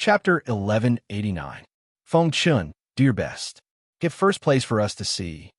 Chapter 1189. Feng Chun, do your best. Get first place for us to see.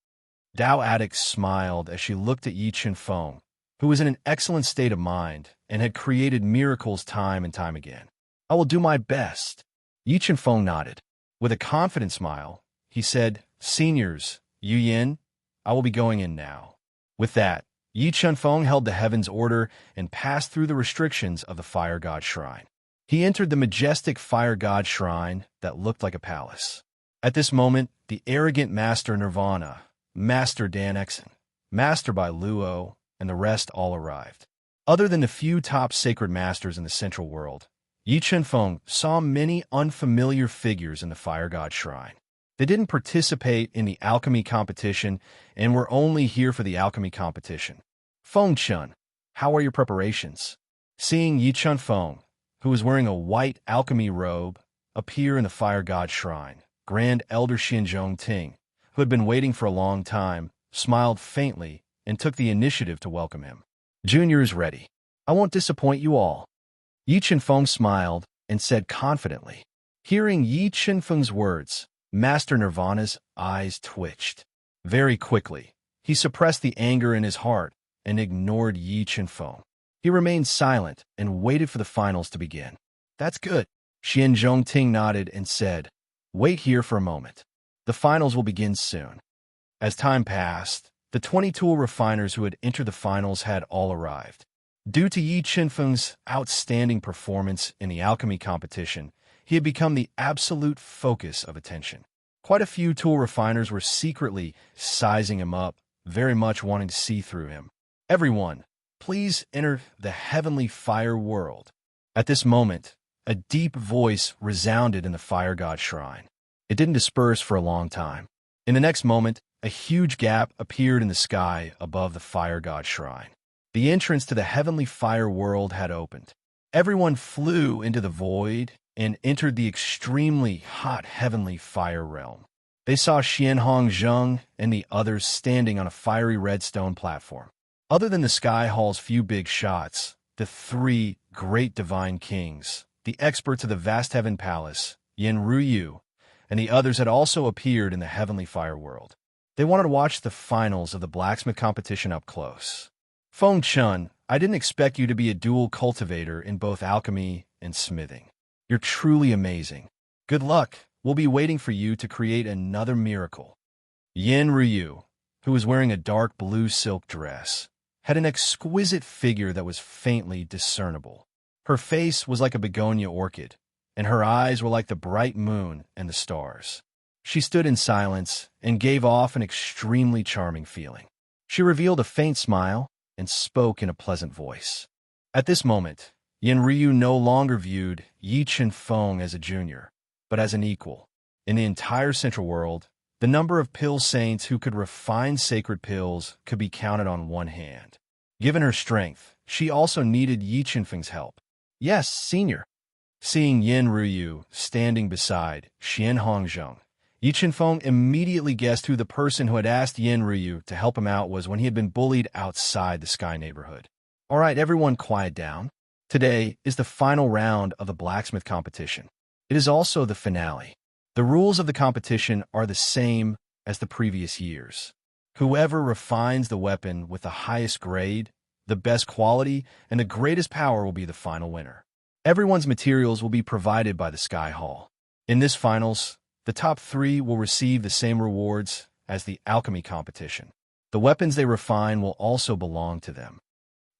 Dao Addict smiled as she looked at Yi Chen Feng, who was in an excellent state of mind and had created miracles time and time again. I will do my best. Yi Chen Feng nodded. With a confident smile, he said, Seniors, Yu Yin, I will be going in now. With that, Yi Chen Feng held the heaven's order and passed through the restrictions of the Fire God Shrine. He entered the majestic Fire God Shrine that looked like a palace. At this moment, the arrogant Master Nirvana, Master Dan Exon, Master Bai Luo, and the rest all arrived. Other than the few top sacred masters in the central world, Yi Chen Feng saw many unfamiliar figures in the Fire God Shrine. They didn't participate in the alchemy competition and were only here for the alchemy competition. Feng Chun, how are your preparations? Seeing Yi Chen Feng, who was wearing a white alchemy robe, appear in the Fire God Shrine, Grand Elder Xinzhong Ting, who had been waiting for a long time, smiled faintly and took the initiative to welcome him. Junior is ready. I won't disappoint you all. Yi Chen Feng smiled and said confidently. Hearing Yi Chen Feng's words, Master Nirvana's eyes twitched. Very quickly, he suppressed the anger in his heart and ignored Yi Chen Feng. He remained silent and waited for the finals to begin. That's good. Xinzhong Ting nodded and said, Wait here for a moment. The finals will begin soon. As time passed, the 20 tool refiners who had entered the finals had all arrived. Due to Yi Chen Feng's outstanding performance in the alchemy competition, he had become the absolute focus of attention. Quite a few tool refiners were secretly sizing him up, very much wanting to see through him. Everyone, please enter the heavenly fire world. At this moment, a deep voice resounded in the Fire God Shrine. It didn't disperse for a long time. In the next moment, a huge gap appeared in the sky above the Fire God Shrine. The entrance to the heavenly fire world had opened. Everyone flew into the void and entered the extremely hot heavenly fire realm. They saw Xianhong Zheng and the others standing on a fiery red stone platform. Other than the Sky Hall's few big shots, the three great divine kings, the experts of the vast heaven palace, Yin Ruyu, and the others had also appeared in the heavenly fire world. They wanted to watch the finals of the blacksmith competition up close. Feng Chun, I didn't expect you to be a dual cultivator in both alchemy and smithing. You're truly amazing. Good luck. We'll be waiting for you to create another miracle. Yin Ruyu, who was wearing a dark blue silk dress, had an exquisite figure that was faintly discernible. Her face was like a begonia orchid, and her eyes were like the bright moon and the stars. She stood in silence and gave off an extremely charming feeling. She revealed a faint smile and spoke in a pleasant voice. At this moment, Yin Ryu no longer viewed Yi Chen Feng as a junior, but as an equal. In the entire Central World, the number of pill saints who could refine sacred pills could be counted on one hand. Given her strength, she also needed Yi Chen Feng's help. Yes, senior. Seeing Yin Ryu standing beside Xianhong Zheng, Yi Chen Feng immediately guessed who the person who had asked Yin Ryu to help him out was when he had been bullied outside the Sky neighborhood. All right, everyone quiet down. Today is the final round of the blacksmith competition. It is also the finale. The rules of the competition are the same as the previous years. Whoever refines the weapon with the highest grade, the best quality, and the greatest power will be the final winner. Everyone's materials will be provided by the Sky Hall. In this finals, the top 3 will receive the same rewards as the alchemy competition. The weapons they refine will also belong to them.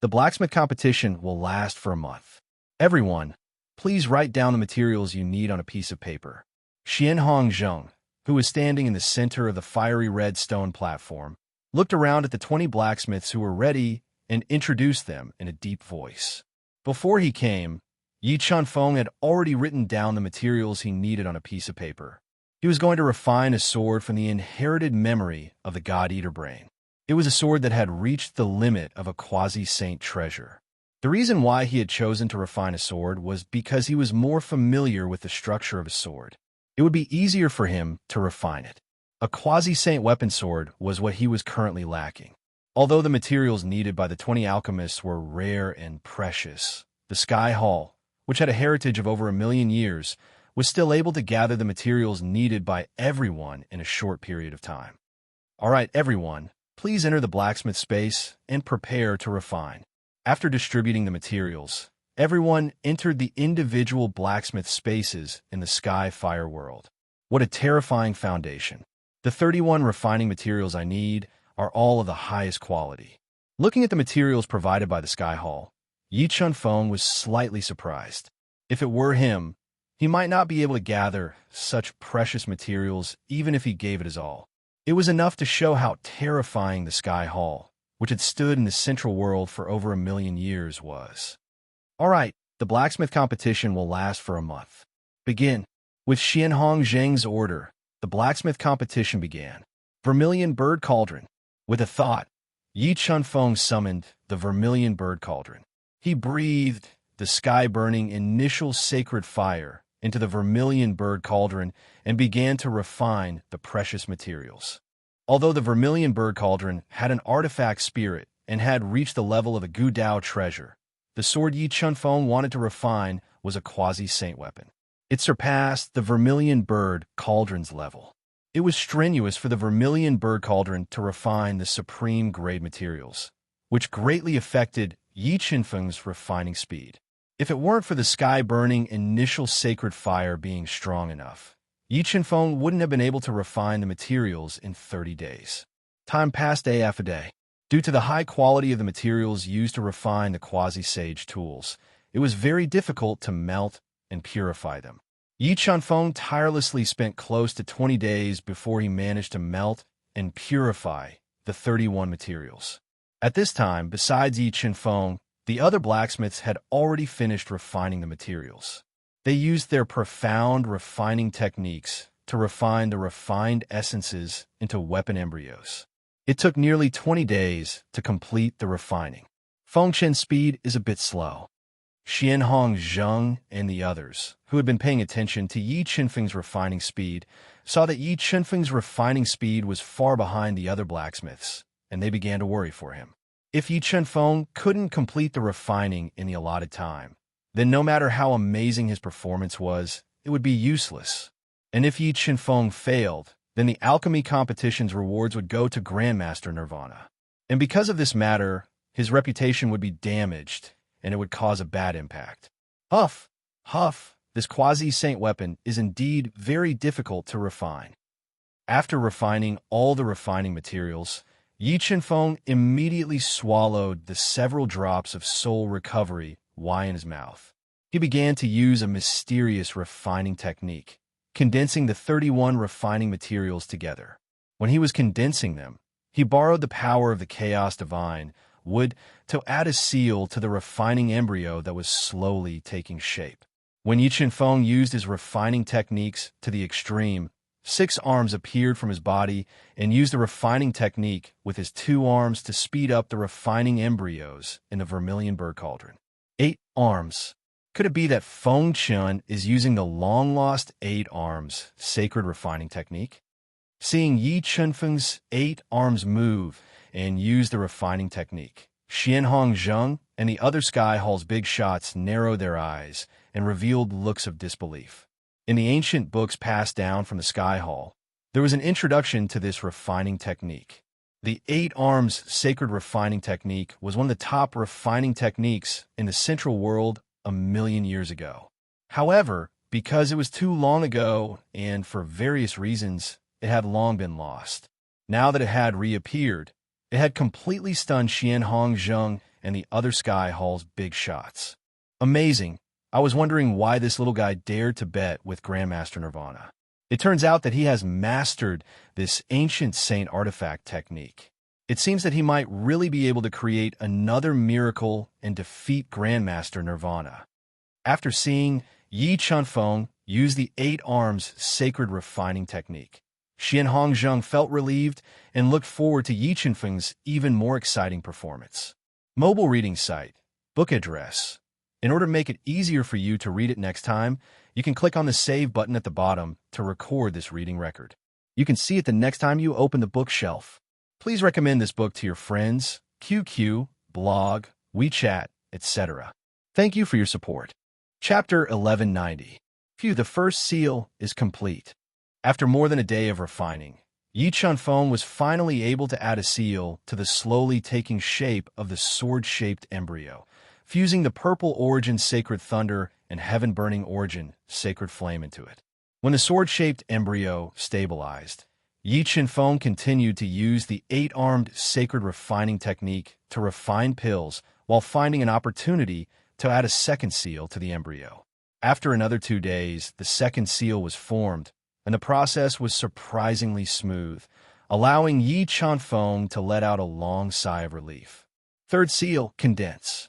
The blacksmith competition will last for a month. Everyone, please write down the materials you need on a piece of paper. Xianhong Zheng, who was standing in the center of the fiery red stone platform, looked around at the 20 blacksmiths who were ready and introduced them in a deep voice. Before he came, Yi Chen Feng had already written down the materials he needed on a piece of paper. He was going to refine a sword from the inherited memory of the God-Eater brain. It was a sword that had reached the limit of a quasi-saint treasure. The reason why he had chosen to refine a sword was because he was more familiar with the structure of a sword. It would be easier for him to refine it. A quasi-saint weapon sword was what he was currently lacking. Although the materials needed by the 20 alchemists were rare and precious, the Sky Hall, which had a heritage of over 1 million years, was still able to gather the materials needed by everyone in a short period of time. All right, everyone, please enter the blacksmith space and prepare to refine. After distributing the materials, everyone entered the individual blacksmith spaces in the sky fire world. What a terrifying foundation. The 31 refining materials I need are all of the highest quality. Looking at the materials provided by the Sky Hall, Yi Chunfeng was slightly surprised. If it were him, he might not be able to gather such precious materials even if he gave it his all. It was enough to show how terrifying the Sky Hall, which had stood in the central world for over 1 million years, was. All right, the blacksmith competition will last for a month. Begin. With Xianhong Zheng's order, the blacksmith competition began. Vermilion Bird Cauldron. With a thought, Yi Chunfeng summoned the Vermilion Bird Cauldron. He breathed the sky-burning initial sacred fire into the Vermilion Bird Cauldron and began to refine the precious materials. Although the Vermilion Bird Cauldron had an artifact spirit and had reached the level of a Gudao treasure, the sword Yi Chunfeng wanted to refine was a quasi-saint weapon. It surpassed the Vermilion Bird Cauldron's level. It was strenuous for the Vermilion Bird Cauldron to refine the supreme grade materials, which greatly affected Yi Chunfeng's refining speed. If it weren't for the sky-burning initial sacred fire being strong enough, Yi Chunfeng wouldn't have been able to refine the materials in 30 days. Time passed day after day. Due to the high quality of the materials used to refine the quasi-sage tools, it was very difficult to melt and purify them. Yi Chunfeng tirelessly spent close to 20 days before he managed to melt and purify the 31 materials. At this time, besides Yi Chunfeng, the other blacksmiths had already finished refining the materials. They used their profound refining techniques to refine the refined essences into weapon embryos. It took nearly 20 days to complete the refining. Fengchen's speed is a bit slow. Xianhong Zheng and the others, who had been paying attention to Yi Chunfeng's refining speed, saw that Yi Chunfeng's refining speed was far behind the other blacksmiths, and they began to worry for him. If Yi Chunfeng couldn't complete the refining in the allotted time, then no matter how amazing his performance was, it would be useless. And if Yi Chunfeng failed, then the alchemy competition's rewards would go to Grandmaster Nirvana. And because of this matter, his reputation would be damaged, and it would cause a bad impact. Huff! Huff! This quasi-saint weapon is indeed very difficult to refine. After refining all the refining materials, Yi Chunfeng immediately swallowed the several drops of soul recovery wine in his mouth. He began to use a mysterious refining technique, condensing the 31 refining materials together. When he was condensing them, he borrowed the power of the Chaos Divine wood to add a seal to the refining embryo that was slowly taking shape. When Yi Chunfeng used his refining techniques to the extreme, 6 arms appeared from his body and used the refining technique with his 2 arms to speed up the refining embryos in the Vermilion Bird Cauldron. 8 arms. Could it be that Fengchen is using the long-lost 8 arms sacred refining technique? Seeing Yi Chunfeng's 8 arms move and use the refining technique, Xianhong Zheng and the other Sky Hall's big shots narrowed their eyes and revealed looks of disbelief. In the ancient books passed down from the Sky Hall, there was an introduction to this refining technique. The 8 arms sacred refining technique was one of the top refining techniques in the central world 1,000,000 years ago. However, because it was too long ago and for various reasons, it had long been lost. Now that it had reappeared, it had completely stunned Xianhong Zheng and the other Sky Hall's big shots. Amazing. I was wondering why this little guy dared to bet with Grandmaster Nirvana. It turns out that he has mastered this ancient saint artifact technique. It seems that he might really be able to create another miracle and defeat Grandmaster Nirvana. After seeing Yi Chunfeng use the 8 arms sacred refining technique, Xianhong Zheng felt relieved and looked forward to Yi Chunfeng's even more exciting performance. Mobile reading site, book address. In order to make it easier for you to read it next time, you can click on the Save button at the bottom to record this reading record. You can see it the next time you open the bookshelf. Please recommend this book to your friends, QQ, blog, WeChat, etc. Thank you for your support. Chapter 1190. Phew, the first seal is complete. After more than a day of refining, Yi Chunfeng was finally able to add a seal to the slowly taking shape of the sword-shaped embryo, fusing the purple origin sacred thunder and heaven-burning origin sacred flame into it. When the sword-shaped embryo stabilized, Yi Chunfeng continued to use the eight-armed sacred refining technique to refine pills while finding an opportunity to add a second seal to the embryo. After another 2 days, the second seal was formed, and the process was surprisingly smooth, allowing Yi Chunfeng to let out a long sigh of relief. Third seal, condense.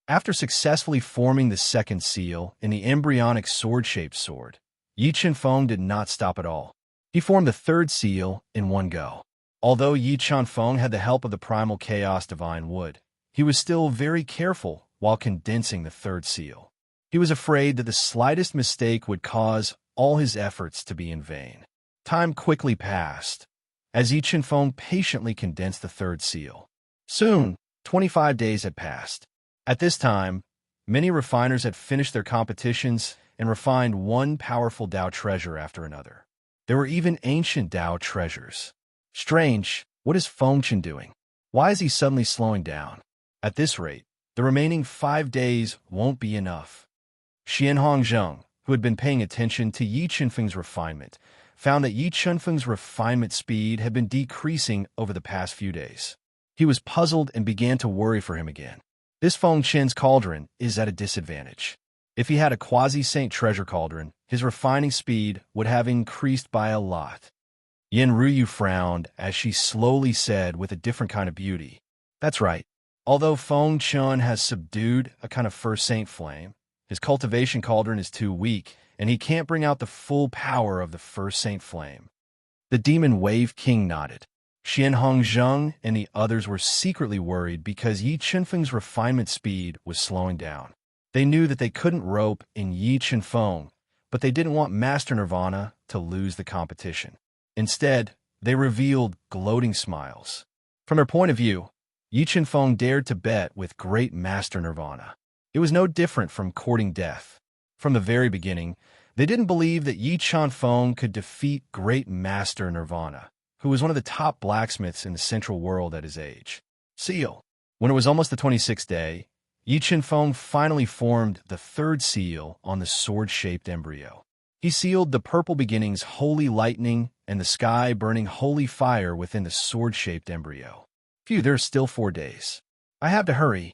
After successfully forming the second seal in the embryonic sword-shaped sword, Yi Chunfeng did not stop at all. He formed the third seal in one go. Although Yi Chunfeng had the help of the primal chaos divine wood, he was still very careful while condensing the third seal. He was afraid that the slightest mistake would cause all his efforts to be in vain. Time quickly passed, as Yi Chunfeng patiently condensed the third seal. Soon, 25 days had passed. At this time, many refiners had finished their competitions and refined one powerful Dao treasure after another. There were even ancient Dao treasures. Strange, what is Fengchen doing? Why is he suddenly slowing down? At this rate, the remaining 5 days won't be enough. Xian Hongzheng, who had been paying attention to Yi Chunfeng's refinement, found that Yi Chunfeng's refinement speed had been decreasing over the past few days. He was puzzled and began to worry for him again. This Fengchen's cauldron is at a disadvantage. If he had a quasi-saint treasure cauldron, his refining speed would have increased by a lot. Yen Ruyu frowned as she slowly said with a different kind of beauty, "That's right. Although Fengchen has subdued a kind of first saint flame, his cultivation cauldron is too weak, and he can't bring out the full power of the first saint flame." The demon wave king nodded. Xian Hongzheng and the others were secretly worried because Yi Chunfeng's refinement speed was slowing down. They knew that they couldn't rope in Yi Chunfeng, but they didn't want Master Nirvana to lose the competition. Instead, they revealed gloating smiles. From their point of view, Yi Chunfeng dared to bet with great Master Nirvana. It was no different from courting death. From the very beginning, they didn't believe that Yi Chunfeng could defeat great Master Nirvana, who was one of the top blacksmiths in the central world at his age. Seal. When it was almost the 26th day, Yi Chunfeng finally formed the third seal on the sword-shaped embryo. He sealed the purple beginnings holy lightning and the sky burning holy fire within the sword-shaped embryo. Phew, there's still 4 days. I have to hurry.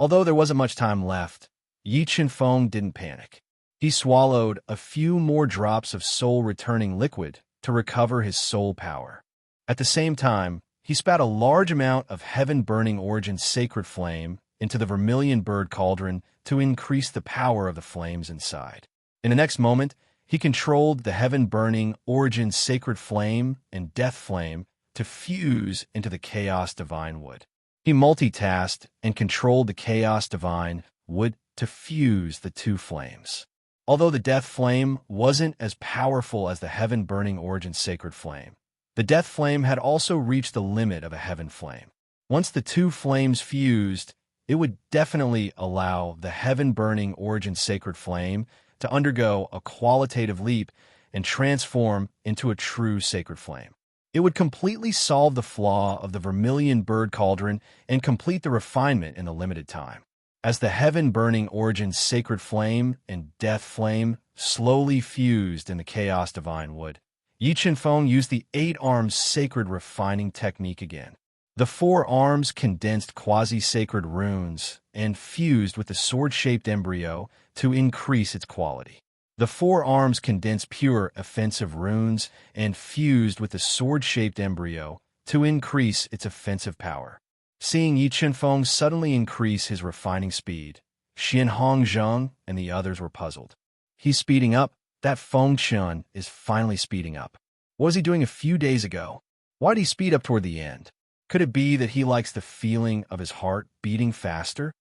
Although there wasn't much time left, Yi Chunfeng didn't panic. He swallowed a few more drops of soul-returning liquid to recover his soul power. At the same time, he spat a large amount of heaven-burning origin sacred flame into the vermilion bird cauldron to increase the power of the flames inside. In the next moment, he controlled the heaven-burning origin sacred flame and death flame to fuse into the chaos divine wood. He multitasked and controlled the chaos divine wood to fuse the two flames. Although the death flame wasn't as powerful as the heaven-burning origin sacred flame, the death flame had also reached the limit of a heaven flame. Once the two flames fused, it would definitely allow the heaven-burning origin sacred flame to undergo a qualitative leap and transform into a true sacred flame. It would completely solve the flaw of the vermilion bird cauldron and complete the refinement in a limited time. As the heaven-burning origin sacred flame and death flame slowly fused in the chaos divine wood, Yi Chunfeng used the 8-armed sacred refining technique again. The 4 arms condensed quasi-sacred runes and fused with the sword-shaped embryo to increase its quality. The 4 arms condensed pure offensive runes and fused with the sword-shaped embryo to increase its offensive power. Seeing Yi Chunfeng suddenly increase his refining speed, Xian Hongzheng and the others were puzzled. He's speeding up. That Fengchen is finally speeding up. What was he doing a few days ago? Why did he speed up toward the end? Could it be that he likes the feeling of his heart beating faster?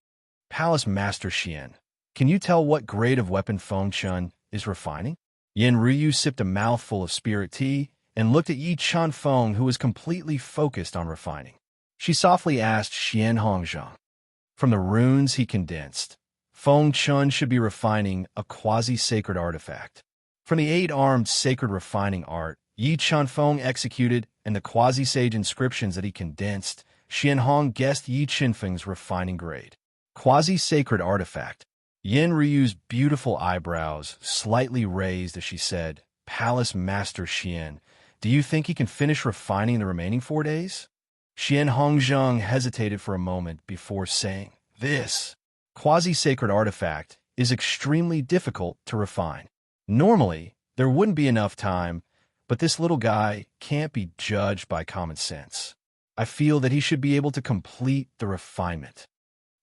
Palace Master Xian, can you tell what grade of weapon Fengchen is refining? Yen Ryu sipped a mouthful of spirit tea and looked at Yi Chunfeng, who was completely focused on refining. She softly asked Xian Hongzheng. From the runes he condensed, Feng Chun should be refining a quasi-sacred artifact. From the 8-armed sacred refining art Yi Chunfeng executed and the quasi-sage inscriptions that he condensed, Xianhong guessed Yi Chunfeng's refining grade. Quasi-sacred artifact. Yin Ryu's beautiful eyebrows slightly raised as she said, Palace Master Xian, do you think he can finish refining in the remaining 4 days? Xian Hongzheng hesitated for a moment before saying, This quasi-sacred artifact is extremely difficult to refine. Normally, there wouldn't be enough time, but this little guy can't be judged by common sense. I feel that he should be able to complete the refinement.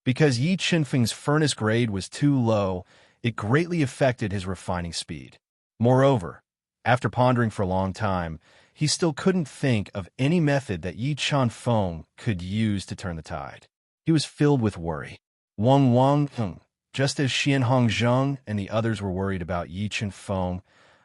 Because Yi Chunfeng's furnace grade was too low, it greatly affected his refining speed. Moreover, after pondering for a long time, he still couldn't think of any method that Yi Chunfeng could use to turn the tide. He was filled with worry. Wang, just as Xian Hongzheng and the others were worried about Yi Chunfeng,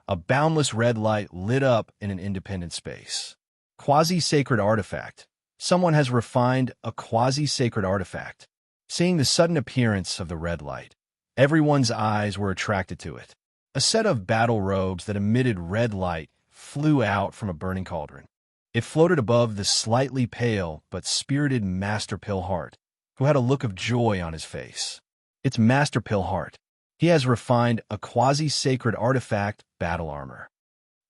a boundless red light lit up in an independent space. Quasi-sacred artifact. Someone has refined a quasi-sacred artifact. Seeing the sudden appearance of the red light, everyone's eyes were attracted to it. A set of battle robes that emitted red light flew out from a burning cauldron. It floated above the slightly pale but spirited Master Pilheart, who had a look of joy on his face. It's Master Pilheart. He has refined a quasi-sacred artifact battle armor.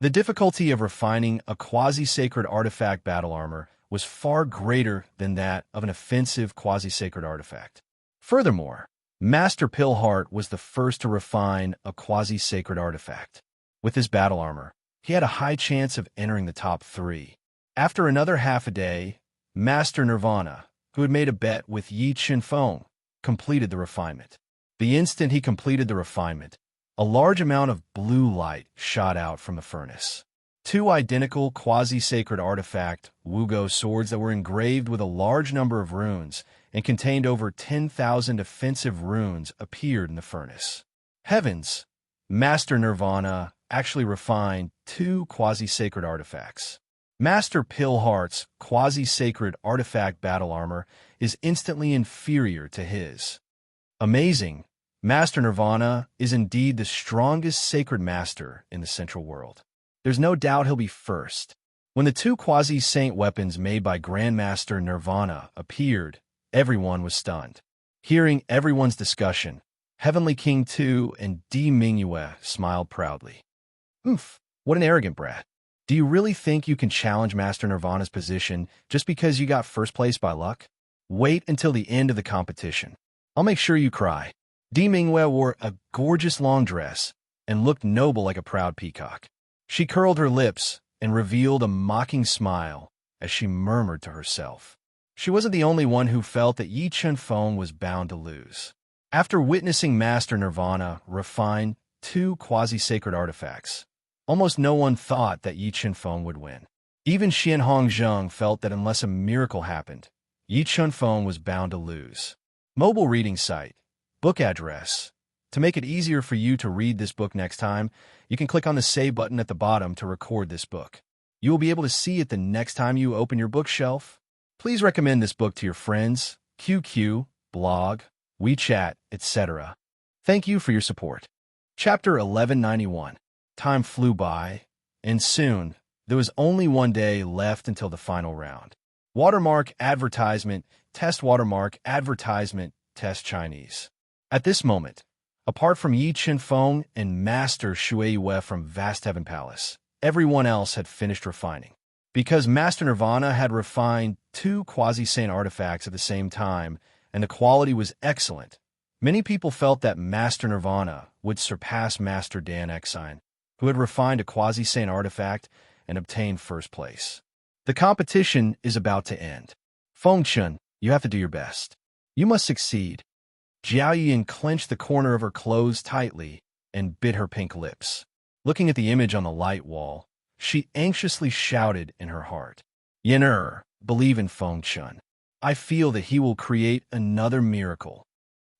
The difficulty of refining a quasi-sacred artifact battle armor was far greater than that of an offensive quasi-sacred artifact. Furthermore, Master Pilheart was the first to refine a quasi-sacred artifact. With his battle armor, he had a high chance of entering the top 3. After another half a day, Master Nirvana, who had made a bet with Yi Chunfeng, completed the refinement. The instant he completed the refinement, a large amount of blue light shot out from the furnace. 2 identical quasi-sacred artifact Wugo swords that were engraved with a large number of runes and contained over 10,000 offensive runes appeared in the furnace. Heavens! Master Nirvana actually refined 2 quasi-sacred artifacts. Master Pilheart's quasi-sacred artifact battle armor is instantly inferior to his. Amazing! Master Nirvana is indeed the strongest sacred master in the Central World. There's no doubt he'll be first. When the 2 quasi-saint weapons made by Grandmaster Nirvana appeared, everyone was stunned. Hearing everyone's discussion, Heavenly King Tu and Di Mingyue smiled proudly. Oof, what an arrogant brat. Do you really think you can challenge Master Nirvana's position just because you got first place by luck? Wait until the end of the competition. I'll make sure you cry. Di Mingyue wore a gorgeous long dress and looked noble like a proud peacock. She curled her lips and revealed a mocking smile as she murmured to herself. She wasn't the only one who felt that Yi Chunfeng was bound to lose. After witnessing Master Nirvana refine 2 quasi-sacred artifacts, almost no one thought that Yi Chunfeng would win. Even Xian Hongzheng felt that unless a miracle happened, Yi Chunfeng was bound to lose. Mobile reading site. Book address. To make it easier for you to read this book next time, you can click on the Save button at the bottom to record this book. You will be able to see it the next time you open your bookshelf. Please recommend this book to your friends, QQ, blog, WeChat, etc. Thank you for your support. Chapter 1191. Time flew by, and soon, there was only 1 day left until the final round. Watermark advertisement, test watermark advertisement, test Chinese. At this moment, apart from Yi Chunfeng and Master Shueiyue from Vast Heaven Palace, everyone else had finished refining. Because Master Nirvana had refined 2 quasi-saint artifacts at the same time, and the quality was excellent, many people felt that Master Nirvana would surpass Master Dan Exine, who had refined a quasi-saint artifact and obtained first place. The competition is about to end. Feng Chun, you have to do your best. You must succeed. Jiao Yin clenched the corner of her clothes tightly and bit her pink lips. Looking at the image on the light wall, she anxiously shouted in her heart, Yin believe in Feng Chun. I feel that he will create another miracle.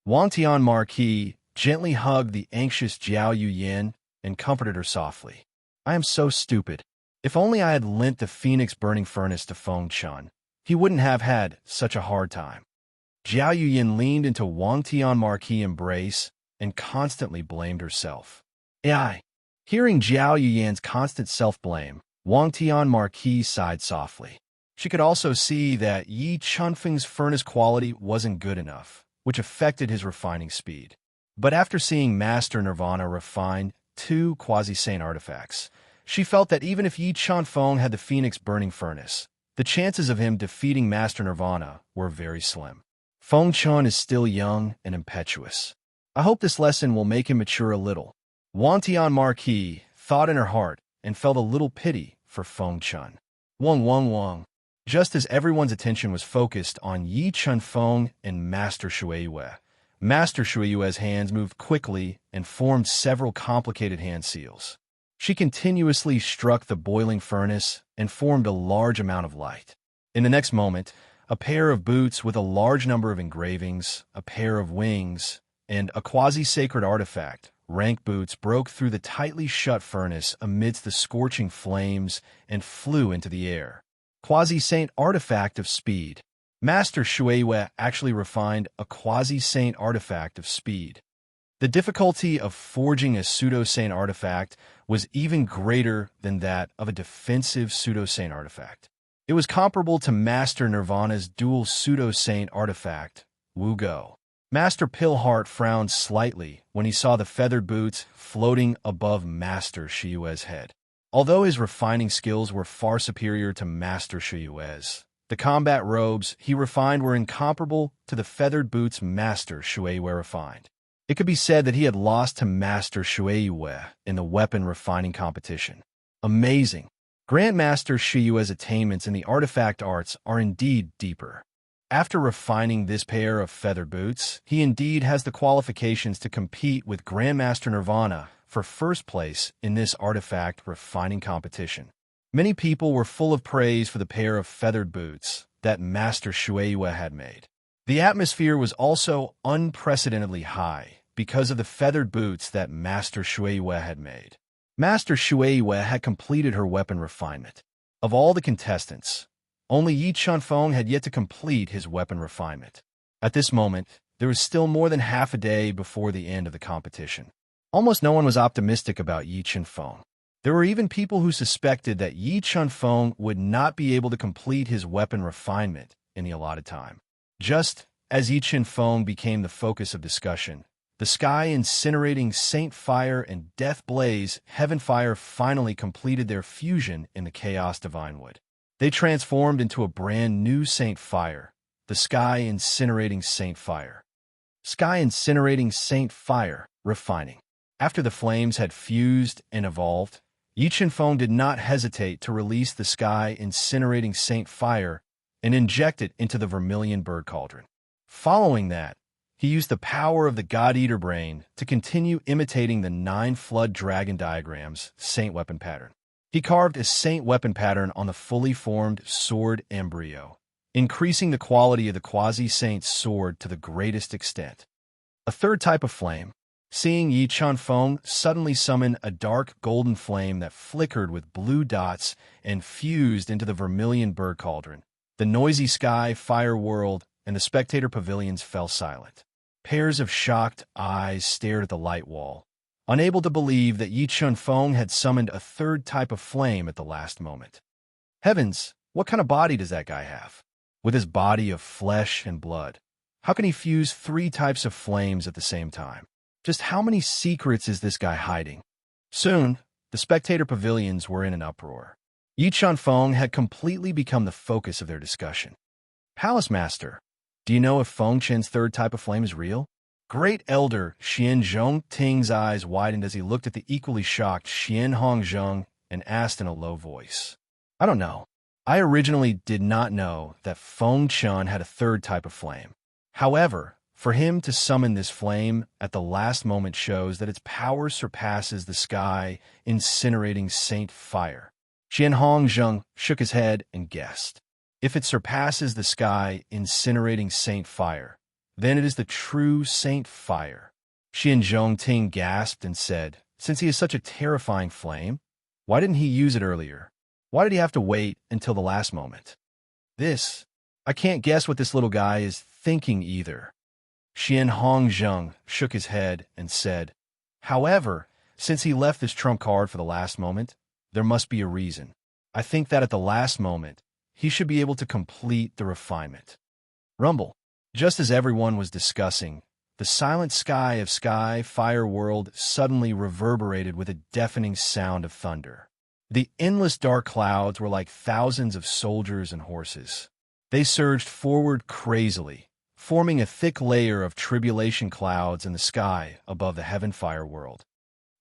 Wang Tian Marquis gently hugged the anxious Jiao Yin and comforted her softly. I am so stupid. If only I had lent the Phoenix burning furnace to Feng Chun, he wouldn't have had such a hard time. Jiao Yuyin leaned into Wang Tianmar's embrace and constantly blamed herself. AI. Hearing Jiao Yuyin's constant self-blame, Wang Tianmar sighed softly. She could also see that Yi Chunfeng's furnace quality wasn't good enough, which affected his refining speed. But after seeing Master Nirvana refine 2 quasi-saint artifacts, she felt that even if Yi Chunfeng had the Phoenix Burning Furnace, the chances of him defeating Master Nirvana were very slim. Feng Chun is still young and impetuous. I hope this lesson will make him mature a little. Wang Tianmar thought in her heart and felt a little pity for Feng Chun. Wang. Just as everyone's attention was focused on Yi Chunfeng and Master Shuiyue, Master Shuiyue's hands moved quickly and formed several complicated hand seals. She continuously struck the boiling furnace and formed a large amount of light. In the next moment, a pair of boots with a large number of engravings, a pair of wings, and a quasi-sacred artifact, rank boots, broke through the tightly shut furnace amidst the scorching flames and flew into the air. Quasi-saint artifact of speed. Master Shuiyue actually refined a quasi-saint artifact of speed. The difficulty of forging a pseudo-saint artifact was even greater than that of a defensive pseudo-saint artifact. It was comparable to Master Nirvana's dual pseudo-saint artifact, Wu Go. Master Pilheart frowned slightly when he saw the feathered boots floating above Master Shiyue's head. Although his refining skills were far superior to Master Shiyue's, the combat robes he refined were incomparable to the feathered boots Master Shuiyue refined. It could be said that he had lost to Master Shuiyue in the weapon refining competition. Amazing! Grandmaster Shiyue's attainments in the artifact arts are indeed deeper. After refining this pair of feathered boots, he indeed has the qualifications to compete with Grandmaster Nirvana for first place in this artifact refining competition. Many people were full of praise for the pair of feathered boots that Master Shuiyue had made. The atmosphere was also unprecedentedly high because of the feathered boots that Master Shuiyue had made. Master Shuiyue had completed her weapon refinement. Of all the contestants, only Yi Chunfeng had yet to complete his weapon refinement. At this moment, there was still more than half a day before the end of the competition. Almost no one was optimistic about Yi Chunfeng. There were even people who suspected that Yi Chunfeng would not be able to complete his weapon refinement in the allotted time. Just as Yi Chunfeng became the focus of discussion, the sky incinerating Saint Fire and Death Blaze Heaven Fire finally completed their fusion in the Chaos Divine Wood. They transformed into a brand new Saint Fire, the Sky Incinerating Saint Fire. Sky Incinerating Saint Fire, refining. After the flames had fused and evolved, Yi Chunfeng did not hesitate to release the Sky Incinerating Saint Fire and inject it into the Vermilion Bird Cauldron. Following that, he used the power of the God-Eater Brain to continue imitating the 9 Flood Dragon Diagram's Saint Weapon pattern. He carved a Saint Weapon pattern on the fully formed sword embryo, increasing the quality of the quasi-Saint sword to the greatest extent. A third type of flame. Seeing Yi Chunfeng suddenly summon a dark golden flame that flickered with blue dots and fused into the Vermilion Bird Cauldron, the noisy sky, fire world, and the spectator pavilions fell silent. Pairs of shocked eyes stared at the light wall, unable to believe that Yi Chunfeng had summoned a third type of flame at the last moment. Heavens, what kind of body does that guy have? With his body of flesh and blood, how can he fuse 3 types of flames at the same time? Just how many secrets is this guy hiding? Soon, the spectator pavilions were in an uproar. Yi Chunfeng had completely become the focus of their discussion. Palace Master, do you know if Feng Chen's third type of flame is real? Great Elder Xian Zhongting's eyes widened as he looked at the equally shocked Xian Hongzheng and asked in a low voice. I don't know. I originally did not know that Feng Chen had a third type of flame. However, for him to summon this flame at the last moment shows that its power surpasses the sky incinerating Saint Fire. Xian Hongzheng shook his head and guessed. If it surpasses the sky incinerating Saint Fire, then it is the true Saint Fire. Xian Zhongting gasped and said, since he is such a terrifying flame, why didn't he use it earlier? Why did he have to wait until the last moment? I can't guess what this little guy is thinking either. Xian Hongzheng shook his head and said, "However, since he left this trump card for the last moment, there must be a reason. I think that at the last moment, he should be able to complete the refinement." Rumble. Just as everyone was discussing, the silent sky of Sky Fire World suddenly reverberated with a deafening sound of thunder. The endless dark clouds were like thousands of soldiers and horses. They surged forward crazily, forming a thick layer of tribulation clouds in the sky above the Heaven Fire World.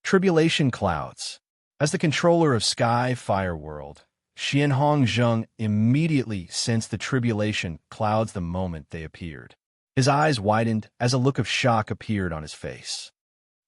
Tribulation clouds. As the controller of Sky Fire World, Xian Hongzheng immediately sensed the tribulation clouds the moment they appeared. His eyes widened as a look of shock appeared on his face.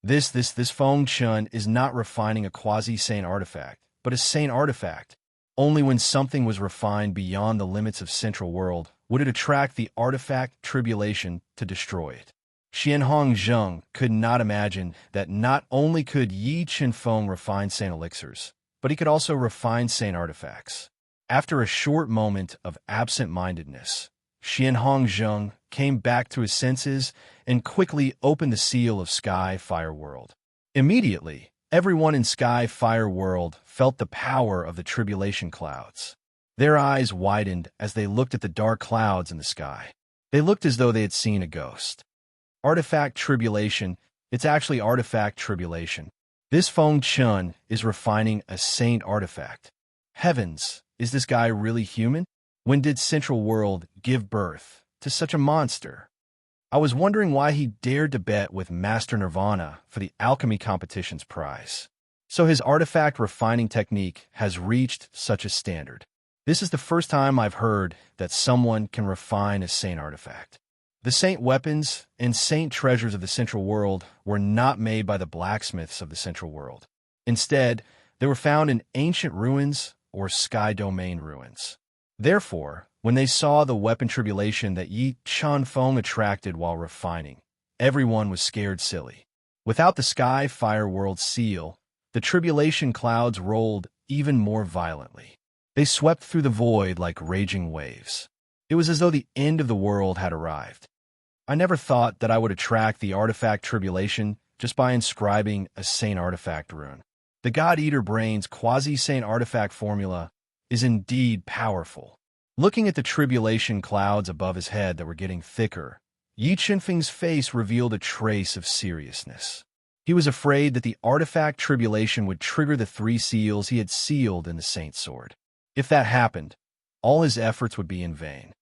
This Feng Chun is not refining a quasi-sane artifact, but a sane artifact. Only when something was refined beyond the limits of Central World would it attract the artifact tribulation to destroy it. Xian Hongzheng could not imagine that not only could Yi Qinfeng refine sane elixirs, but he could also refine sane artifacts. After a short moment of absent-mindedness, Xian Hongzheng came back to his senses and quickly opened the seal of Sky Fire World. Immediately, everyone in Sky Fire World felt the power of the tribulation clouds. Their eyes widened as they looked at the dark clouds in the sky. They looked as though they had seen a ghost. Artifact tribulation. It's actually artifact tribulation. This Feng Chun is refining a saint artifact. Heavens, is this guy really human? When did Central World give birth to such a monster? I was wondering why he dared to bet with Master Nirvana for the alchemy competition's prize. So his artifact refining technique has reached such a standard. This is the first time I've heard that someone can refine a saint artifact. The saint weapons and saint treasures of the Central World were not made by the blacksmiths of the Central World. Instead, they were found in ancient ruins or sky domain ruins. Therefore, when they saw the weapon tribulation that Yi Qinfeng attracted while refining, everyone was scared silly. Without the Sky Fire World seal, the tribulation clouds rolled even more violently. They swept through the void like raging waves. It was as though the end of the world had arrived. I never thought that I would attract the artifact tribulation just by inscribing a saint artifact rune. The God-Eater Brain's quasi-saint artifact formula is indeed powerful. Looking at the tribulation clouds above his head that were getting thicker, Yi Qinfeng's face revealed a trace of seriousness. He was afraid that the artifact tribulation would trigger the 3 seals he had sealed in the Saint Sword. If that happened, all his efforts would be in vain.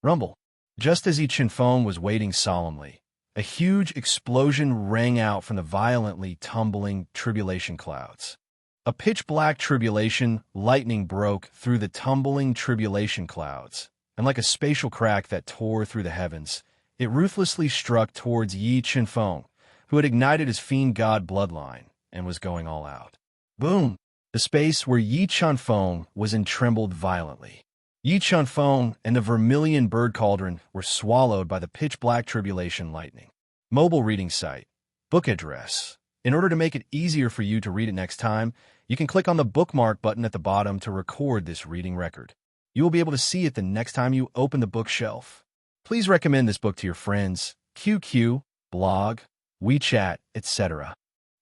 Rumble. Just as Yi Qinfeng was waiting solemnly, a huge explosion rang out from the violently tumbling tribulation clouds. A pitch-black tribulation lightning broke through the tumbling tribulation clouds, and like a spatial crack that tore through the heavens, it ruthlessly struck towards Yi Qinfeng, who had ignited his fiend god bloodline and was going all out. Boom! The space where Yi Qinfeng was in trembled violently. Yi Qinfeng and the vermilion bird cauldron were swallowed by the pitch-black tribulation lightning. Mobile reading site. Book address. In order to make it easier for you to read it next time, you can click on the bookmark button at the bottom to record this reading record. You will be able to see it the next time you open the bookshelf. Please recommend this book to your friends, QQ, blog, WeChat, etc.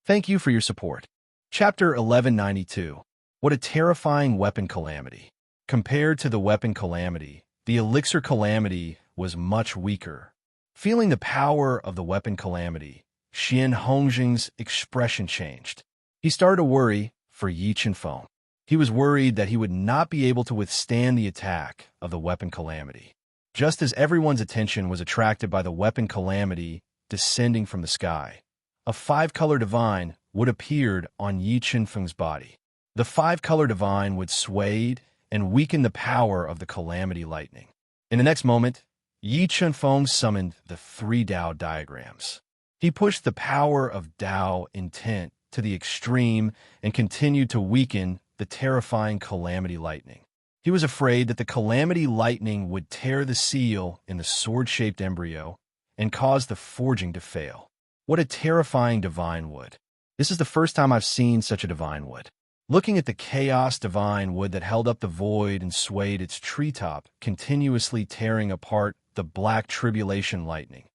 Thank you for your support. Chapter 1192. What a terrifying weapon calamity. Compared to the weapon calamity, the elixir calamity was much weaker. Feeling the power of the weapon calamity, Xian Hongzheng's expression changed. He started to worry for Yi Qinfeng. He was worried that he would not be able to withstand the attack of the weapon calamity. Just as everyone's attention was attracted by the weapon calamity descending from the sky, a 5-color divine would appear on Yi Qinfeng's body. The 5-color divine would sway and weaken the power of the calamity lightning. In the next moment, Yi Qinfeng summoned the 3 Dao diagrams. He pushed the power of Dao intent to the extreme and continued to weaken the terrifying calamity lightning. He was afraid that the calamity lightning would tear the seal in the sword-shaped embryo and cause the forging to fail. What a terrifying divine wood. This is the first time I've seen such a divine wood. looking at the chaos divine wood that held up the void and swayed its treetop, continuously tearing apart the black tribulation lightning.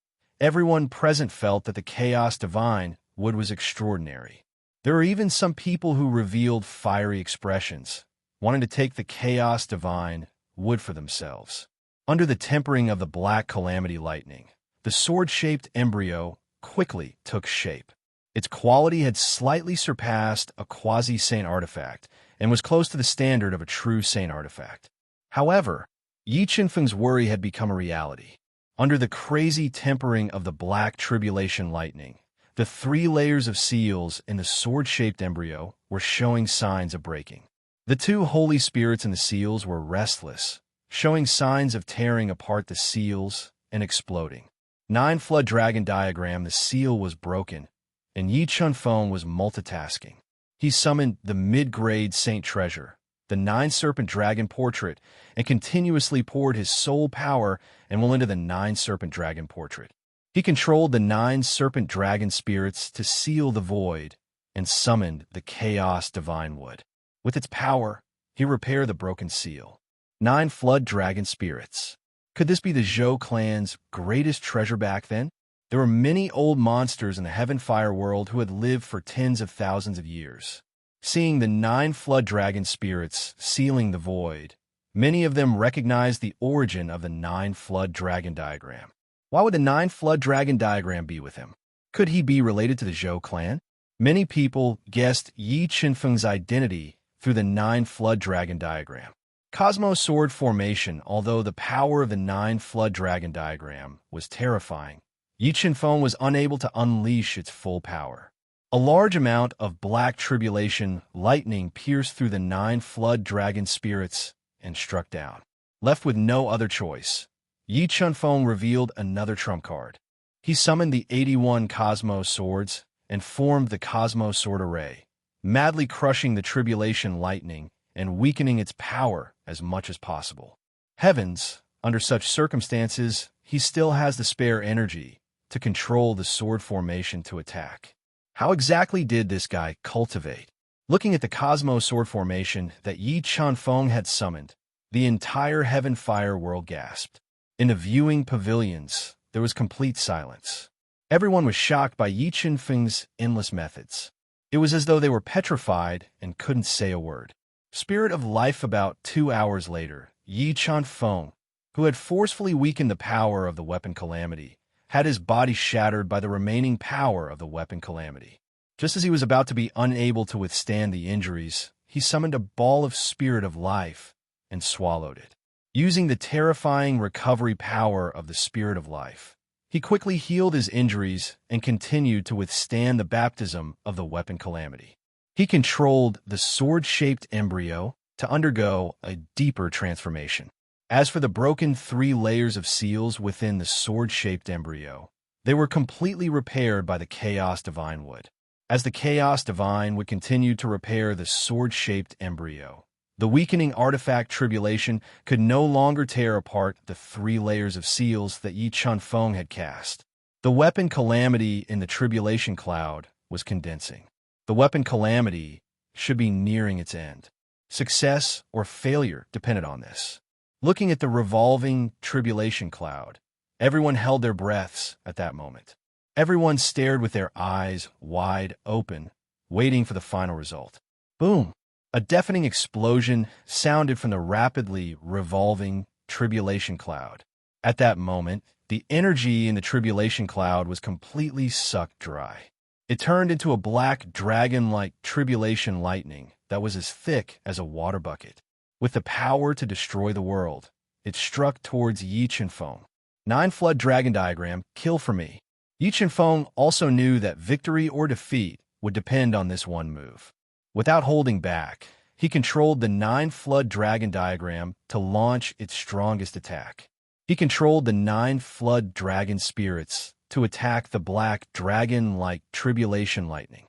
Everyone present felt that the chaos divine wood was extraordinary. There were even some people who revealed fiery expressions, wanting to take the chaos divine wood for themselves. Under the tempering of the black calamity lightning, the sword-shaped embryo quickly took shape. Its quality had slightly surpassed a quasi-saint artifact and was close to the standard of a true saint artifact. However, Yi Qinfeng's worry had become a reality. Under the crazy tempering of the black tribulation lightning, the 3 layers of seals in the sword-shaped embryo were showing signs of breaking. The 2 holy spirits in the seals were restless, showing signs of tearing apart the seals and exploding. 9 Flood Dragon diagram, the seal was broken, and Yi Qinfeng was multitasking. He summoned the mid-grade Saint Treasure, the 9 Serpent Dragon portrait, and continuously poured his soul power and will into the 9 Serpent Dragon portrait. He controlled the 9 Serpent Dragon spirits to seal the void and summoned the Chaos Divine Wood. With its power, he repaired the broken seal. 9 Flood Dragon spirits. Could this be the Zhou clan's greatest treasure back then? There were many old monsters in the Heaven Fire world who had lived for tens of thousands of years. Seeing the 9 Flood Dragon spirits sealing the void, many of them recognized the origin of the 9 Flood Dragon diagram. Why would the 9 Flood Dragon diagram be with him? Could he be related to the Zhou clan? Many people guessed Yi Qinfeng's identity through the 9 Flood Dragon diagram. Cosmos Sword formation. Although the power of the 9 Flood Dragon diagram was terrifying, Yi Qinfeng was unable to unleash its full power. A large amount of black tribulation lightning pierced through the 9 Flood Dragon spirits and struck down. Left with no other choice, Yi Qinfeng revealed another trump card. He summoned the 81 Cosmos Swords and formed the Cosmos Sword array, madly crushing the tribulation lightning and weakening its power as much as possible. Heavens, under such circumstances, he still has the spare energy to control the sword formation to attack. How exactly did this guy cultivate? Looking at the Cosmos Sword formation that Yi Qinfeng had summoned, the entire Heaven Fire world gasped. In the viewing pavilions, there was complete silence. Everyone was shocked by Yi Qinfeng's endless methods. It was as though they were petrified and couldn't say a word. Spirit of Life. About 2 hours later, Yi Qinfeng, who had forcefully weakened the power of the weapon Calamity, had his body shattered by the remaining power of the weapon Calamity. Just as he was about to be unable to withstand the injuries, he summoned a ball of Spirit of Life and swallowed it. Using the terrifying recovery power of the Spirit of Life, he quickly healed his injuries and continued to withstand the baptism of the weapon Calamity. He controlled the sword-shaped embryo to undergo a deeper transformation. As for the broken 3 layers of seals within the sword-shaped embryo, they were completely repaired by the Chaos Divine Wood. As the Chaos Divine would continue to repair the sword-shaped embryo, the weakening artifact tribulation could no longer tear apart the 3 layers of seals that Yi Qinfeng had cast. The weapon Calamity in the tribulation cloud was condensing. The weapon Calamity should be nearing its end. Success or failure depended on this. Looking at the revolving tribulation cloud, everyone held their breaths at that moment. Everyone stared with their eyes wide open, waiting for the final result. Boom! A deafening explosion sounded from the rapidly revolving tribulation cloud. At that moment, the energy in the tribulation cloud was completely sucked dry. It turned into a black dragon-like tribulation lightning that was as thick as a water bucket. With the power to destroy the world, it struck towards Yi Qinfeng. 9 Flood Dragon diagram, kill for me. Yi Qinfeng also knew that victory or defeat would depend on this one move. Without holding back, he controlled the 9 Flood Dragon diagram to launch its strongest attack. He controlled the 9 Flood Dragon spirits to attack the black dragon-like tribulation lightning.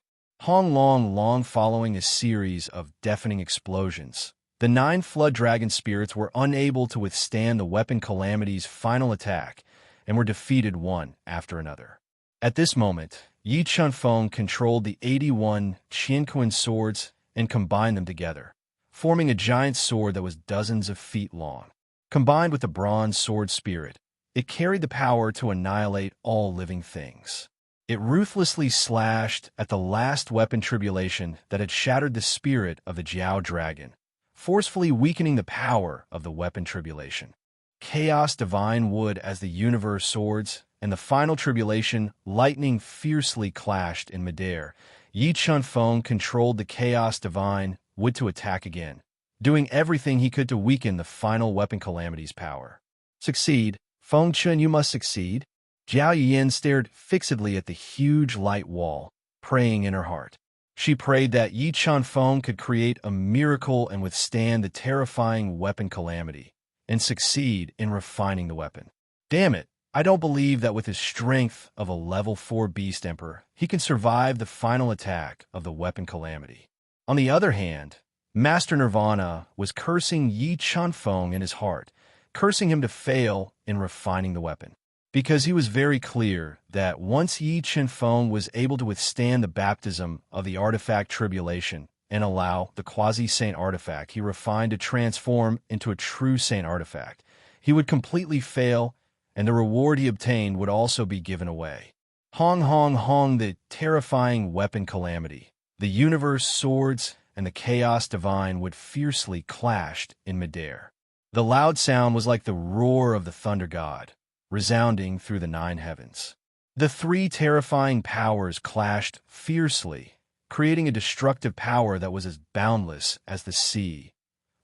Long following a series of deafening explosions, the 9 Flood Dragon spirits were unable to withstand the weapon Calamity's final attack and were defeated one after another. At this moment, Yi Qinfeng controlled the 81 Qianquan swords and combined them together, forming a giant sword that was dozens of feet long. Combined with the bronze sword spirit, it carried the power to annihilate all living things. It ruthlessly slashed at the last weapon tribulation that had shattered the spirit of the Jiao dragon, forcefully weakening the power of the weapon tribulation. Chaos divine wood as the universe swords, and the final tribulation, lightning fiercely clashed in midair. Yi Chunfeng controlled the chaos divine wood to attack again, doing everything he could to weaken the final weapon calamity's power. Succeed, Feng Chun, you must succeed. Jiao Yiyan stared fixedly at the huge light wall, praying in her heart. She prayed that Yi Chunfeng could create a miracle and withstand the terrifying weapon calamity, and succeed in refining the weapon. Damn it, I don't believe that with his strength of a level 4 beast emperor, he can survive the final attack of the weapon calamity. On the other hand, Master Nirvana was cursing Yi Chunfeng in his heart, cursing him to fail in refining the weapon. Because he was very clear that once Yi Chunfeng was able to withstand the baptism of the artifact tribulation and allow the quasi-saint artifact he refined to transform into a true saint artifact, he would completely fail, and the reward he obtained would also be given away. Hong Hong Hong, the terrifying weapon calamity, the universe swords, and the chaos divine would fiercely clashed in midair. The loud sound was like the roar of the thunder god, resounding through the 9 heavens. The 3 terrifying powers clashed fiercely, creating a destructive power that was as boundless as the sea,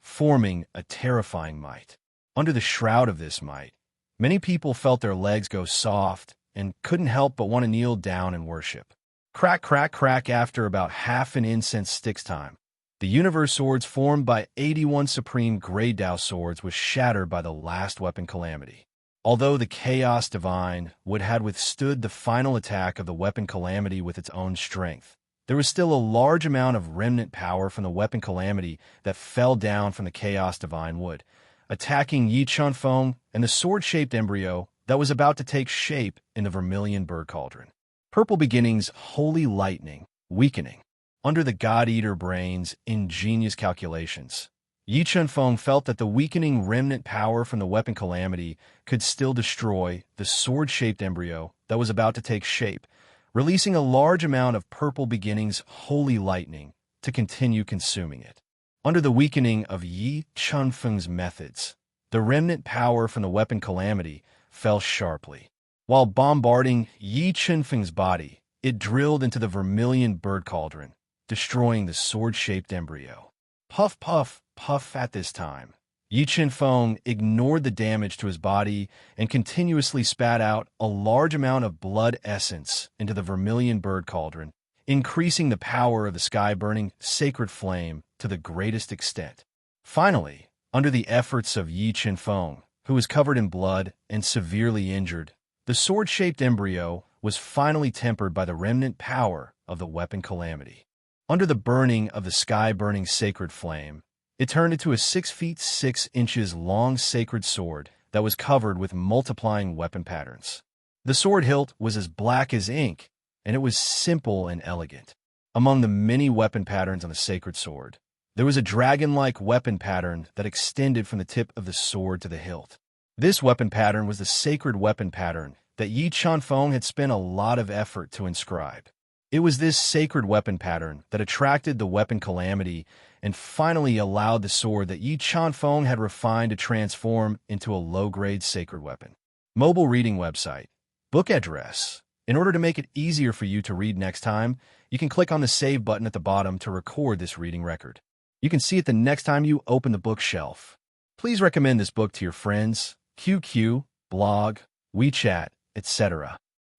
forming a terrifying might. Under the shroud of this might, many people felt their legs go soft and couldn't help but want to kneel down and worship. Crack, crack, crack. After about half an incense stick's time, the universe swords formed by 81 supreme Grey Dao swords was shattered by the last weapon calamity. Although the chaos divine would had withstood the final attack of the weapon calamity with its own strength, there was still a large amount of remnant power from the weapon calamity that fell down from the chaos divine wood, attacking Yi Chunfeng and the sword-shaped embryo that was about to take shape in the vermilion bird cauldron. Purple beginnings, holy lightning, weakening. Under the God-Eater brain's ingenious calculations, Yi Chunfeng felt that the weakening remnant power from the weapon calamity could still destroy the sword-shaped embryo that was about to take shape, releasing a large amount of purple beginnings, holy lightning, to continue consuming it. Under the weakening of Yi Chunfeng's methods, the remnant power from the weapon calamity fell sharply. While bombarding Yi Chunfeng's body, it drilled into the vermilion bird cauldron, destroying the sword-shaped embryo. Puff, puff, puff. At this time, Yi Chunfeng ignored the damage to his body and continuously spat out a large amount of blood essence into the vermilion bird cauldron, increasing the power of the sky-burning sacred flame to the greatest extent. Finally, under the efforts of Yi Chunfeng, who was covered in blood and severely injured, the sword-shaped embryo was finally tempered by the remnant power of the weapon calamity. Under the burning of the sky-burning sacred flame, it turned into a 6 feet 6 inches long sacred sword that was covered with multiplying weapon patterns. The sword hilt was as black as ink, and it was simple and elegant. Among the many weapon patterns on the sacred sword, there was a dragon-like weapon pattern that extended from the tip of the sword to the hilt. This weapon pattern was the sacred weapon pattern that Yi Chunfeng had spent a lot of effort to inscribe. It was this sacred weapon pattern that attracted the weapon calamity and finally allowed the sword that Yi Chunfeng had refined to transform into a low-grade sacred weapon. Mobile reading website. Book address. In order to make it easier for you to read next time, you can click on the Save button at the bottom to record this reading record. You can see it the next time you open the bookshelf. Please recommend this book to your friends, QQ, blog, WeChat, etc.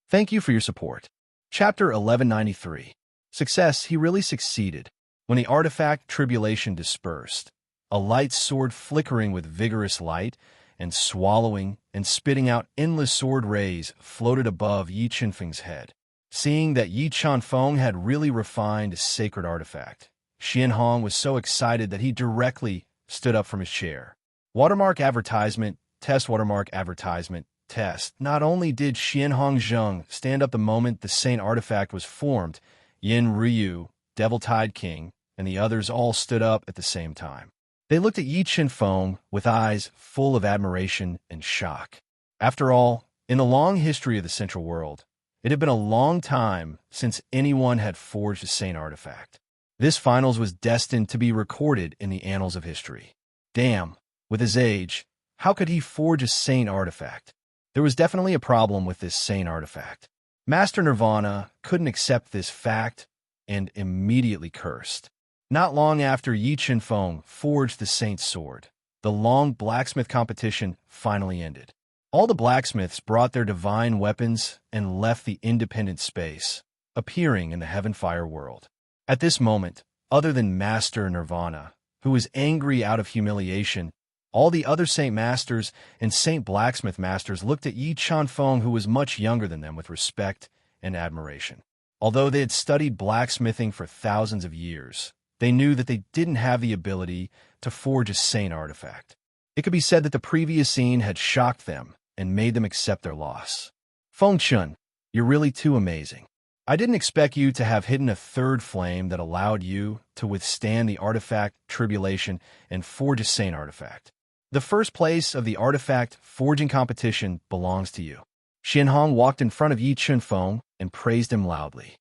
Thank you for your support. Chapter 1193. Success. He really succeeded. When the artifact tribulation dispersed, a light sword flickering with vigorous light and swallowing and spitting out endless sword rays floated above Yi Chunfeng's head. Seeing that Yi Chunfeng had really refined a sacred artifact, Xianhong was so excited that he directly stood up from his chair. Watermark advertisement, test watermark advertisement, test. Not only did Xianhong Zheng stand up the moment the saint artifact was formed, Yin Ryu, Devil-Tide King, and the others all stood up at the same time. They looked at Yi Qinfeng with eyes full of admiration and shock. After all, in the long history of the Central World, it had been a long time since anyone had forged a Saint artifact. This finals was destined to be recorded in the annals of history. Damn, with his age, how could he forge a Saint artifact? There was definitely a problem with this Saint artifact. Master Nirvana couldn't accept this fact and immediately cursed. Not long after Yi Qinfeng forged the Saint's sword, the long blacksmith competition finally ended. All the blacksmiths brought their divine weapons and left the independent space, appearing in the Heavenfire world. At this moment, other than Master Nirvana, who was angry out of humiliation, all the other Saint Masters and Saint Blacksmith Masters looked at Yi Qinfeng, who was much younger than them, with respect and admiration. Although they had studied blacksmithing for thousands of years, they knew that they didn't have the ability to forge a Saint artifact. It could be said that the previous scene had shocked them and made them accept their loss. Feng Chun, you're really too amazing. I didn't expect you to have hidden a third flame that allowed you to withstand the artifact tribulation and forge a Saint artifact. The first place of the artifact forging competition belongs to you. Xianhong walked in front of Yi Qinfeng and praised him loudly.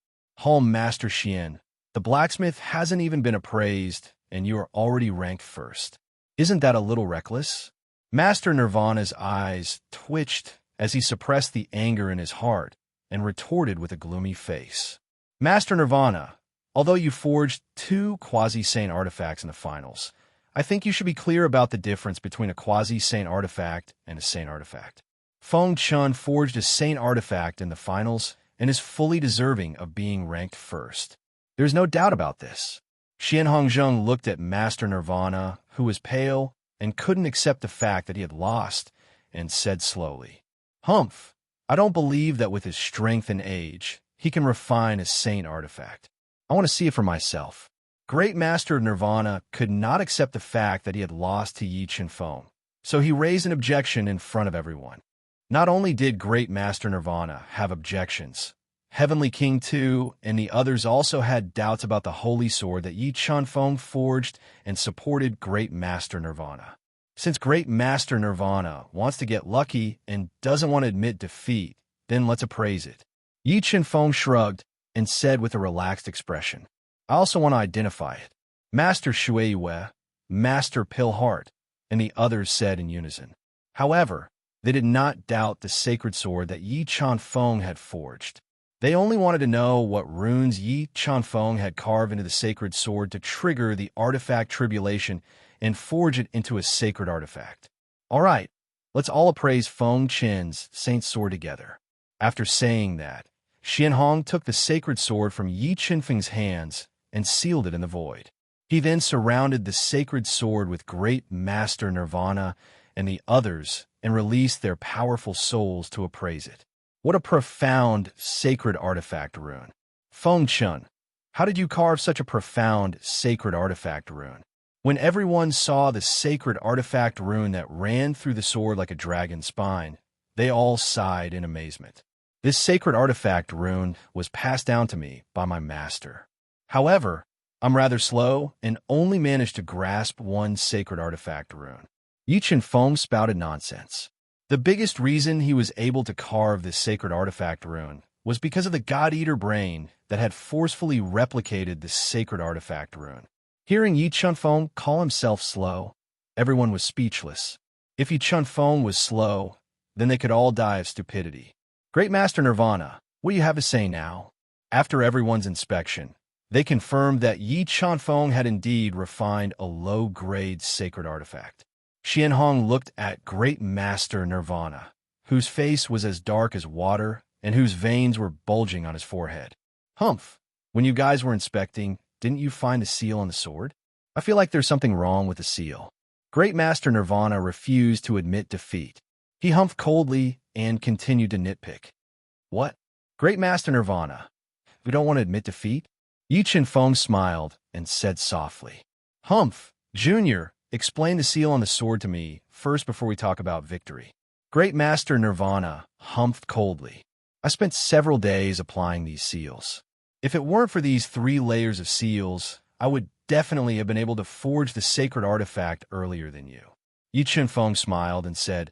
Master Xian, the blacksmith hasn't even been appraised, and you are already ranked first. Isn't that a little reckless? Master Nirvana's eyes twitched as he suppressed the anger in his heart and retorted with a gloomy face. Master Nirvana, although you forged 2 quasi-Saint artifacts in the finals, I think you should be clear about the difference between a quasi-Saint artifact and a Saint artifact. Feng Chun forged a Saint artifact in the finals and is fully deserving of being ranked first. There's no doubt about this. Xian Hongzheng looked at Master Nirvana, who was pale and couldn't accept the fact that he had lost, and said slowly, "Humph, I don't believe that with his strength and age, he can refine a Saint artifact. I want to see it for myself." Great Master Nirvana could not accept the fact that he had lost to Yi Qinfeng, so he raised an objection in front of everyone. Not only did Great Master Nirvana have objections, Heavenly King too, and the others also had doubts about the holy sword that Yi Qinfeng forged and supported Great Master Nirvana. Since Great Master Nirvana wants to get lucky and doesn't want to admit defeat, then let's appraise it. Yi Qinfeng shrugged and said with a relaxed expression, "I also want to identify it." Master Shueiyue, Master Pillheart, and the others said in unison. However, they did not doubt the sacred sword that Yi Qinfeng had forged. They only wanted to know what runes Yi Qinfeng had carved into the sacred sword to trigger the artifact tribulation and forge it into a sacred artifact. All right, let's all appraise Feng Chen's saint sword together. After saying that, Xianhong took the sacred sword from Yi Qinfeng's hands and sealed it in the void. He then surrounded the sacred sword with Great Master Nirvana and the others and released their powerful souls to appraise it. What a profound sacred artifact rune. Feng Chun, how did you carve such a profound sacred artifact rune? When everyone saw the sacred artifact rune that ran through the sword like a dragon's spine, they all sighed in amazement. This sacred artifact rune was passed down to me by my master. However, I'm rather slow and only managed to grasp one sacred artifact rune. Yi Qinfeng spouted nonsense. The biggest reason he was able to carve this sacred artifact rune was because of the God-Eater brain that had forcefully replicated this sacred artifact rune. Hearing Yi Qinfeng call himself slow, everyone was speechless. If Yi Qinfeng was slow, then they could all die of stupidity. Great Master Nirvana, what do you have to say now? After everyone's inspection, they confirmed that Yi Qinfeng had indeed refined a low-grade sacred artifact. Xianhong looked at Great Master Nirvana, whose face was as dark as water and whose veins were bulging on his forehead. Humph, when you guys were inspecting, didn't you find the seal on the sword? I feel like there's something wrong with the seal. Great Master Nirvana refused to admit defeat. He humphed coldly and continued to nitpick. What? Great Master Nirvana, you don't want to admit defeat? Yi Qinfeng smiled and said softly, "Humph, Junior, explain the seal on the sword to me first before we talk about victory." Great Master Nirvana humphed coldly. I spent several days applying these seals. If it weren't for these 3 layers of seals, I would definitely have been able to forge the sacred artifact earlier than you. Yi Chunfeng smiled and said,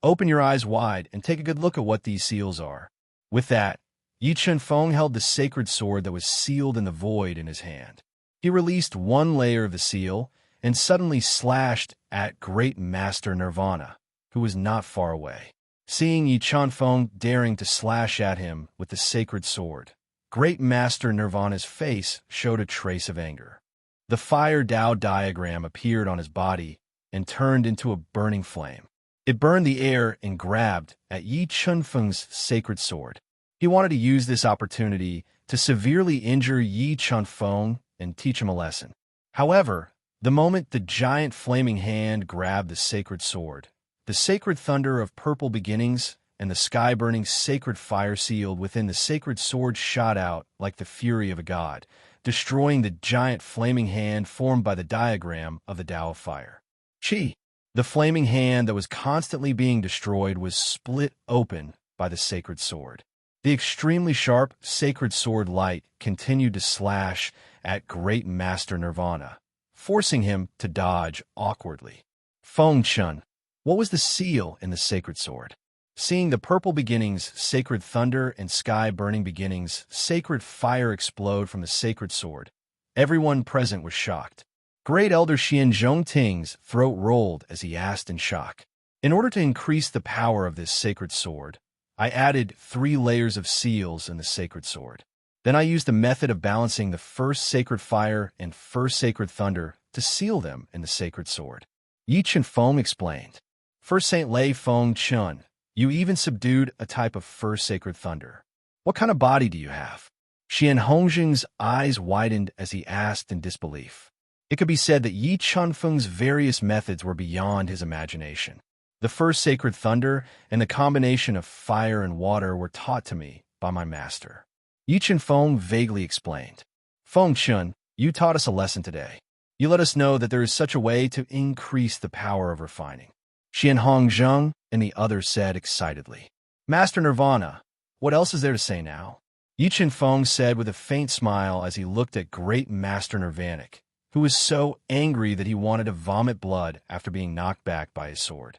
"Open your eyes wide and take a good look at what these seals are." With that, Yi Chunfeng held the sacred sword that was sealed in the void in his hand. He released one layer of the seal and suddenly slashed at Great Master Nirvana, who was not far away. Seeing Yi Chunfeng daring to slash at him with the sacred sword, Great Master Nirvana's face showed a trace of anger. The fire Tao diagram appeared on his body and turned into a burning flame. It burned the air and grabbed at Yi Chunfeng's sacred sword. He wanted to use this opportunity to severely injure Yi Chunfeng and teach him a lesson. However, the moment the giant flaming hand grabbed the sacred sword, the sacred thunder of purple beginnings and the sky-burning sacred fire sealed within the sacred sword shot out like the fury of a god, destroying the giant flaming hand formed by the diagram of the Tao of Fire. Chi, the flaming hand that was constantly being destroyed, was split open by the sacred sword. The extremely sharp sacred sword light continued to slash at Great Master Nirvana, forcing him to dodge awkwardly. Feng Chun, what was the seal in the sacred sword? Seeing the purple beginnings, sacred thunder, and sky-burning beginnings, sacred fire explode from the sacred sword, everyone present was shocked. Great Elder Xian Zhongting's throat rolled as he asked in shock, "In order to increase the power of this sacred sword, I added 3 layers of seals in the sacred sword. Then I used the method of balancing the first sacred fire and first sacred thunder to seal them in the sacred sword." Yi Chunfeng explained. "First Saint Lei Feng Chun, you even subdued a type of first sacred thunder. What kind of body do you have?" Xian Hongzheng's eyes widened as he asked in disbelief. It could be said that Yi Chunfeng's various methods were beyond his imagination. The first sacred thunder and the combination of fire and water were taught to me by my master. Yi Chunfeng vaguely explained. "Feng Chun, you taught us a lesson today. You let us know that there is such a way to increase the power of refining." Xian Hongzheng and the others said excitedly. "Master Nirvana, what else is there to say now?" Yi Chunfeng said with a faint smile as he looked at Great Master Nirvanic, who was so angry that he wanted to vomit blood after being knocked back by his sword.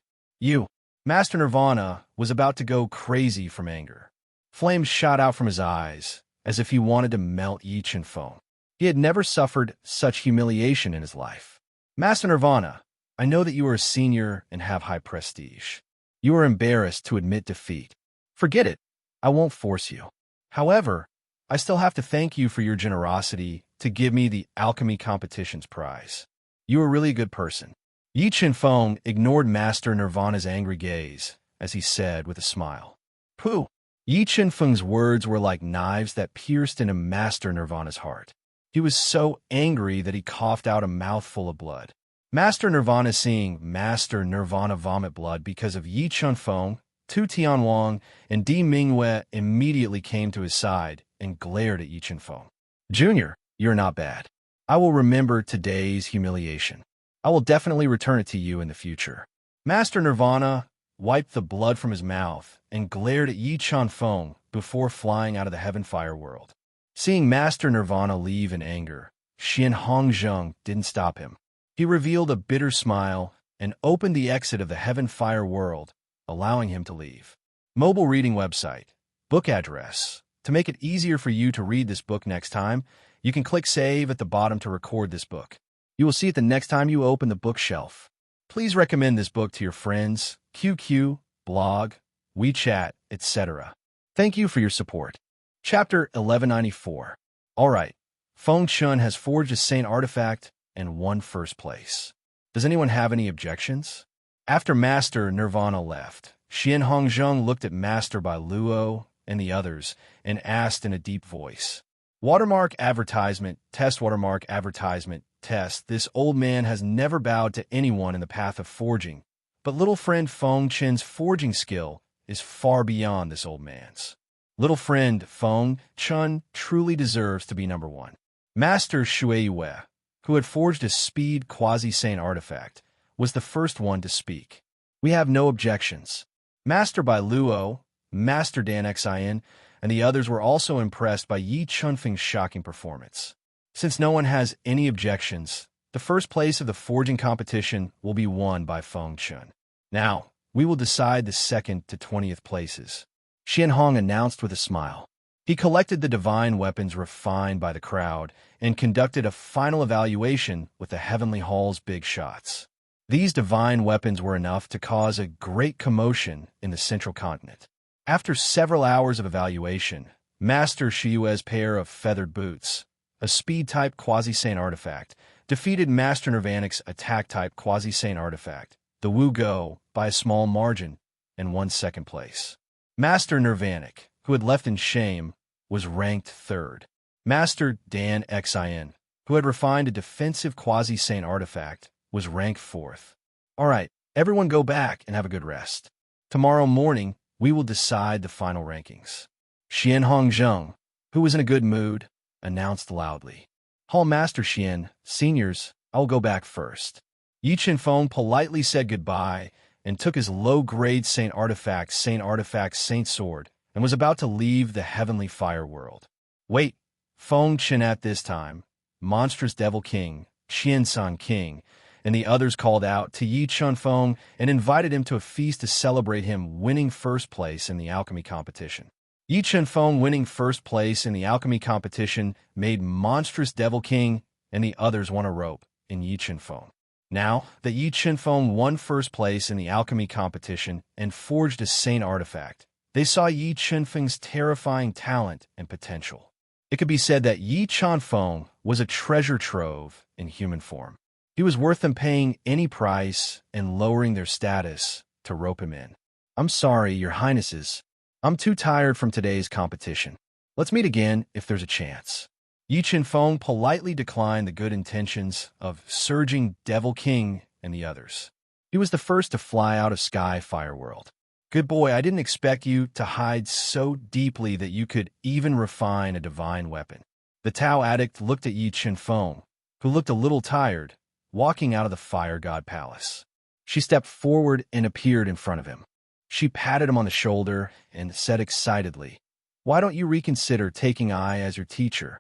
Master Nirvana was about to go crazy from anger. Flames shot out from his eyes, as if he wanted to melt Yi Chunfeng. He had never suffered such humiliation in his life. "Master Nirvana, I know that you are a senior and have high prestige. You are embarrassed to admit defeat. Forget it. I won't force you. However, I still have to thank you for your generosity to give me the alchemy competition's prize. You are really a good person." Yi Chunfeng ignored Master Nirvana's angry gaze as he said with a smile, "Pooh." Yi Chunfeng's words were like knives that pierced into Master Nirvana's heart. He was so angry that he coughed out a mouthful of blood. Master Nirvana, seeing Master Nirvana vomit blood because of Yi Chunfeng, Tu Tianwang, and Di Mingwei, immediately came to his side and glared at Yi Chunfeng. "Junior, you're not bad. I will remember today's humiliation. I will definitely return it to you in the future." Master Nirvana wiped the blood from his mouth and glared at Yi Chunfeng before flying out of the Heaven Fire world. Seeing Master Nirvana leave in anger, Xian Hongzheng didn't stop him. He revealed a bitter smile and opened the exit of the Heaven Fire world, allowing him to leave. Mobile reading website, book address. To make it easier for you to read this book next time, you can click Save at the bottom to record this book. You will see it the next time you open the bookshelf. Please recommend this book to your friends, QQ, blog, WeChat, etc. Thank you for your support. Chapter 1194. Alright, Feng Chun has forged a saint artifact and won first place. Does anyone have any objections? After Master Nirvana left, Xian Hongzheng looked at Master Bai Luo and the others and asked in a deep voice, "Watermark advertisement, test watermark advertisement, test. This old man has never bowed to anyone in the path of forging, but little friend Feng Chun's forging skill is far beyond this old man's. Little friend Feng Chun truly deserves to be number 1. Master Shui Yue, who had forged a speed quasi-saint artifact, was the first one to speak. "We have no objections." Master Bai Luo, Master Dan Xian, and the others were also impressed by Yi Chunfeng's shocking performance. Since no one has any objections, the first place of the forging competition will be won by Feng Chun. Now, we will decide the 2nd to 20th places, Xian Hong announced with a smile. He collected the divine weapons refined by the crowd and conducted a final evaluation with the Heavenly Hall's big shots. These divine weapons were enough to cause a great commotion in the central continent. After several hours of evaluation, Master Shiyue's pair of feathered boots, a speed-type quasi-sane artifact, defeated Master Nirvanic's attack-type quasi-sane artifact, the Wu Go, by a small margin, and won 2nd place. Master Nirvanic, who had left in shame, was ranked 3rd. Master Dan Xin, who had refined a defensive quasi-sane artifact, was ranked 4th. All right, everyone go back and have a good rest. Tomorrow morning, we will decide the final rankings. Xian Hongzheng, who was in a good mood, announced loudly. Hall Master Xian, seniors, I will go back first. Yi Chenfeng politely said goodbye and took his low-grade Saint Artifact, Saint Sword, and was about to leave the heavenly fire world. Wait, Feng Chen at this time, Monstrous Devil King, Qiansan King, and the others called out to Yi Chenfeng and invited him to a feast to celebrate him winning 1st place in the alchemy competition. Yi Chenfeng winning 1st place in the alchemy competition made Monstrous Devil King and the others want a rope in Yi Chenfeng. Now that Yi Chenfeng won 1st place in the alchemy competition and forged a Saint Artifact, they saw Yi Chenfeng's terrifying talent and potential. It could be said that Yi Chenfeng was a treasure trove in human form. He was worth them paying any price and lowering their status to rope him in. I'm sorry, Your Highnesses. I'm too tired from today's competition. Let's meet again if there's a chance. Yi Chenfeng politely declined the good intentions of Surging Devil King and the others. He was the first to fly out of Sky Fire World. Good boy, I didn't expect you to hide so deeply that you could even refine a divine weapon. The Tao addict looked at Yi Chenfeng, who looked a little tired, walking out of the Fire God Palace. She stepped forward and appeared in front of him. She patted him on the shoulder and said excitedly, "Why don't you reconsider taking I as your teacher?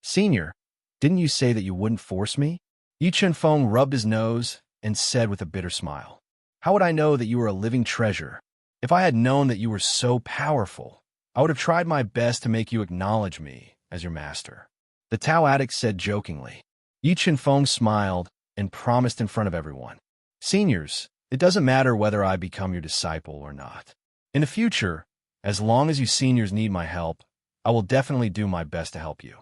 Senior, didn't you say that you wouldn't force me?" Yi Chenfeng rubbed his nose and said with a bitter smile, "How would I know that you were a living treasure? If I had known that you were so powerful, I would have tried my best to make you acknowledge me as your master." The Tao addict said jokingly. Yi Chenfeng smiled and promised in front of everyone, "Seniors, it doesn't matter whether I become your disciple or not. In the future, as long as you seniors need my help, I will definitely do my best to help you."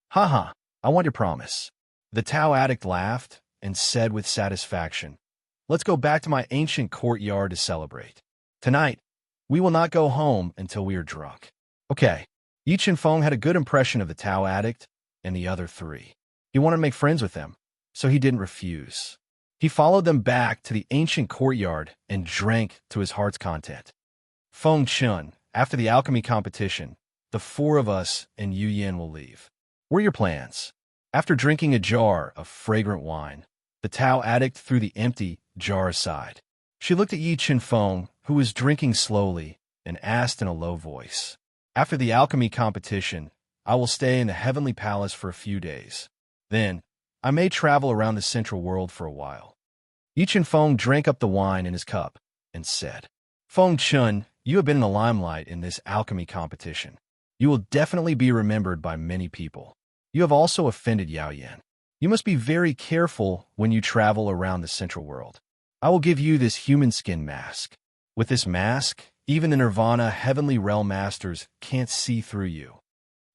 "Haha, I want your promise." The Tao addict laughed and said with satisfaction, "Let's go back to my ancient courtyard to celebrate. Tonight, we will not go home until we are drunk." Okay, Yi Chenfeng had a good impression of the Tao addict and the other 3. He wanted to make friends with them, so he didn't refuse. He followed them back to the ancient courtyard and drank to his heart's content. "Feng Chun, after the alchemy competition, the 4 of us and Yu Yan will leave. What are your plans?" After drinking a jar of fragrant wine, the Tao addict threw the empty jar aside. She looked at Yi Chenfeng, who was drinking slowly, and asked in a low voice, "After the alchemy competition, I will stay in the Heavenly Palace for a few days. Then, I may travel around the central world for a while." Yi Chenfeng drank up the wine in his cup and said, "Feng Chun, you have been in the limelight in this alchemy competition. You will definitely be remembered by many people. You have also offended Yao Yan. You must be very careful when you travel around the central world. I will give you this human skin mask. With this mask, even the Nirvana Heavenly Realm Masters can't see through you."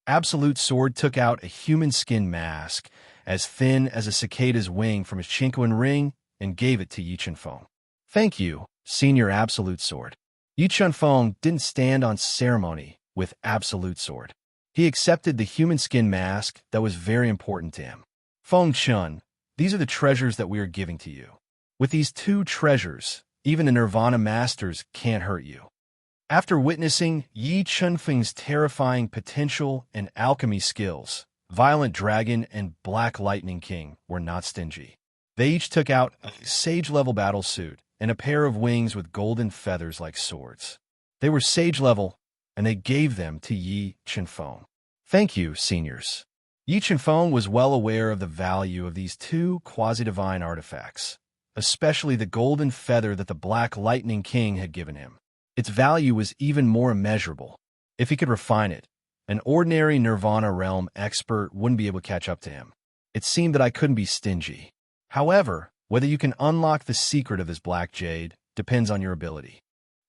Absolute Sword took out a human skin mask, as thin as a cicada's wing from his Chinquan ring, and gave it to Yi Chenfeng. "Thank you, Senior Absolute Sword." Yi Chenfeng didn't stand on ceremony with Absolute Sword. He accepted the human skin mask that was very important to him. "Feng Chun, these are the treasures that we are giving to you. With these 2 treasures, even the Nirvana Masters can't hurt you." After witnessing Yi Chenfeng's terrifying potential and alchemy skills, Violent Dragon and Black Lightning King were not stingy. They each took out a sage-level battle suit and a pair of wings with golden feathers like swords. They were sage-level, and they gave them to Yi Chenfeng. "Thank you, seniors." Yi Chenfeng was well aware of the value of these two quasi-divine artifacts, especially the golden feather that the Black Lightning King had given him. Its value was even more immeasurable. If he could refine it, an ordinary Nirvana realm expert wouldn't be able to catch up to him. It seemed that I couldn't be stingy. However, whether you can unlock the secret of this black jade depends on your ability.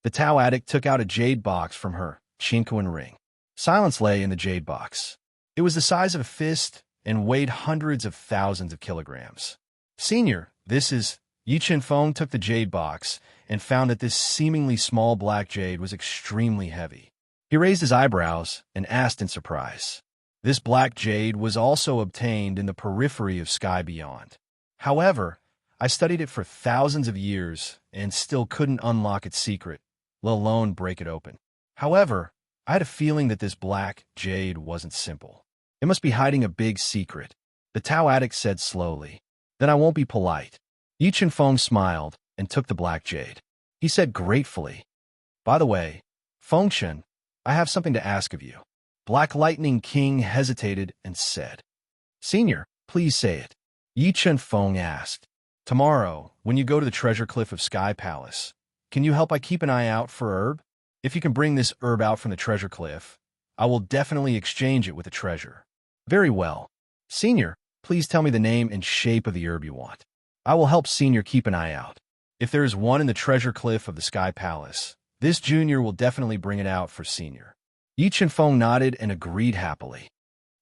The Tao addict took out a jade box from her Chinquan ring. Silence lay in the jade box. It was the size of a fist and weighed hundreds of thousands of kilograms. Senior, this is... Yi Chenfeng took the jade box and found that this seemingly small black jade was extremely heavy. He raised his eyebrows and asked in surprise. This black jade was also obtained in the periphery of Sky Beyond. However, I studied it for thousands of years and still couldn't unlock its secret, let alone break it open. However, I had a feeling that this black jade wasn't simple. It must be hiding a big secret, the Tao addict said slowly. Then I won't be polite. Yi Chenfeng smiled and took the black jade. He said gratefully, "By the way, Fengshen, I have something to ask of you." Black Lightning King hesitated and said, "Senior, please say it." Yi Chenfeng asked, "Tomorrow, when you go to the treasure cliff of Sky Palace, can you help I keep an eye out for herb? If you can bring this herb out from the treasure cliff, I will definitely exchange it with the treasure." "Very well. Senior, please tell me the name and shape of the herb you want. I will help Senior keep an eye out. If there is one in the treasure cliff of the Sky Palace, this junior will definitely bring it out for Senior." Yi Chenfeng nodded and agreed happily.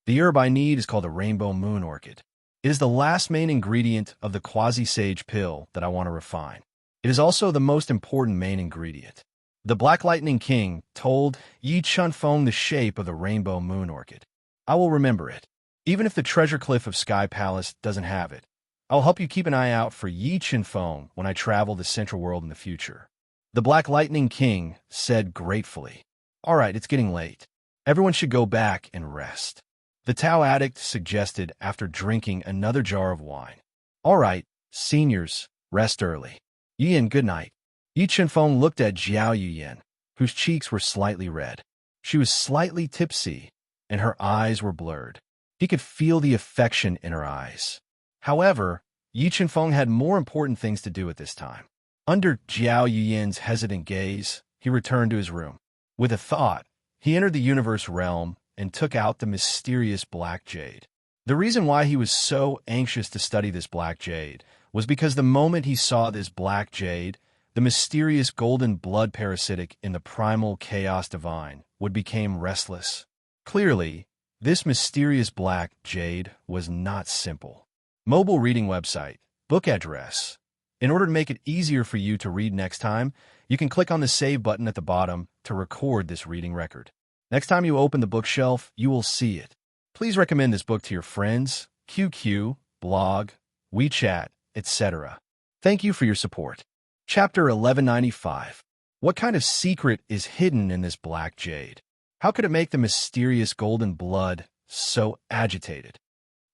"The herb I need is called a rainbow moon orchid. It is the last main ingredient of the quasi-sage pill that I want to refine. It is also the most important main ingredient." The Black Lightning King told Yi Chenfeng the shape of the rainbow moon orchid. "I will remember it. Even if the treasure cliff of Sky Palace doesn't have it, I'll help you keep an eye out for Yi Chenfeng when I travel the Central World in the future." The Black Lightning King said gratefully, "All right, it's getting late. Everyone should go back and rest." The Tao addict suggested after drinking another jar of wine. "All right, seniors, rest early. Yiyan, good night." Yi Chenfeng looked at Jiao Yuyan, whose cheeks were slightly red. She was slightly tipsy, and her eyes were blurred. He could feel the affection in her eyes. However, Yi Chenfeng had more important things to do at this time. Under Jiao Yuyan's hesitant gaze, he returned to his room. With a thought, he entered the universe realm and took out the mysterious black jade. The reason why he was so anxious to study this black jade was because the moment he saw this black jade, the mysterious golden blood parasitic in the primal chaos divine would become restless. Clearly, this mysterious black jade was not simple. Mobile reading website, book address. In order to make it easier for you to read next time, you can click on the save button at the bottom to record this reading record. Next time you open the bookshelf, you will see it. Please recommend this book to your friends, QQ, blog, WeChat, etc. Thank you for your support. Chapter 1195. What kind of secret is hidden in this black jade? How could it make the mysterious golden blood so agitated?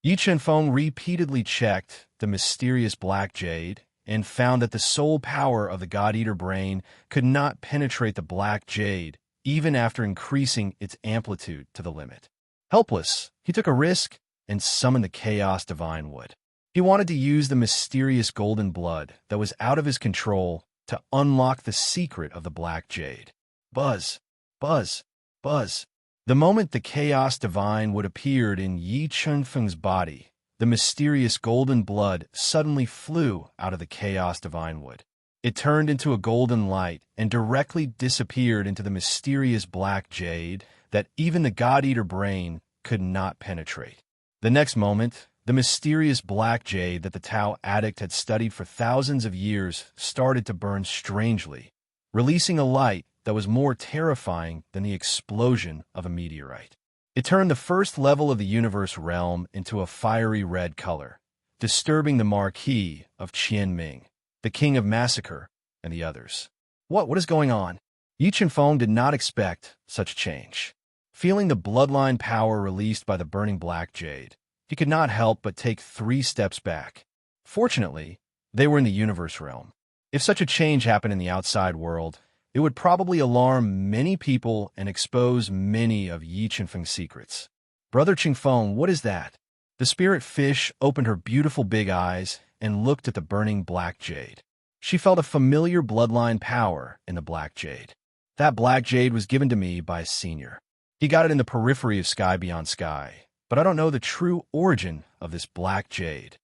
Yi Chenfeng repeatedly checked the mysterious black jade and found that the soul power of the God-Eater brain could not penetrate the black jade even after increasing its amplitude to the limit. Helpless, he took a risk and summoned the Chaos Divine Wood. He wanted to use the mysterious golden blood that was out of his control to unlock the secret of the black jade. Buzz, buzz, buzz. The moment the Chaos Divine Wood appeared in Yi Chenfeng's body, the mysterious golden blood suddenly flew out of the Chaos Divine Wood. It turned into a golden light and directly disappeared into the mysterious black jade that even the God-Eater brain could not penetrate. The next moment, the mysterious black jade that the Tao addict had studied for thousands of years started to burn strangely, releasing a light that was more terrifying than the explosion of a meteorite. It turned the first level of the universe realm into a fiery red color, disturbing the Marquis of Qianming, the King of Massacre, and the others. What is going on? Yi Chenfeng did not expect such change. Feeling the bloodline power released by the burning black jade, he could not help but take 3 steps back. Fortunately, they were in the universe realm. If such a change happened in the outside world, it would probably alarm many people and expose many of Yi Chenfeng's secrets. Brother Qingfeng, what is that? The spirit fish opened her beautiful big eyes and looked at the burning black jade. She felt a familiar bloodline power in the black jade. That black jade was given to me by a senior. He got it in the periphery of Sky Beyond Sky, but I don't know the true origin of this black jade.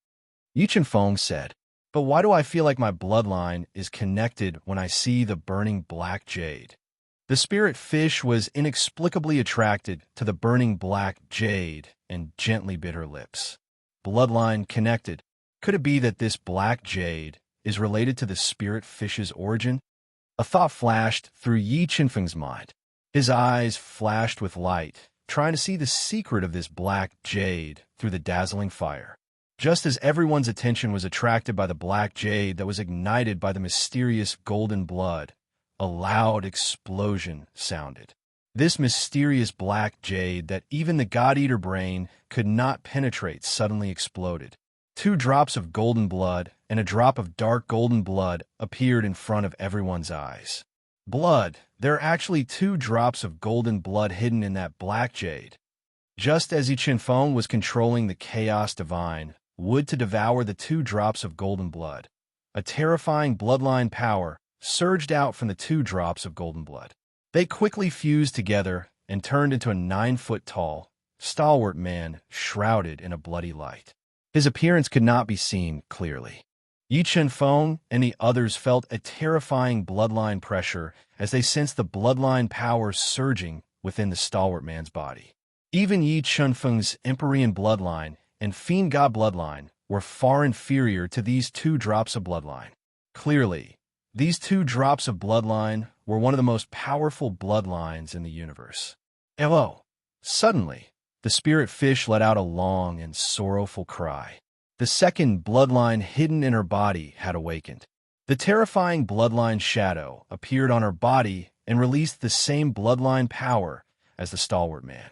Yi Qingfeng said, but why do I feel like my bloodline is connected when I see the burning black jade? The spirit fish was inexplicably attracted to the burning black jade and gently bit her lips. Bloodline connected. Could it be that this black jade is related to the spirit fish's origin? A thought flashed through Yi Qingfeng's mind. His eyes flashed with light, trying to see the secret of this black jade through the dazzling fire. Just as everyone's attention was attracted by the black jade that was ignited by the mysterious golden blood, a loud explosion sounded. This mysterious black jade that even the God-Eater brain could not penetrate suddenly exploded. 2 drops of golden blood and a drop of dark golden blood appeared in front of everyone's eyes. Blood. There are actually 2 drops of golden blood hidden in that black jade. Just as Yi Qingfeng was controlling the chaos divine, would to devour the 2 drops of golden blood, a terrifying bloodline power surged out from the 2 drops of golden blood. They quickly fused together and turned into a 9-foot-tall, stalwart man shrouded in a bloody light. His appearance could not be seen clearly. Yi Qingfeng and the others felt a terrifying bloodline pressure as they sensed the bloodline power surging within the stalwart man's body. Even Yi Qingfeng's Empyrean bloodline and Fiend God bloodline were far inferior to these 2 drops of bloodline. Clearly, these 2 drops of bloodline were one of the most powerful bloodlines in the universe. Hello! Suddenly, the spirit fish let out a long and sorrowful cry. The second bloodline hidden in her body had awakened. The terrifying bloodline shadow appeared on her body and released the same bloodline power as the stalwart man.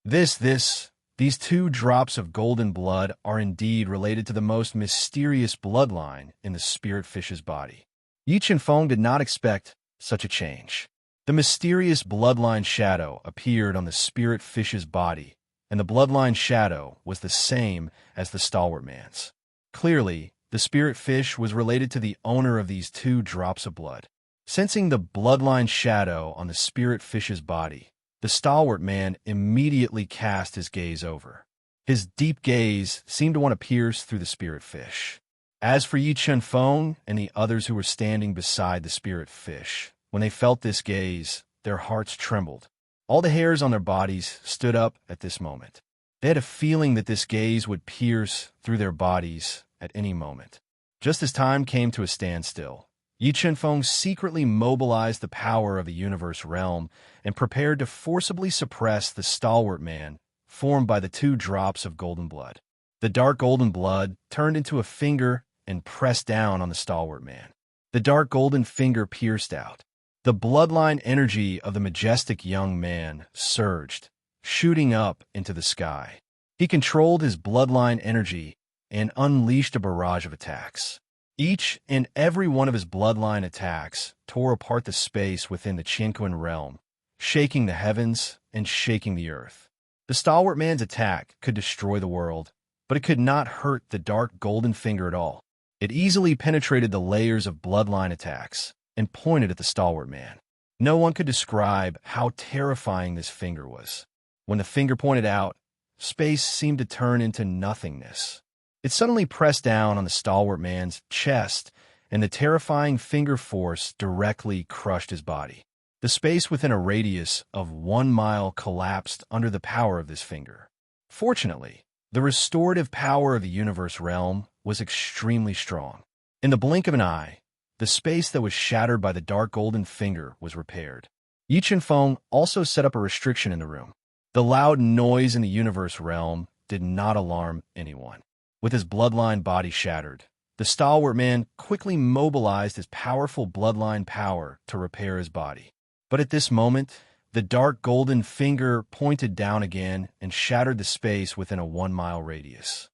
These 2 drops of golden blood are indeed related to the most mysterious bloodline in the spirit fish's body. Yi Qingfeng did not expect such a change. The mysterious bloodline shadow appeared on the spirit fish's body, and the bloodline shadow was the same as the stalwart man's. Clearly, the spirit fish was related to the owner of these 2 drops of blood. Sensing the bloodline shadow on the spirit fish's body, the stalwart man immediately cast his gaze over. His deep gaze seemed to want to pierce through the spirit fish. As for Yi Qingfeng and the others who were standing beside the spirit fish, when they felt this gaze, their hearts trembled. All the hairs on their bodies stood up at this moment. They had a feeling that this gaze would pierce through their bodies at any moment. Just as time came to a standstill, Yi Qingfeng secretly mobilized the power of the universe realm and prepared to forcibly suppress the stalwart man formed by the 2 drops of golden blood. The dark golden blood turned into a finger and pressed down on the stalwart man. The dark golden finger pierced out. The bloodline energy of the majestic young man surged, shooting up into the sky. He controlled his bloodline energy and unleashed a barrage of attacks. Each and every one of his bloodline attacks tore apart the space within the Tranquil realm, shaking the heavens and shaking the earth. The stalwart man's attack could destroy the world, but it could not hurt the dark golden finger at all. It easily penetrated the layers of bloodline attacks and pointed at the stalwart man. No one could describe how terrifying this finger was. When the finger pointed out, space seemed to turn into nothingness. It suddenly pressed down on the stalwart man's chest, and the terrifying finger force directly crushed his body. The space within a radius of 1 mile collapsed under the power of this finger. Fortunately, the restorative power of the universe realm was extremely strong. In the blink of an eye, the space that was shattered by the dark golden finger was repaired. Yi Qingfeng also set up a restriction in the room. The loud noise in the universe realm did not alarm anyone. With his bloodline body shattered, the stalwart man quickly mobilized his powerful bloodline power to repair his body. But at this moment, the dark golden finger pointed down again and shattered the space within a 1 mile radius.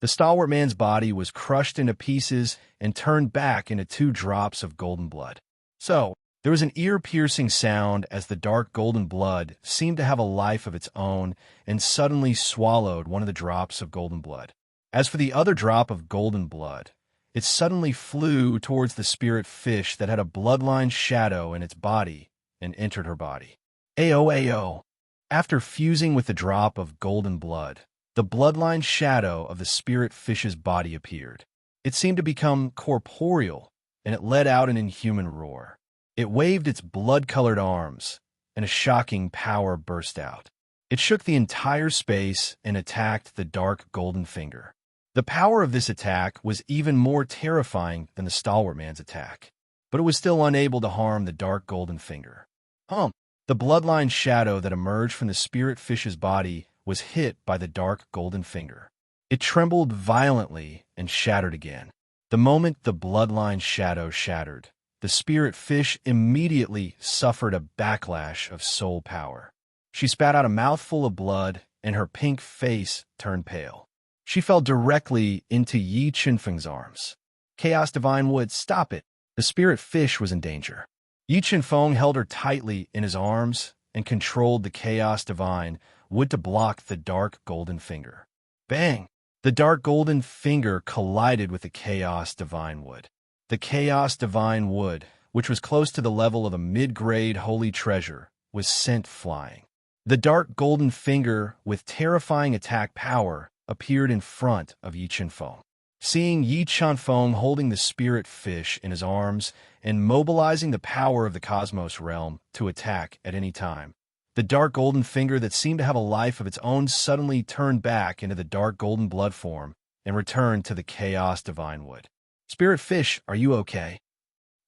The stalwart man's body was crushed into pieces and turned back into 2 drops of golden blood. So, There was an ear-piercing sound as the dark golden blood seemed to have a life of its own and suddenly swallowed one of the drops of golden blood. As for the other drop of golden blood, it suddenly flew towards the spirit fish that had a bloodline shadow in its body and entered her body. Ayo, ayo. After fusing with the drop of golden blood, the bloodline shadow of the spirit fish's body appeared. It seemed to become corporeal, and it let out an inhuman roar. It waved its blood-colored arms, and a shocking power burst out. It shook the entire space and attacked the dark golden finger. The power of this attack was even more terrifying than the stalwart man's attack, but it was still unable to harm the dark golden finger. The bloodline shadow that emerged from the spirit fish's body was hit by the dark golden finger. It trembled violently and shattered again. The moment the bloodline shadow shattered, the spirit fish immediately suffered a backlash of soul power. She spat out a mouthful of blood, and her pink face turned pale. She fell directly into Yi Qinfeng's arms. Chaos Divine Wood, stop it! The spirit fish was in danger. Yi Qinfeng held her tightly in his arms and controlled the Chaos Divine Wood to block the dark golden finger. Bang! The dark golden finger collided with the Chaos Divine Wood. The Chaos Divine Wood, which was close to the level of a mid-grade holy treasure, was sent flying. The dark golden finger, with terrifying attack power, appeared in front of Yi Qinfeng. Seeing Yi Qinfeng holding the spirit fish in his arms and mobilizing the power of the cosmos realm to attack at any time, the dark golden finger that seemed to have a life of its own suddenly turned back into the dark golden blood form and returned to the Chaos Divine Wood. Spirit fish, are you okay?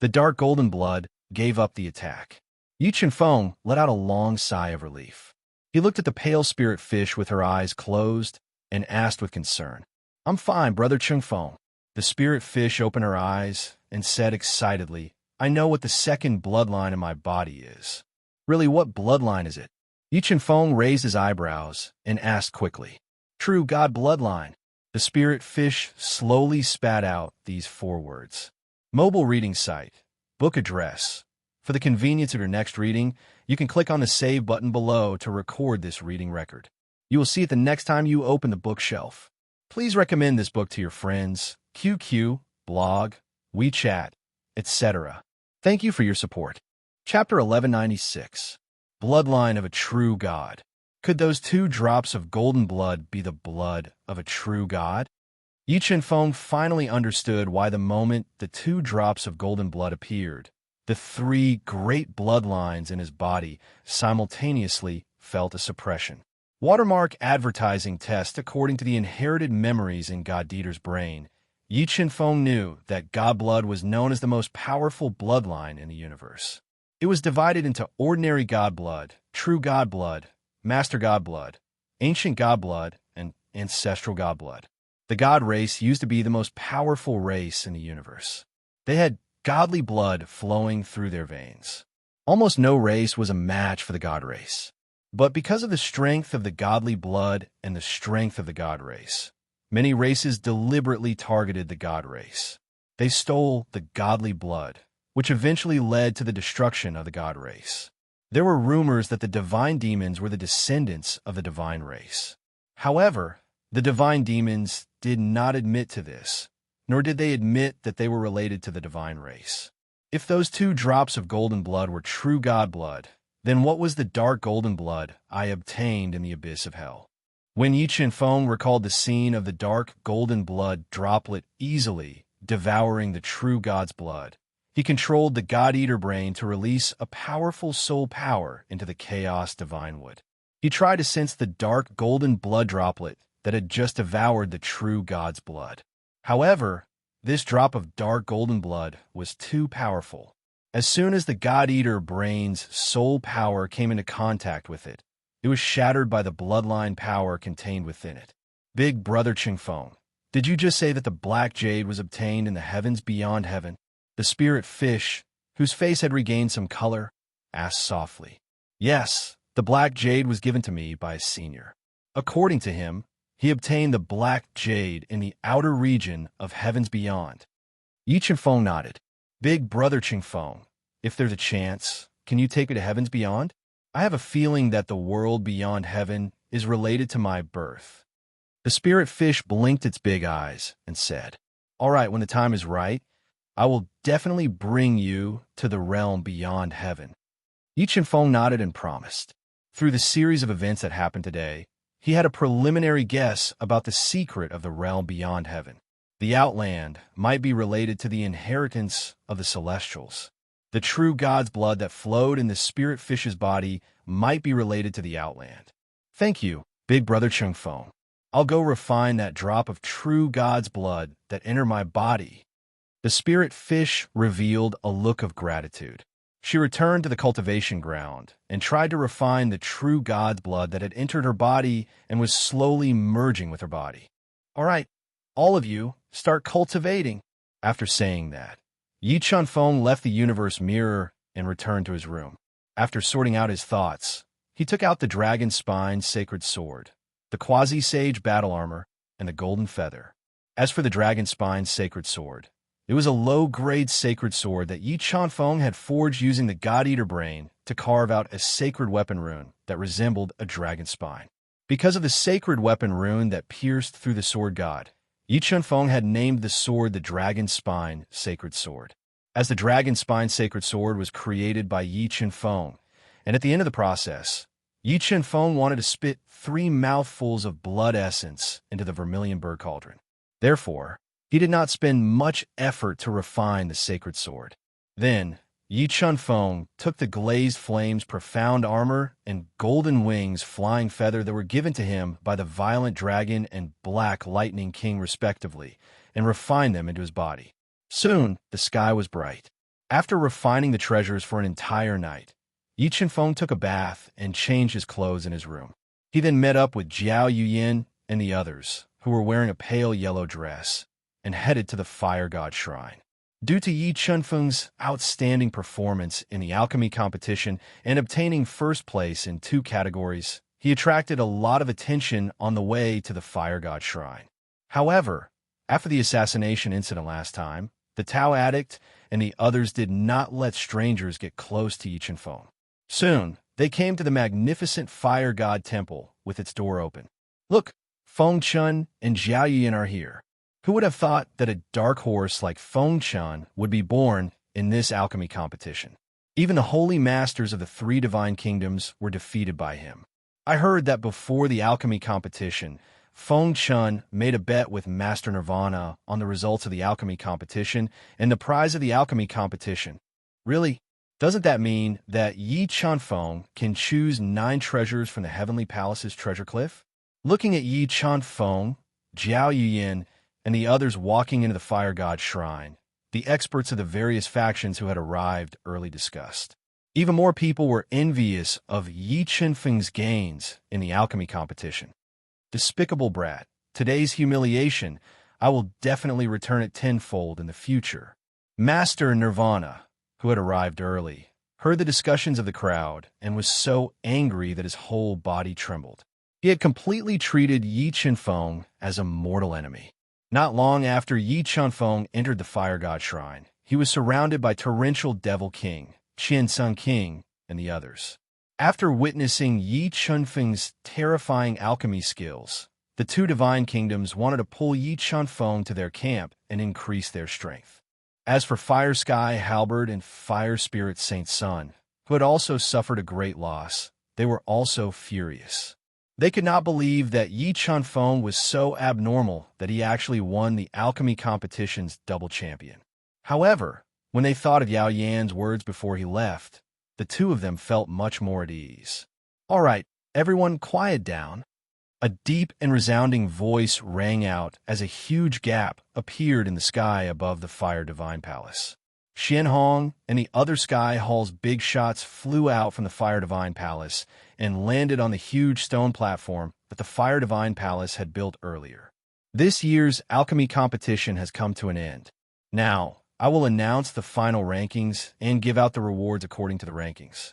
The dark golden blood gave up the attack. Yi Qinfeng let out a long sigh of relief. He looked at the pale spirit fish with her eyes closed and asked with concern, I'm fine, Brother Qinfeng. The spirit fish opened her eyes and said excitedly, I know what the second bloodline in my body is. Really, what bloodline is it? Yi Qinfeng raised his eyebrows and asked quickly. True God bloodline. The spirit fish slowly spat out these 4 words. Mobile reading site. Book address. For the convenience of your next reading, you can click on the Save button below to record this reading record. You will see it the next time you open the bookshelf. Please recommend this book to your friends, QQ, blog, WeChat, etc. Thank you for your support. Chapter 1196. Bloodline of a True God. Could those 2 drops of golden blood be the blood of a true god? Yi Qinfeng finally understood why the moment the 2 drops of golden blood appeared, the 3 great bloodlines in his body simultaneously felt a suppression. Watermark advertising test according to the inherited memories in God Dieter's brain. Yi Qinfeng knew that God blood was known as the most powerful bloodline in the universe. It was divided into ordinary God blood, true God blood, master God blood, ancient God blood, and ancestral God blood. The God race used to be the most powerful race in the universe. They had godly blood flowing through their veins. Almost no race was a match for the God race. But because of the strength of the godly blood and the strength of the God race, many races deliberately targeted the God race. They stole the godly blood, which eventually led to the destruction of the God race. There were rumors that the divine demons were the descendants of the divine race. However, the divine demons did not admit to this, nor did they admit that they were related to the divine race. If those 2 drops of golden blood were true God blood, then what was the dark golden blood I obtained in the abyss of hell? When Yi Qinfeng recalled the scene of the dark golden blood droplet easily devouring the true God's blood, he controlled the God-Eater brain to release a powerful soul power into the Chaos Divine Wood. He tried to sense the dark golden blood droplet that had just devoured the true God's blood. However, this drop of dark golden blood was too powerful. As soon as the God-Eater brain's soul power came into contact with it, it was shattered by the bloodline power contained within it. Big Brother Qinfeng, did you just say that the black jade was obtained in the heavens beyond heaven? The spirit fish, whose face had regained some color, asked softly. Yes, the black jade was given to me by a senior. According to him, he obtained the black jade in the outer region of heavens beyond. Yi Qinfeng nodded. Big Brother Qinfeng, if there's a chance, can you take me to heavens beyond? I have a feeling that the world beyond heaven is related to my birth. The spirit fish blinked its big eyes and said, all right, when the time is right, I will definitely bring you to the realm beyond heaven. Yi Qianfeng nodded and promised. Through the series of events that happened today, he had a preliminary guess about the secret of the realm beyond heaven. The outland might be related to the inheritance of the celestials. The true God's blood that flowed in the spirit fish's body might be related to the outland. Thank you, big brother Qianfeng. I'll go refine that drop of true God's blood that entered my body. The spirit fish revealed a look of gratitude. She returned to the cultivation ground and tried to refine the true God's blood that had entered her body and was slowly merging with her body. All right, all of you, start cultivating. After saying that, Yi Qianfeng left the universe mirror and returned to his room. After sorting out his thoughts, he took out the dragon spine sacred sword, the quasi-sage battle armor, and the golden feather. As for the dragon spine sacred sword, it was a low-grade sacred sword that Yi Qianfeng had forged using the God-Eater brain to carve out a sacred weapon rune that resembled a dragon spine. Because of the sacred weapon rune that pierced through the sword god, Yi Qianfeng had named the sword the Dragon Spine Sacred Sword. As the Dragon Spine Sacred Sword was created by Yi Qianfeng, and at the end of the process, Yi Qianfeng wanted to spit 3 mouthfuls of blood essence into the vermilion bird cauldron. Therefore, he did not spend much effort to refine the sacred sword. Then, Yi Qianfeng took the glazed flames profound armor and golden wings flying feather that were given to him by the violent dragon and black lightning king respectively, and refined them into his body. Soon, the sky was bright. After refining the treasures for an entire night, Yi Qianfeng took a bath and changed his clothes in his room. He then met up with Jiao Yuyin and the others, who were wearing a pale yellow dress, and headed to the fire god shrine. Due to Yi Qianfeng's outstanding performance in the alchemy competition and obtaining first place in 2 categories, he attracted a lot of attention on the way to the fire god shrine. However, after the assassination incident last time, the Tao addict and the others did not let strangers get close to Yi Qianfeng. Soon, they came to the magnificent fire god temple with its door open. Look, Feng Chun and Zhao Yuan are here. Who would have thought that a dark horse like Feng Chun would be born in this alchemy competition? Even the holy masters of the 3 divine kingdoms were defeated by him. I heard that before the alchemy competition, Feng Chun made a bet with Master Nirvana on the results of the alchemy competition and the prize of the alchemy competition. Really? Doesn't that mean that Yi Qianfeng can choose 9 treasures from the Heavenly Palace's treasure cliff? Looking at Yi Qianfeng, Jiao Yuyin, and the others walking into the fire god shrine, the experts of the various factions who had arrived early discussed. Even more people were envious of Yi Qianfeng's gains in the alchemy competition. Despicable brat, today's humiliation, I will definitely return it tenfold in the future. Master Nirvana, who had arrived early, heard the discussions of the crowd and was so angry that his whole body trembled. He had completely treated Yi Qianfeng as a mortal enemy. Not long after Yi Qianfeng entered the fire god shrine, he was surrounded by torrential devil king, Qian Sun King, and the others. After witnessing Yi Qianfeng's terrifying alchemy skills, the 2 divine kingdoms wanted to pull Yi Qianfeng to their camp and increase their strength. As for Fire Sky Halberd and Fire Spirit Saint Sun, who had also suffered a great loss, they were also furious. They could not believe that Yi Qianfeng was so abnormal that he actually won the alchemy competition's double champion. However, when they thought of Yao Yan's words before he left, the 2 of them felt much more at ease. All right, everyone quiet down. A deep and resounding voice rang out as a huge gap appeared in the sky above the Fire Divine Palace. Xian Hong and the other Sky Hall's big shots flew out from the Fire Divine Palace and landed on the huge stone platform that the Fire Divine Palace had built earlier. This year's alchemy competition has come to an end. Now, I will announce the final rankings and give out the rewards according to the rankings.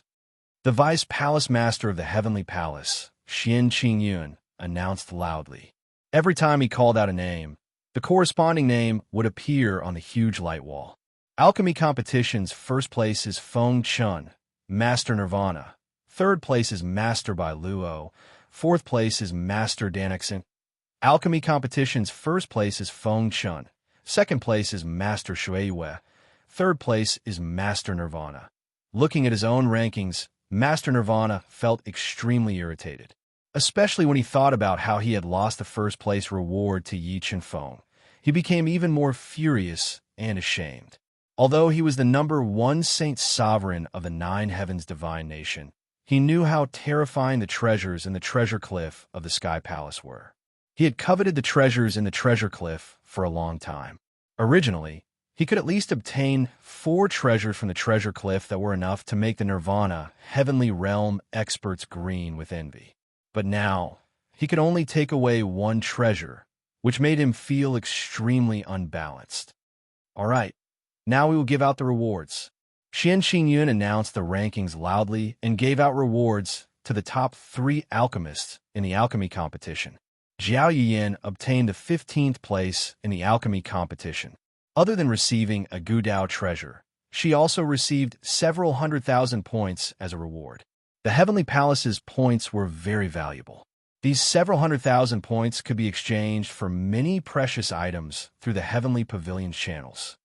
The Vice Palace Master of the Heavenly Palace, Xian Qingyun, announced loudly. Every time he called out a name, the corresponding name would appear on the huge light wall. Alchemy competitions, first place is Feng Chun, Master Nirvana. Third place is Master by Luo. Fourth place is Master Danixon. Alchemy competitions, first place is Feng Chun. Second place is Master Shueyue. Third place is Master Nirvana. Looking at his own rankings, Master Nirvana felt extremely irritated, especially when he thought about how he had lost the first place reward to Yi Feng. He became even more furious and ashamed. Although he was the #1 Saint Sovereign of the Nine Heavens Divine Nation, he knew how terrifying the treasures in the treasure cliff of the Sky Palace were. He had coveted the treasures in the treasure cliff for a long time. Originally, he could at least obtain 4 treasures from the treasure cliff that were enough to make the Nirvana Heavenly Realm experts green with envy. But now, he could only take away 1 treasure, which made him feel extremely unbalanced. All right, now we will give out the rewards. Xian Xingyun announced the rankings loudly and gave out rewards to the top 3 alchemists in the alchemy competition. Zhao Yiyan obtained the 15th place in the alchemy competition. Other than receiving a Gudao treasure, she also received several 100,000 points as a reward. The Heavenly Palace's points were very valuable. These several 100,000 points could be exchanged for many precious items through the Heavenly Pavilion's channels.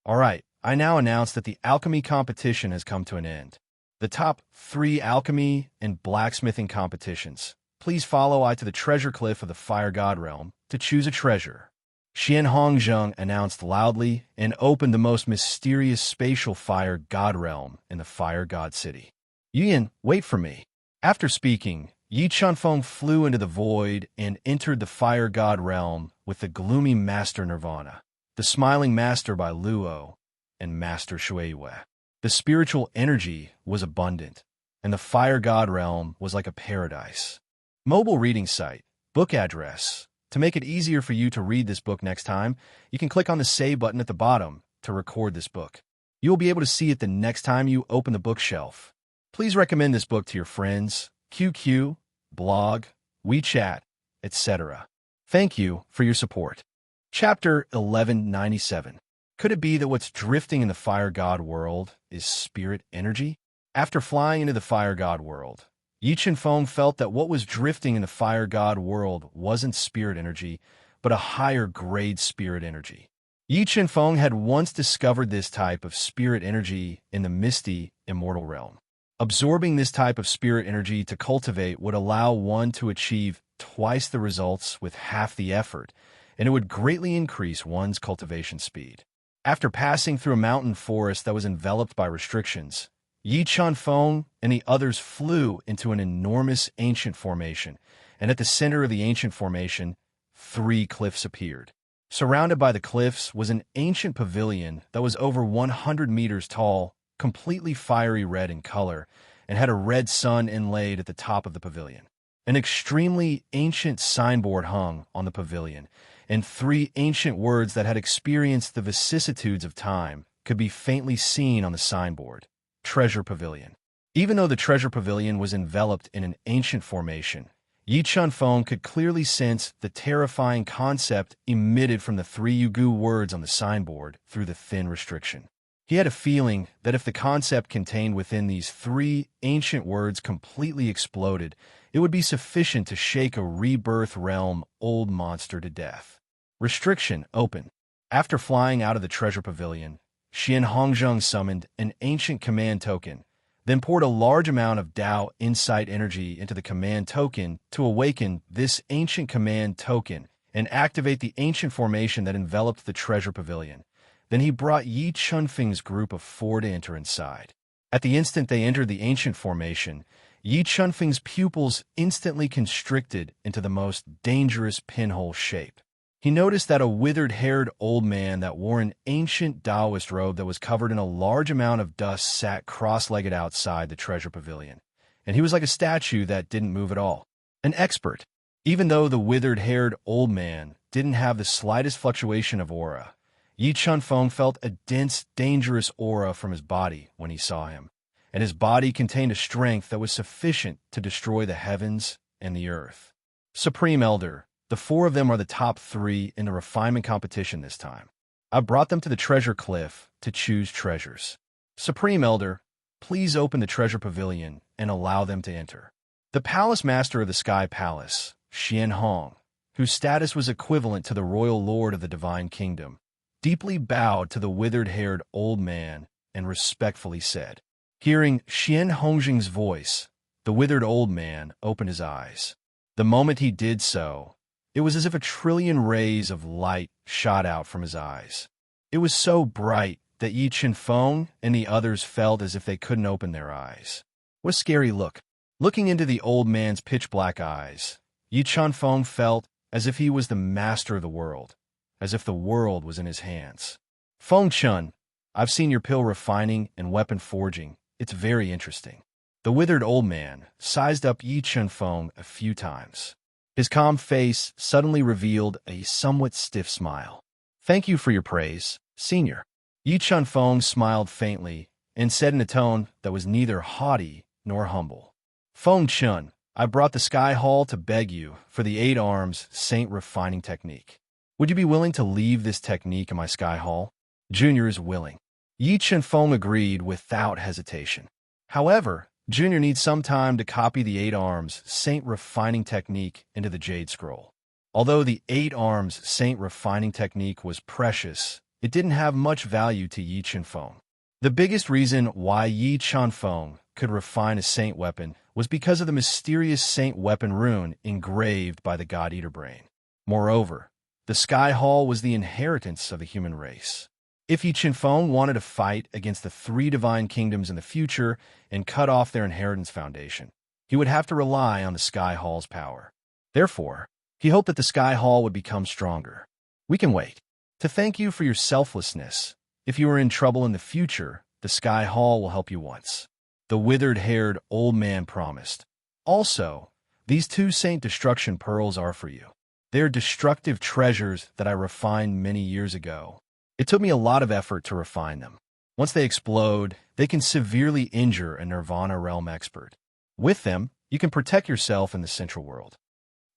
All right, I now announce that the alchemy competition has come to an end. The top 3 alchemy and blacksmithing competitions. Please follow I to the treasure cliff of the Fire God Realm to choose a treasure. Xian Hongzheng announced loudly and opened the most mysterious spatial Fire God Realm in the Fire God City. Yuyan, wait for me. After speaking, Yi Chunfeng flew into the void and entered the Fire God Realm with the gloomy Master Nirvana, the Smiling Master by Luo, and Master Shueyue. The spiritual energy was abundant, and the Fire God Realm was like a paradise. Mobile reading site, book address. To make it easier for you to read this book next time, you can click on the Save button at the bottom to record this book. You will be able to see it the next time you open the bookshelf. Please recommend this book to your friends, QQ, blog, WeChat, etc. Thank you for your support. Chapter 1197. Could it be that what's drifting in the Fire God world is spirit energy? After flying into the Fire God world, Yi Feng felt that what was drifting in the Fire God world wasn't spirit energy, but a higher grade spirit energy. Yi Feng had once discovered this type of spirit energy in the misty, immortal realm. Absorbing this type of spirit energy to cultivate would allow one to achieve twice the results with half the effort, and it would greatly increase one's cultivation speed. After passing through a mountain forest that was enveloped by restrictions, Yi Chunfeng and the others flew into an enormous ancient formation, and at the center of the ancient formation, 3 cliffs appeared. Surrounded by the cliffs was an ancient pavilion that was over 100 meters tall, completely fiery red in color, and had a red sun inlaid at the top of the pavilion. An extremely ancient signboard hung on the pavilion, and 3 ancient words that had experienced the vicissitudes of time could be faintly seen on the signboard. Treasure Pavilion. Even though the Treasure Pavilion was enveloped in an ancient formation, Yi Chunfeng could clearly sense the terrifying concept emitted from the 3 Yugu words on the signboard through the thin restriction. He had a feeling that if the concept contained within these 3 ancient words completely exploded, it would be sufficient to shake a rebirth realm old monster to death. Restriction open. After flying out of the Treasure Pavilion, Xian Hongzheng summoned an ancient command token, then poured a large amount of Dao insight energy into the command token to awaken this ancient command token and activate the ancient formation that enveloped the Treasure Pavilion. Then he brought Yi Chunfeng's group of 4 to enter inside. At the instant they entered the ancient formation, Yi Chunfeng's pupils instantly constricted into the most dangerous pinhole shape. He noticed that a withered-haired old man that wore an ancient Taoist robe that was covered in a large amount of dust sat cross-legged outside the Treasure Pavilion, and he was like a statue that didn't move at all. An expert. Even though the withered-haired old man didn't have the slightest fluctuation of aura, Yi Chunfeng felt a dense, dangerous aura from his body when he saw him, and his body contained a strength that was sufficient to destroy the heavens and the earth. Supreme Elder. The 4 of them are the top 3 in the refinement competition this time. I brought them to the treasure cliff to choose treasures. Supreme Elder, please open the treasure pavilion and allow them to enter. The palace master of the Sky Palace, Xian Hong, whose status was equivalent to the royal lord of the Divine Kingdom, deeply bowed to the withered-haired old man and respectfully said. Hearing Xian Hongjing's voice, the withered old man opened his eyes. The moment he did so, it was as if a trillion rays of light shot out from his eyes. It was so bright that Yi Chenfeng and the others felt as if they couldn't open their eyes. What a scary look. Looking into the old man's pitch-black eyes, Yi Chenfeng felt as if he was the master of the world, as if the world was in his hands. Feng Chun, I've seen your pill refining and weapon forging. It's very interesting. The withered old man sized up Yi Chenfeng a few times. His calm face suddenly revealed a somewhat stiff smile. Thank you for your praise, senior. Yi Chenfeng smiled faintly and said in a tone that was neither haughty nor humble. Feng Chun, I brought the Sky Hall to beg you for the 8 arms saint refining technique. Would you be willing to leave this technique in my Sky Hall? Junior is willing. Yi Chenfeng agreed without hesitation. However, Junior needs some time to copy the 8 arms saint refining technique into the Jade Scroll. Although the 8 arms saint refining technique was precious, it didn't have much value to Yi Chenfeng. The biggest reason why Yi Chenfeng could refine a saint weapon was because of the mysterious saint weapon rune engraved by the God-Eater brain. Moreover, the Sky Hall was the inheritance of the human race. If Yi Chenfeng wanted to fight against the 3 divine kingdoms in the future and cut off their inheritance foundation, he would have to rely on the Sky Hall's power. Therefore, he hoped that the Sky Hall would become stronger. We can wait. To thank you for your selflessness, if you are in trouble in the future, the Sky Hall will help you once. The withered-haired old man promised. Also, these 2 Saint Destruction Pearls are for you. They are destructive treasures that I refined many years ago. It took me a lot of effort to refine them. Once they explode, they can severely injure a Nirvana realm expert. With them, you can protect yourself in the Central World.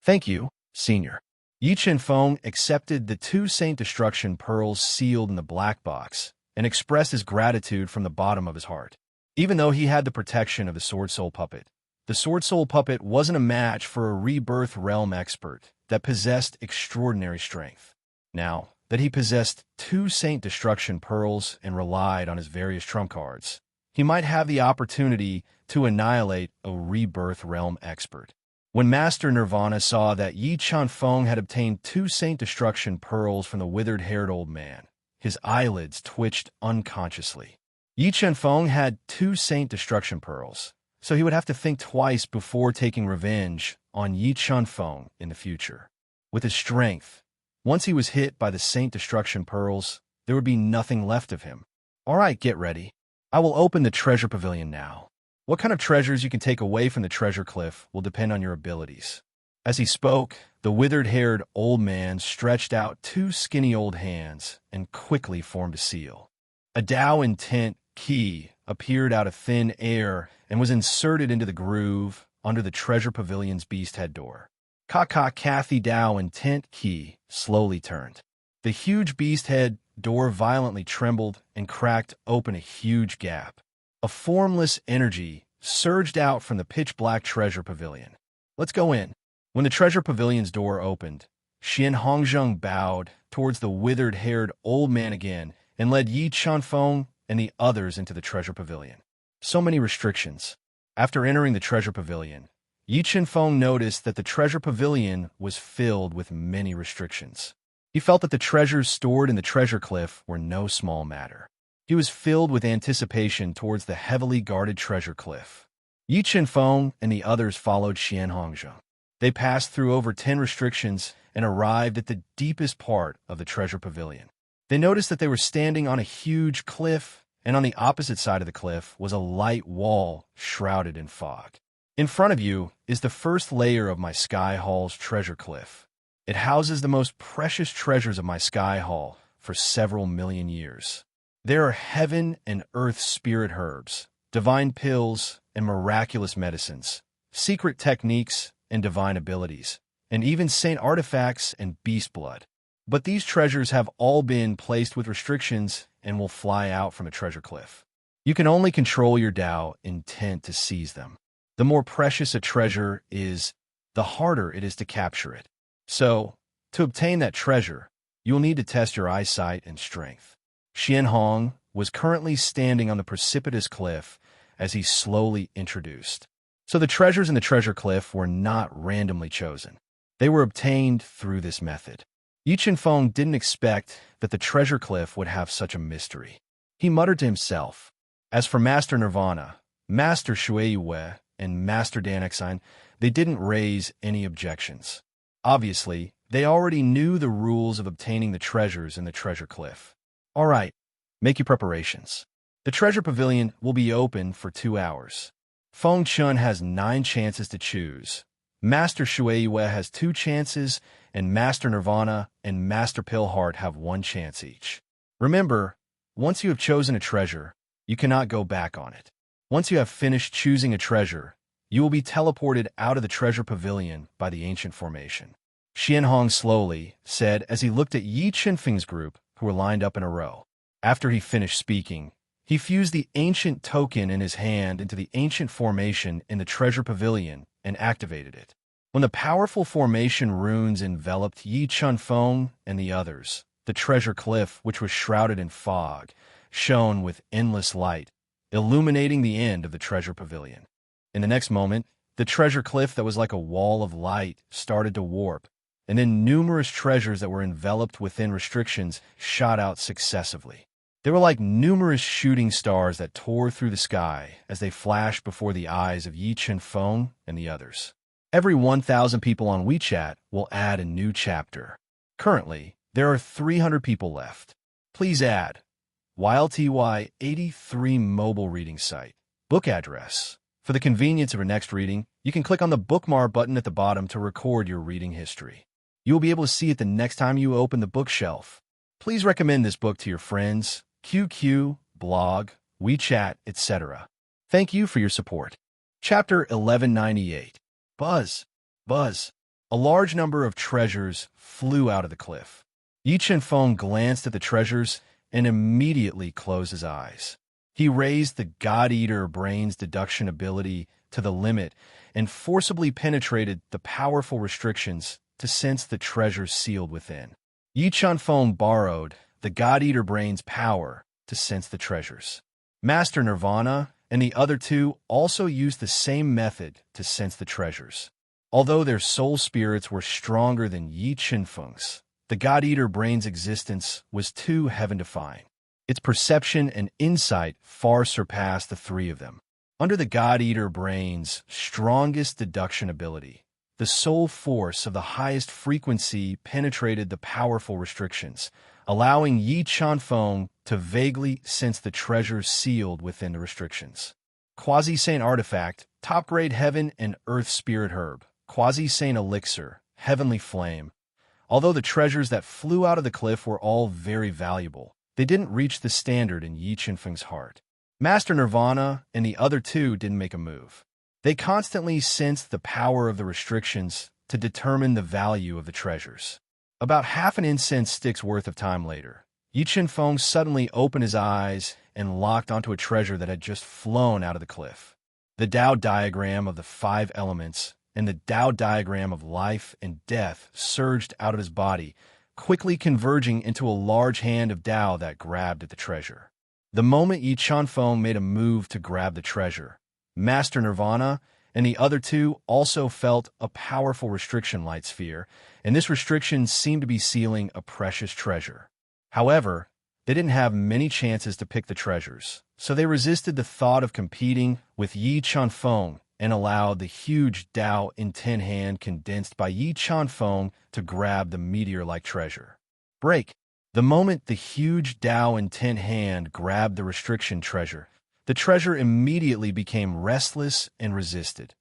Thank you, Senior. Yi Chenfeng accepted the 2 Saint Destruction Pearls sealed in the black box and expressed his gratitude from the bottom of his heart. Even though he had the protection of the Sword Soul Puppet, the Sword Soul Puppet wasn't a match for a Rebirth realm expert that possessed extraordinary strength. Now that he possessed 2 Saint Destruction Pearls and relied on his various trump cards, he might have the opportunity to annihilate a Rebirth realm expert. When Master Nirvana saw that Yi Chenfeng had obtained 2 Saint Destruction Pearls from the withered-haired old man, his eyelids twitched unconsciously. Yi Chenfeng had 2 Saint Destruction Pearls, so he would have to think twice before taking revenge on Yi Chenfeng in the future. With his strength, once he was hit by the Saint Destruction Pearls, there would be nothing left of him. All right, get ready. I will open the treasure pavilion now. What kind of treasures you can take away from the treasure cliff will depend on your abilities. As he spoke, the withered-haired old man stretched out 2 skinny old hands and quickly formed a seal. A Dao intent key appeared out of thin air and was inserted into the groove under the treasure pavilion's beast head door. Kathy Dao intent key slowly turned. The huge beast head door violently trembled and cracked open a huge gap. A formless energy surged out from the pitch-black treasure pavilion. Let's go in. When the treasure pavilion's door opened, Xian Hongzheng bowed towards the withered-haired old man again and led Yi Chenfeng and the others into the treasure pavilion. So many restrictions. After entering the treasure pavilion, Yi Chenfeng noticed that the treasure pavilion was filled with many restrictions. He felt that the treasures stored in the treasure cliff were no small matter. He was filled with anticipation towards the heavily guarded treasure cliff. Yi Chenfeng and the others followed Xian Hongzheng. They passed through over 10 restrictions and arrived at the deepest part of the treasure pavilion. They noticed that they were standing on a huge cliff, and on the opposite side of the cliff was a light wall shrouded in fog. In front of you is the first layer of my Sky Hall's treasure cliff. It houses the most precious treasures of my Sky Hall for several million years. There are heaven and earth spirit herbs, divine pills and miraculous medicines, secret techniques and divine abilities, and even saint artifacts and beast blood. But these treasures have all been placed with restrictions and will fly out from a treasure cliff. You can only control your Tao intent to seize them. The more precious a treasure is, the harder it is to capture it. So, to obtain that treasure, you will need to test your eyesight and strength. Xianhong was currently standing on the precipitous cliff as he slowly introduced. So the treasures in the treasure cliff were not randomly chosen. They were obtained through this method. Yi Chenfeng didn't expect that the treasure cliff would have such a mystery. He muttered to himself. As for Master Nirvana, Master Shui Yue, and Master Danexine, they didn't raise any objections. Obviously, they already knew the rules of obtaining the treasures in the treasure cliff. All right, make your preparations. The treasure pavilion will be open for 2 hours. Feng Chun has 9 chances to choose. Master Shui Yue has 2 chances, and Master Nirvana and Master Pillheart have 1 chance each. Remember, once you have chosen a treasure, you cannot go back on it. Once you have finished choosing a treasure, you will be teleported out of the treasure pavilion by the ancient formation. Xianhong slowly said as he looked at Yi Chenfeng's group, who were lined up in a row. After he finished speaking, he fused the ancient token in his hand into the ancient formation in the treasure pavilion and activated it. When the powerful formation runes enveloped Yi Chenfeng and the others, the treasure cliff, which was shrouded in fog, shone with endless light, illuminating the end of the treasure pavilion. In the next moment, the treasure cliff that was like a wall of light started to warp, and then numerous treasures that were enveloped within restrictions shot out successively. They were like numerous shooting stars that tore through the sky as they flashed before the eyes of Yi Chenfeng and the others. Every 1,000 people on WeChat will add a new chapter. Currently, there are 300 people left. Please add YLTY83 mobile reading site. Book address. For the convenience of your next reading, you can click on the bookmark button at the bottom to record your reading history. You will be able to see it the next time you open the bookshelf. Please recommend this book to your friends, QQ, blog, WeChat, etc. Thank you for your support. Chapter 1198. Buzz. Buzz. A large number of treasures flew out of the cliff. Yi Chenfeng glanced at the treasures and immediately closed his eyes. He raised the God-Eater brain's deduction ability to the limit and forcibly penetrated the powerful restrictions to sense the treasures sealed within. Yi Chenfeng borrowed the God-Eater brain's power to sense the treasures. Master Nirvana and the other 2 also used the same method to sense the treasures. Although their soul spirits were stronger than Yi Chenfeng's, the God-Eater brain's existence was too heaven-defying. Its perception and insight far surpassed the 3 of them. Under the God-Eater brain's strongest deduction ability, the soul force of the highest frequency penetrated the powerful restrictions, allowing Yi Chenfeng to vaguely sense the treasures sealed within the restrictions. Quasi-Saint Artifact, Top-Grade Heaven and Earth Spirit Herb, Quasi-Saint Elixir, Heavenly Flame. Although the treasures that flew out of the cliff were all very valuable, they didn't reach the standard in Yi Chenfeng's heart. Master Nirvana and the other 2 didn't make a move. They constantly sensed the power of the restrictions to determine the value of the treasures. About half an incense stick's worth of time later, Yi Chenfeng suddenly opened his eyes and locked onto a treasure that had just flown out of the cliff. The Tao diagram of the 5 elements and the Tao diagram of life and death surged out of his body, quickly converging into a large hand of Tao that grabbed at the treasure. The moment Yi Chenfeng made a move to grab the treasure, Master Nirvana and the other 2 also felt a powerful restriction light sphere, and this restriction seemed to be sealing a precious treasure. However, they didn't have many chances to pick the treasures, so they resisted the thought of competing with Yi Chenfeng and allowed the huge Tao intent hand condensed by Yi Chenfeng to grab the meteor-like treasure. Break. The moment the huge Tao intent hand grabbed the restriction treasure, the treasure immediately became restless and resisted,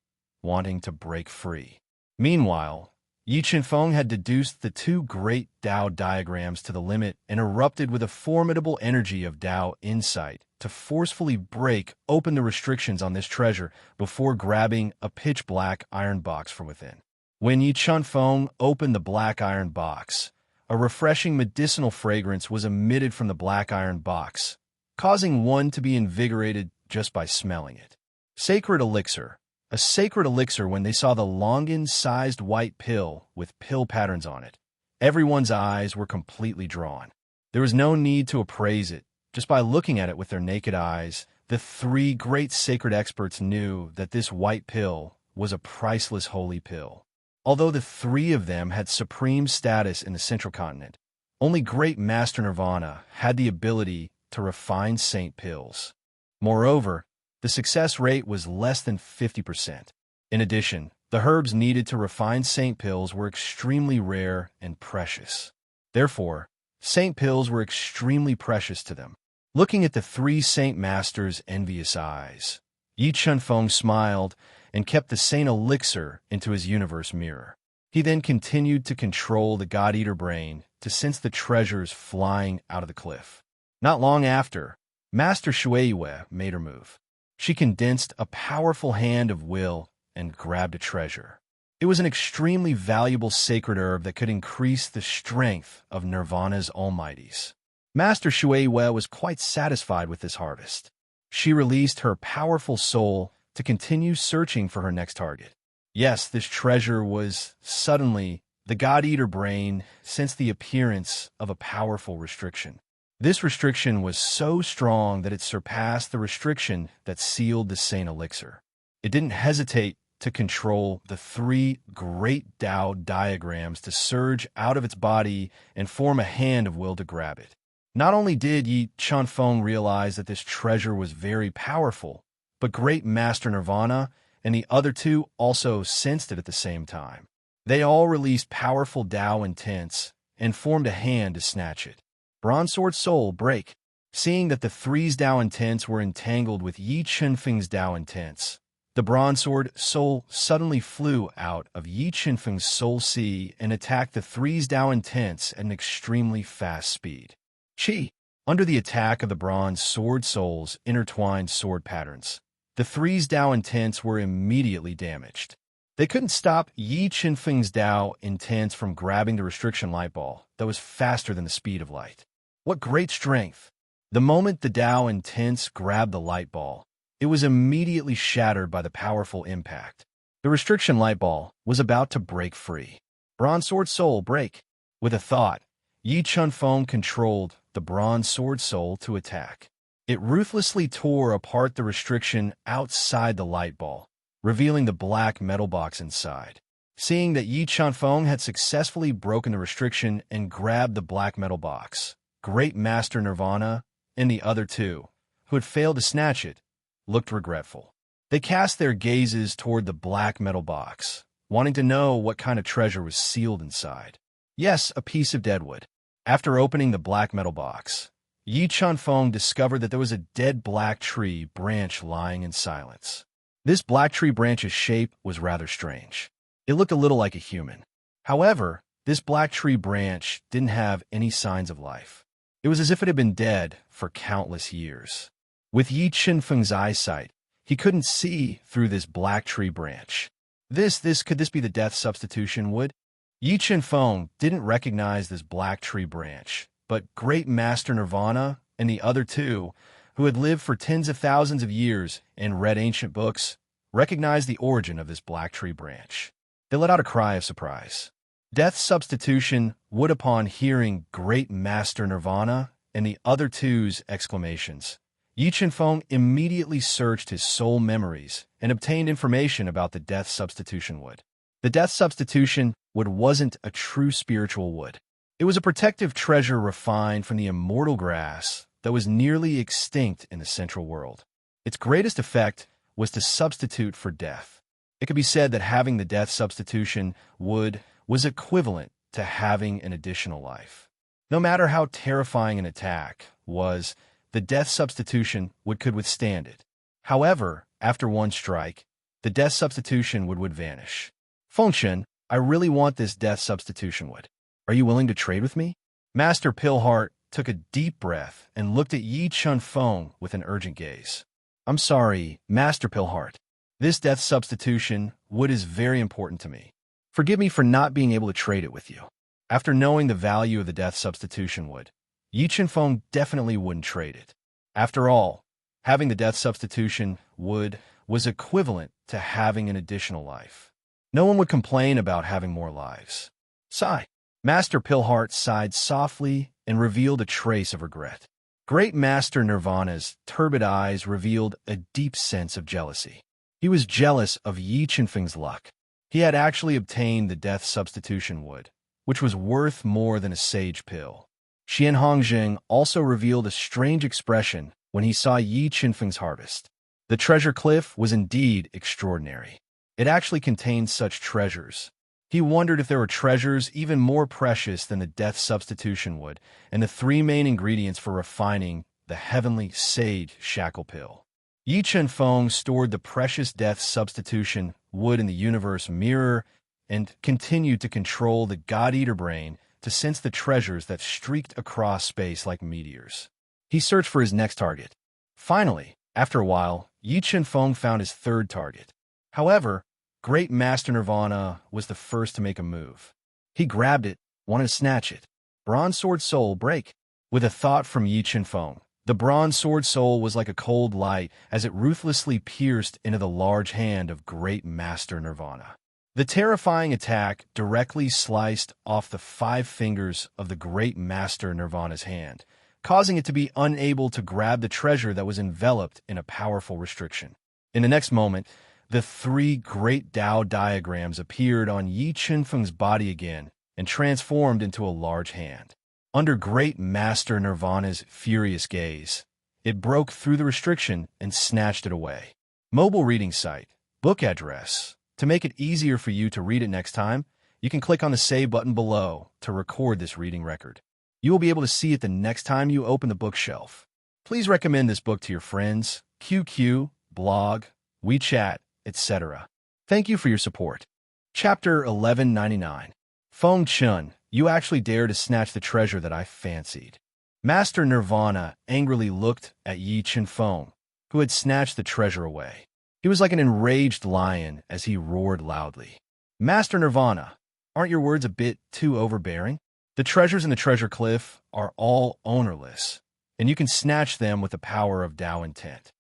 wanting to break free. Meanwhile, Yi Chenfeng had deduced the 2 great Tao diagrams to the limit and erupted with a formidable energy of Tao insight to forcefully break open the restrictions on this treasure before grabbing a pitch-black iron box from within. When Yi Chenfeng opened the black iron box, a refreshing medicinal fragrance was emitted from the black iron box, causing one to be invigorated just by smelling it. Sacred elixir. A sacred elixir when they saw the Longan-sized white pill with pill patterns on it. Everyone's eyes were completely drawn. There was no need to appraise it. Just by looking at it with their naked eyes, the three great sacred experts knew that this white pill was a priceless holy pill. Although the three of them had supreme status in the Central Continent, only Great Master Nirvana had the ability to refine saint pills. Moreover, the success rate was less than 50%. In addition, the herbs needed to refine saint pills were extremely rare and precious. Therefore, saint pills were extremely precious to them. Looking at the three saint masters' envious eyes, Yi Chunfeng smiled and kept the saint elixir into his universe mirror. He then continued to control the God-Eater brain to sense the treasures flying out of the cliff. Not long after, Master Shueiyue made her move. She condensed a powerful hand of will and grabbed a treasure. It was an extremely valuable sacred herb that could increase the strength of Nirvana's almighties. Master Shueiyue was quite satisfied with this harvest. She released her powerful soul to continue searching for her next target. Yes, this treasure was suddenly the God-Eater brain sensed the appearance of a powerful restriction. This restriction was so strong that it surpassed the restriction that sealed the Saint Elixir. It didn't hesitate to control the three great Tao diagrams to surge out of its body and form a hand of will to grab it. Not only did Yi Chunfeng realize that this treasure was very powerful, but Great Master Nirvana and the other two also sensed it at the same time. They all released powerful Tao intents and formed a hand to snatch it. Bronze Sword Soul, break. Seeing that the three's Tao intents were entangled with Yi Chunfeng's Tao intents, the Bronze Sword Soul suddenly flew out of Yi Chunfeng's Soul Sea and attacked the three's Tao intents at an extremely fast speed. Chi. Under the attack of the Bronze Sword Soul's intertwined sword patterns, the three's Tao intents were immediately damaged. They couldn't stop Yi Chunfeng's Tao intents from grabbing the restriction light ball that was faster than the speed of light. What great strength! The moment the Tao intents grabbed the light ball, it was immediately shattered by the powerful impact. The restriction light ball was about to break free. Bronze Sword Soul, break. With a thought, Yi Chunfeng controlled the Bronze Sword Soul to attack. It ruthlessly tore apart the restriction outside the light ball, revealing the black metal box inside. Seeing that Yi Chunfeng had successfully broken the restriction and grabbed the black metal box, Great Master Nirvana and the other two, who had failed to snatch it, looked regretful. They cast their gazes toward the black metal box, wanting to know what kind of treasure was sealed inside. Yes, a piece of deadwood. After opening the black metal box, Yi Chunfeng discovered that there was a dead black tree branch lying in silence. This black tree branch's shape was rather strange. It looked a little like a human. However, this black tree branch didn't have any signs of life. It was as if it had been dead for countless years. With Yi Chunfeng's eyesight, he couldn't see through this black tree branch. Could this be the death substitution wood? Yi Chunfeng didn't recognize this black tree branch, but Great Master Nirvana and the other two, who had lived for tens of thousands of years and read ancient books, recognized the origin of this black tree branch. They let out a cry of surprise. Death substitution would, upon hearing Great Master Nirvana and the other two's exclamations, Yi Chunfeng immediately searched his soul memories and obtained information about the death substitution wood. The death substitution wood wasn't a true spiritual wood. It was a protective treasure refined from the immortal grass that was nearly extinct in the central world. Its greatest effect was to substitute for death. It could be said that having the death substitution wood was equivalent to having an additional life. No matter how terrifying an attack was, the death substitution wood could withstand it. However, after one strike, the death substitution wood would vanish. Fengshen, I really want this death substitution wood. Are you willing to trade with me? Master Pillheart took a deep breath and looked at Yi Chunfeng with an urgent gaze. I'm sorry, Master Pillheart. This death substitution wood is very important to me. Forgive me for not being able to trade it with you. After knowing the value of the death substitution wood, Yi Chen-feng definitely wouldn't trade it. After all, having the death substitution wood was equivalent to having an additional life. No one would complain about having more lives. Sigh. Master Pilheart sighed softly and revealed a trace of regret. Great Master Nirvana's turbid eyes revealed a deep sense of jealousy. He was jealous of Yi Chen-feng's luck. He had actually obtained the death substitution wood, which was worth more than a sage pill. Xian Hongjing also revealed a strange expression when he saw Yi Chen-feng's harvest. The treasure cliff was indeed extraordinary. It actually contained such treasures. He wondered if there were treasures even more precious than the death substitution wood and the three main ingredients for refining the heavenly sage shackle pill. Yi Chen-feng stored the precious death substitution wood in the universe mirror and continued to control the God-Eater brain to sense the treasures that streaked across space like meteors. He searched for his next target. Finally, after a while, Yi Chen-feng found his third target. However, Great Master Nirvana was the first to make a move. He grabbed it, wanted to snatch it. Bronze Sword Soul break. With a thought from Yi Chen-feng, the Bronze Sword Soul was like a cold light as it ruthlessly pierced into the large hand of Great Master Nirvana. The terrifying attack directly sliced off the 5 fingers of the Great Master Nirvana's hand, causing it to be unable to grab the treasure that was enveloped in a powerful restriction. In the next moment, the 3 great Tao diagrams appeared on Yi Chen-feng's body again and transformed into a large hand. Under Great Master Nirvana's furious gaze, it broke through the restriction and snatched it away. Mobile reading site, book address. To make it easier for you to read it next time, you can click on the Save button below to record this reading record. You will be able to see it the next time you open the bookshelf. Please recommend this book to your friends, QQ, blog, WeChat, etc. Thank you for your support. Chapter 1199. Feng Chun, you actually dare to snatch the treasure that I fancied. Master Nirvana angrily looked at Yi Chen-feng, who had snatched the treasure away. He was like an enraged lion as he roared loudly. Master Nirvana, aren't your words a bit too overbearing? The treasures in the treasure cliff are all ownerless, and you can snatch them with the power of Tao intent.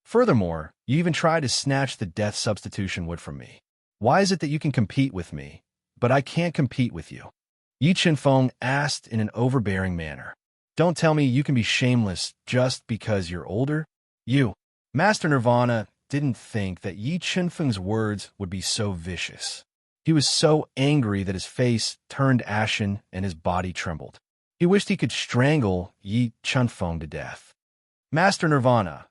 Furthermore, you even tried to snatch the death substitution wood from me. Why is it that you can compete with me, but I can't compete with you? Yi Chen-feng asked in an overbearing manner. Don't tell me you can be shameless just because you're older. You, Master Nirvana, didn't think that Yi Chen-feng's words would be so vicious. He was so angry that his face turned ashen and his body trembled. He wished he could strangle Yi Chen-feng to death. Master Nirvana,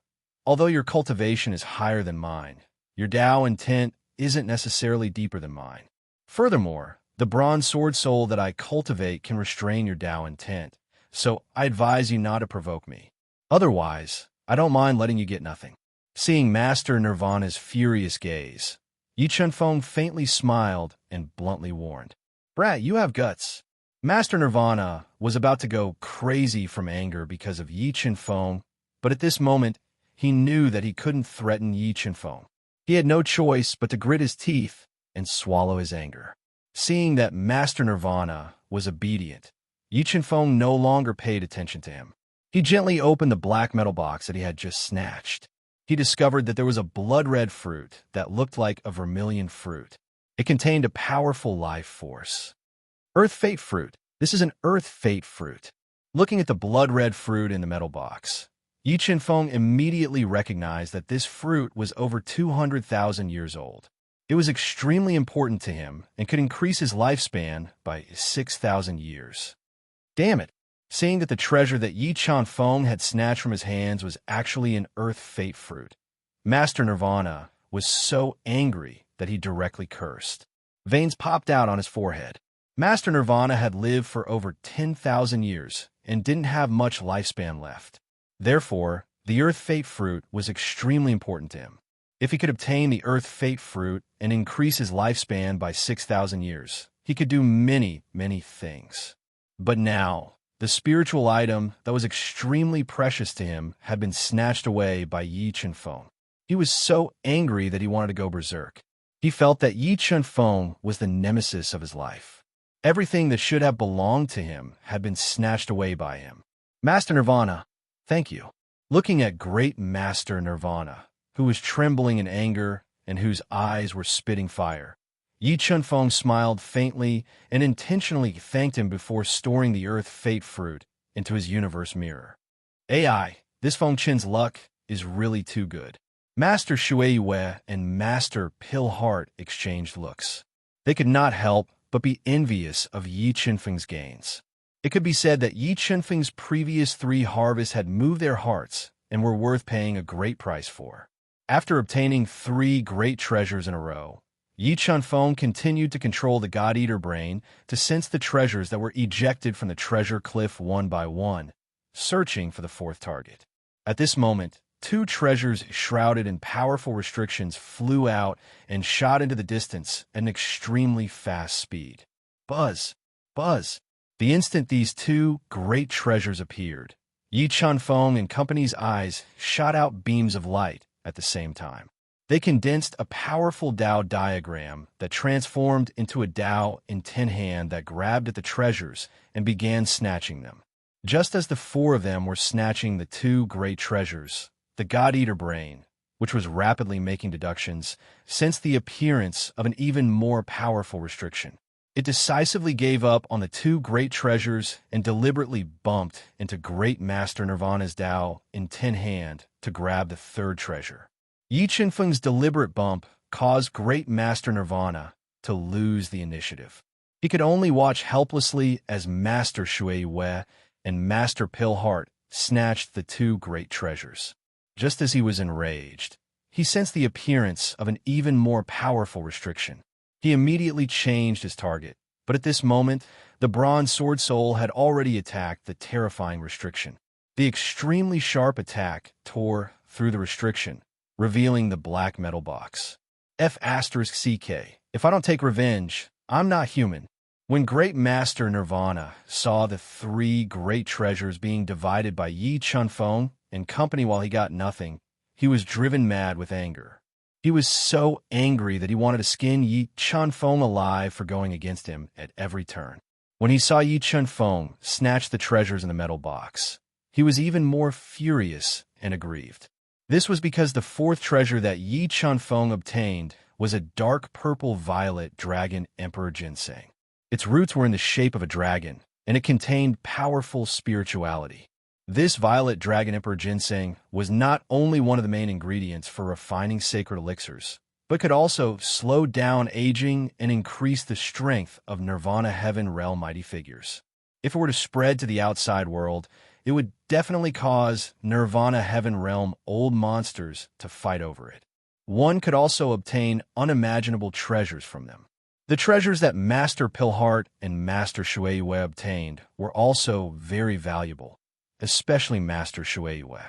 although your cultivation is higher than mine, your Tao intent isn't necessarily deeper than mine. Furthermore, the Bronze Sword Soul that I cultivate can restrain your Tao intent, so I advise you not to provoke me. Otherwise, I don't mind letting you get nothing. Seeing Master Nirvana's furious gaze, Yi Chen-feng faintly smiled and bluntly warned. Brat, you have guts. Master Nirvana was about to go crazy from anger because of Yi Chen-feng, but at this moment, he knew that he couldn't threaten Yi Chen-feng. He had no choice but to grit his teeth and swallow his anger. Seeing that Master Nirvana was obedient, Yi Chen-feng no longer paid attention to him. He gently opened the black metal box that he had just snatched. He discovered that there was a blood-red fruit that looked like a vermilion fruit. It contained a powerful life force. Earth Fate Fruit. This is an Earth Fate Fruit. Looking at the blood-red fruit in the metal box, Yi Chen-feng immediately recognized that this fruit was over 200,000 years old. It was extremely important to him and could increase his lifespan by 6,000 years. Damn it! Seeing that the treasure that Yi Chen-feng had snatched from his hands was actually an Earth Fate Fruit, Master Nirvana was so angry that he directly cursed. Veins popped out on his forehead. Master Nirvana had lived for over 10,000 years and didn't have much lifespan left. Therefore, the Earth Fate Fruit was extremely important to him. If he could obtain the Earth Fate Fruit and increase his lifespan by 6,000 years, he could do many, many things. But now, the spiritual item that was extremely precious to him had been snatched away by Yi Chen-feng. He was so angry that he wanted to go berserk. He felt that Yi Chen-feng was the nemesis of his life. Everything that should have belonged to him had been snatched away by him. Master Nirvana, thank you. Looking at great Master Nirvana, who was trembling in anger and whose eyes were spitting fire, Yi Chunfeng smiled faintly and intentionally thanked him before storing the Earth Fate fruit into his universe mirror. AI, this Feng Qin's luck is really too good. Master Shui Wei and Master Pill Heart exchanged looks. They could not help but be envious of Yi Chunfeng's gains. It could be said that Yi Chunfeng's previous 3 harvests had moved their hearts and were worth paying a great price for. After obtaining 3 great treasures in a row, Yi Chunfeng continued to control the God-Eater brain to sense the treasures that were ejected from the treasure cliff one by one, searching for the 4th target. At this moment, 2 treasures shrouded in powerful restrictions flew out and shot into the distance at an extremely fast speed. Buzz! Buzz! The instant these 2 great treasures appeared, Yi Chunfeng and company's eyes shot out beams of light at the same time. They condensed a powerful Dao diagram that transformed into a Dao in 10 hand that grabbed at the treasures and began snatching them. Just as the 4 of them were snatching the 2 great treasures, the God-Eater brain, which was rapidly making deductions, sensed the appearance of an even more powerful restriction. It decisively gave up on the 2 great treasures and deliberately bumped into Great Master Nirvana's Dao in 10 hand to grab the 3rd treasure. Yi Chunfeng's deliberate bump caused Great Master Nirvana to lose the initiative. He could only watch helplessly as Master Shui Wei and Master Pill Heart snatched the 2 great treasures. Just as he was enraged, he sensed the appearance of an even more powerful restriction. He immediately changed his target, but at this moment, the Bronze Sword Soul had already attacked the terrifying restriction. The extremely sharp attack tore through the restriction, revealing the black metal box. F*CK. If I don't take revenge, I'm not human. When Great Master Nirvana saw the 3 great treasures being divided by Yi Chunfeng and company while he got nothing, he was driven mad with anger. He was so angry that he wanted to skin Yi Chunfeng alive for going against him at every turn. When he saw Yi Chunfeng snatch the treasures in the metal box, he was even more furious and aggrieved. This was because the 4th treasure that Yi Chunfeng obtained was a dark purple-violet dragon emperor ginseng. Its roots were in the shape of a dragon, and it contained powerful spirituality. This violet dragon emperor ginseng was not only one of the main ingredients for refining sacred elixirs, but could also slow down aging and increase the strength of Nirvana Heaven Realm mighty figures. If it were to spread to the outside world, it would definitely cause Nirvana Heaven Realm old monsters to fight over it. One could also obtain unimaginable treasures from them. The treasures that Master Pillheart and Master Shui Wei obtained were also very valuable, especially Master Shui Wei.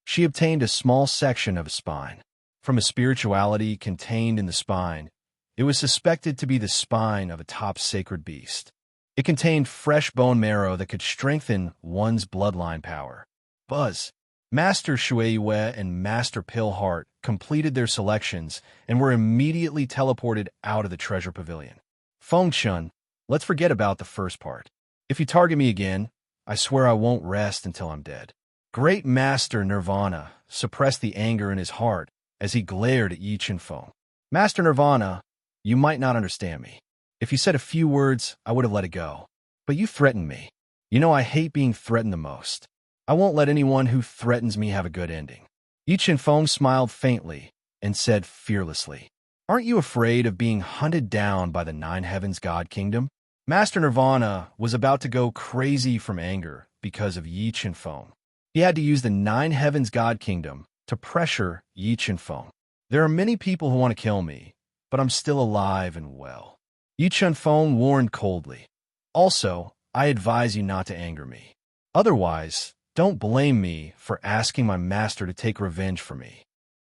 She obtained a small section of a spine. From a spirituality contained in the spine, it was suspected to be the spine of a top sacred beast. It contained fresh bone marrow that could strengthen one's bloodline power. Buzz, Master Shui Wei and Master Pillheart completed their selections and were immediately teleported out of the treasure pavilion. Feng Chun, let's forget about the first part. If you target me again, I swear I won't rest until I'm dead. Great Master Nirvana suppressed the anger in his heart as he glared at Yi Chunfeng. Master Nirvana, you might not understand me. If you said a few words, I would have let it go. But you threatened me. You know I hate being threatened the most. I won't let anyone who threatens me have a good ending. Yi Chunfeng smiled faintly and said fearlessly, Aren't you afraid of being hunted down by the Nine Heavens God Kingdom? Master Nirvana was about to go crazy from anger because of Yi Chunfeng. He had to use the Nine Heavens God Kingdom to pressure Yi Chunfeng. There are many people who want to kill me, but I'm still alive and well. Yi Chunfeng warned coldly. Also, I advise you not to anger me. Otherwise, don't blame me for asking my master to take revenge for me.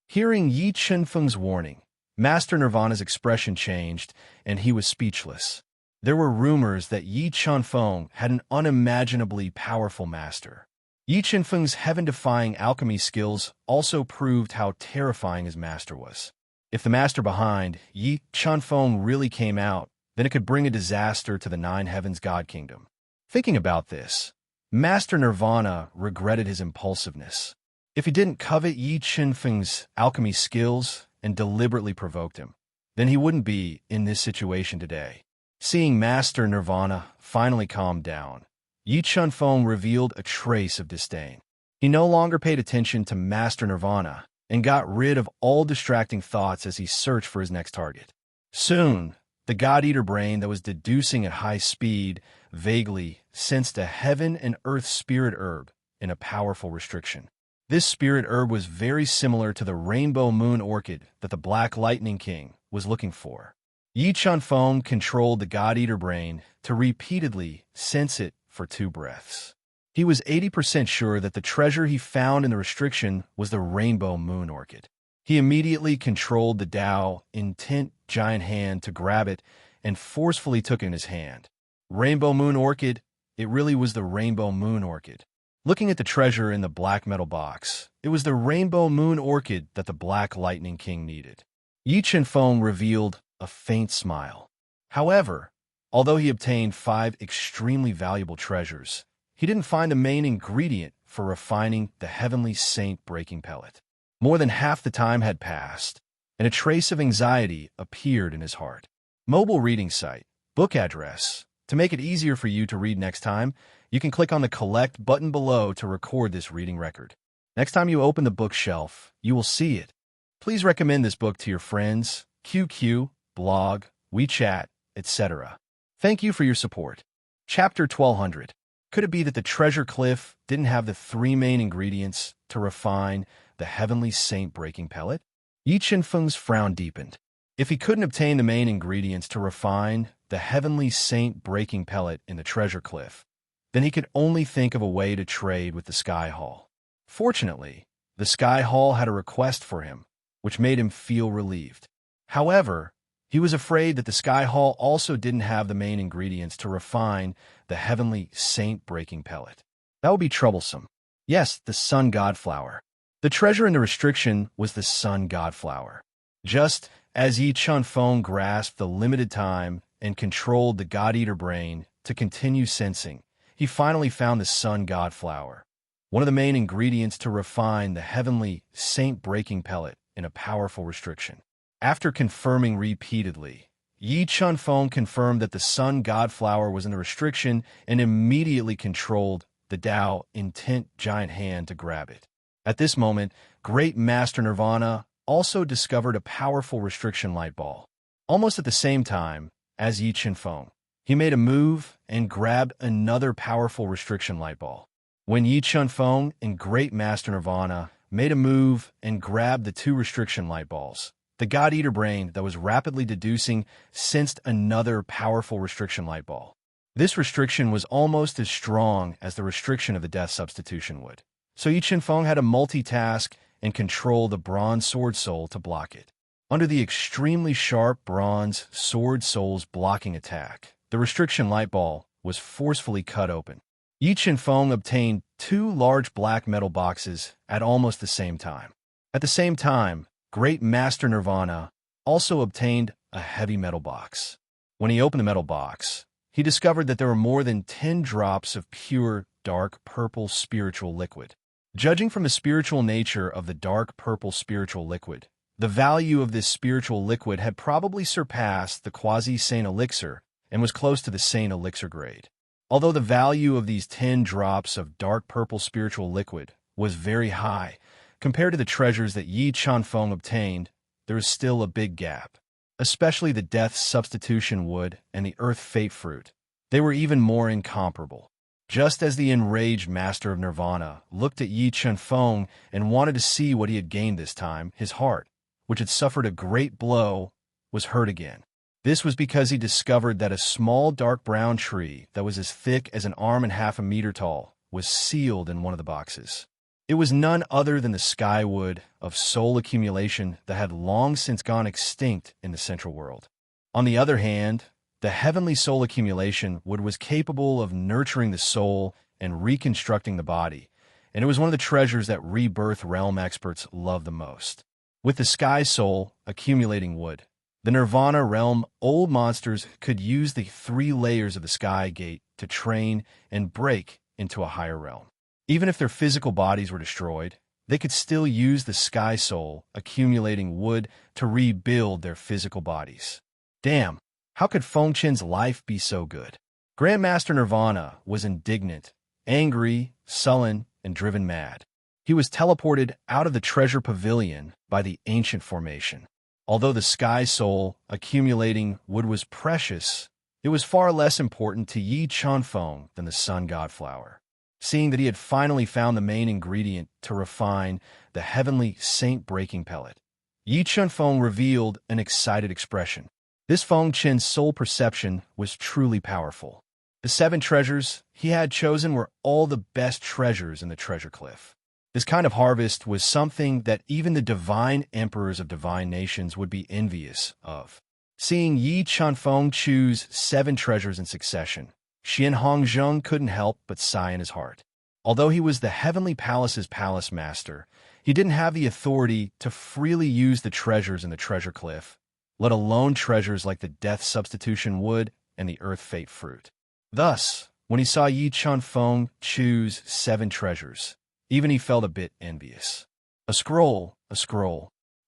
Hearing Yi Chunfeng's warning, Master Nirvana's expression changed, and he was speechless. There were rumors that Yi Chunfeng had an unimaginably powerful master. Yi Chunfeng's heaven-defying alchemy skills also proved how terrifying his master was. If the master behind Yi Chunfeng really came out, then it could bring a disaster to the Nine Heavens God Kingdom. Thinking about this, Master Nirvana regretted his impulsiveness. If he didn't covet Yi Qinfeng's alchemy skills and deliberately provoked him, then he wouldn't be in this situation today. Seeing Master Nirvana finally calm down, Yi Qinfeng revealed a trace of disdain. He no longer paid attention to Master Nirvana and got rid of all distracting thoughts as he searched for his next target. Soon, the God-Eater brain that was deducing at high speed vaguely sensed a heaven and earth spirit herb in a powerful restriction. This spirit herb was very similar to the rainbow moon orchid that the Black Lightning King was looking for. Yi Qinfeng controlled the God-Eater brain to repeatedly sense it for 2 breaths. He was 80% sure that the treasure he found in the restriction was the rainbow moon orchid. He immediately controlled the Dao intent giant hand to grab it and forcefully took it in his hand. Rainbow moon orchid, it really was the rainbow moon orchid. Looking at the treasure in the black metal box, it was the rainbow moon orchid that the Black Lightning King needed. Yi Qinfeng revealed a faint smile. However, although he obtained 5 extremely valuable treasures, he didn't find the main ingredient for refining the heavenly saint breaking pellet. More than half the time had passed, and a trace of anxiety appeared in his heart. Mobile reading site, book address. To make it easier for you to read next time, you can click on the Collect button below to record this reading record. Next time you open the bookshelf, you will see it. Please recommend this book to your friends, QQ, blog, WeChat, etc. Thank you for your support. Chapter 1200. Could it be that the treasure cliff didn't have the 3 main ingredients to refine the heavenly saint breaking pellet? Yi Qinfeng's frown deepened. If he couldn't obtain the main ingredients to refine the heavenly saint breaking pellet in the treasure cliff, then he could only think of a way to trade with the Sky Hall. Fortunately, the Sky Hall had a request for him, which made him feel relieved. However, he was afraid that the Sky Hall also didn't have the main ingredients to refine the heavenly saint breaking pellet. That would be troublesome. Yes, the Sun God Flower. The treasure in the restriction was the Sun God Flower. Just as Yi Qinfeng grasped the limited time and controlled the God-Eater brain to continue sensing, he finally found the Sun God Flower, one of the main ingredients to refine the heavenly saint breaking pellet in a powerful restriction. After confirming repeatedly, Yi Qinfeng confirmed that the Sun God Flower was in the restriction and immediately controlled the Dao intent giant hand to grab it. At this moment, Great Master Nirvana also discovered a powerful restriction light ball. Almost at the same time as Yi Qinfeng, he made a move and grabbed another powerful restriction light ball. When Yi Qinfeng and Great Master Nirvana made a move and grabbed the 2 restriction light balls, the God-Eater brain that was rapidly deducing sensed another powerful restriction light ball. This restriction was almost as strong as the restriction of the death substitution wood. So Yi Qinfeng had to multitask and control the bronze sword soul to block it. Under the extremely sharp bronze sword soul's blocking attack, the restriction light ball was forcefully cut open. Yi Qinfeng obtained 2 large black metal boxes at almost the same time. At the same time, Great Master Nirvana also obtained a heavy metal box. When he opened the metal box, he discovered that there were more than 10 drops of pure, dark purple spiritual liquid. Judging from the spiritual nature of the dark purple spiritual liquid, the value of this spiritual liquid had probably surpassed the quasi-saint elixir and was close to the saint elixir grade. Although the value of these 10 drops of dark purple spiritual liquid was very high, compared to the treasures that Yi Qinfeng obtained, there is still a big gap. Especially the death substitution wood and the earth fate fruit. They were even more incomparable. Just as the enraged Master of Nirvana looked at Yi Qinfeng and wanted to see what he had gained this time, his heart, which had suffered a great blow, was hurt again. This was because he discovered that a small dark brown tree that was as thick as an arm and half a meter tall was sealed in one of the boxes. It was none other than the skywood of soul accumulation that had long since gone extinct in the central world. On the other hand, the heavenly soul accumulation wood was capable of nurturing the soul and reconstructing the body, and it was one of the treasures that rebirth realm experts love the most. With the sky soul accumulating wood, The Nirvana realm, old monsters could use the 3 layers of the Sky Gate to train and break into a higher realm. Even if their physical bodies were destroyed, they could still use the Sky Soul, accumulating wood to rebuild their physical bodies. Damn, how could Fengchen's life be so good? Grandmaster Nirvana was indignant, angry, sullen, and driven mad. He was teleported out of the treasure pavilion by the ancient formation. Although the Sky Soul accumulating wood was precious, it was far less important to Yi Chunfeng than the Sun God Flower. Seeing that he had finally found the main ingredient to refine the heavenly saint-breaking pellet, Yi Chunfeng revealed an excited expression. This Fengchen's soul perception was truly powerful. The 7 treasures he had chosen were all the best treasures in the treasure cliff. This kind of harvest was something that even the divine emperors of divine nations would be envious of. Seeing Yi Chunfeng choose 7 treasures in succession, Xian Hongzheng couldn't help but sigh in his heart. Although he was the Heavenly Palace's palace master, he didn't have the authority to freely use the treasures in the treasure cliff, let alone treasures like the Death Substitution Wood and the Earth Fate Fruit. Thus, when he saw Yi Chunfeng choose 7 treasures, even he felt a bit envious. A scroll.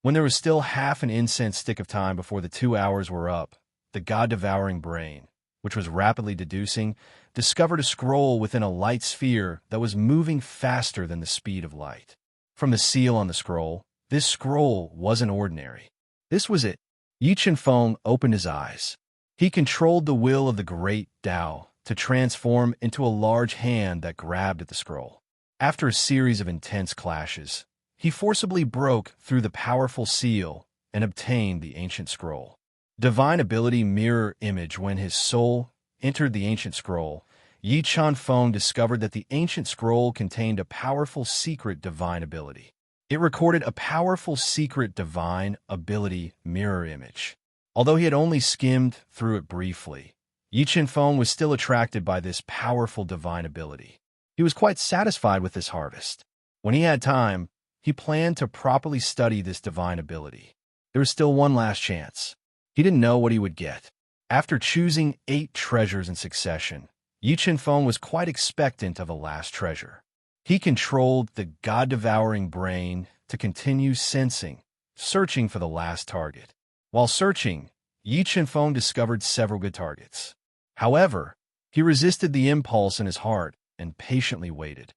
When there was still half an incense stick of time before the 2 hours were up, the god-devouring brain, which was rapidly deducing, discovered a scroll within a light sphere that was moving faster than the speed of light. From the seal on the scroll, this scroll wasn't ordinary. This was it. Yi Chunfeng opened his eyes. He controlled the will of the great Tao to transform into a large hand that grabbed at the scroll. After a series of intense clashes, he forcibly broke through the powerful seal and obtained the ancient scroll. Divine ability mirror image. When his soul entered the ancient scroll, Yi Chunfeng discovered that the ancient scroll contained a powerful secret divine ability. It recorded a powerful secret divine ability mirror image. Although he had only skimmed through it briefly, Yi Chunfeng was still attracted by this powerful divine ability. He was quite satisfied with this harvest. When he had time, he planned to properly study this divine ability. There was still one last chance. He didn't know what he would get. After choosing 8 treasures in succession, Yi Chunfeng was quite expectant of a last treasure. He controlled the god-devouring brain to continue sensing, searching for the last target. While searching, Yi Chunfeng discovered several good targets. However, he resisted the impulse in his heart and patiently waited.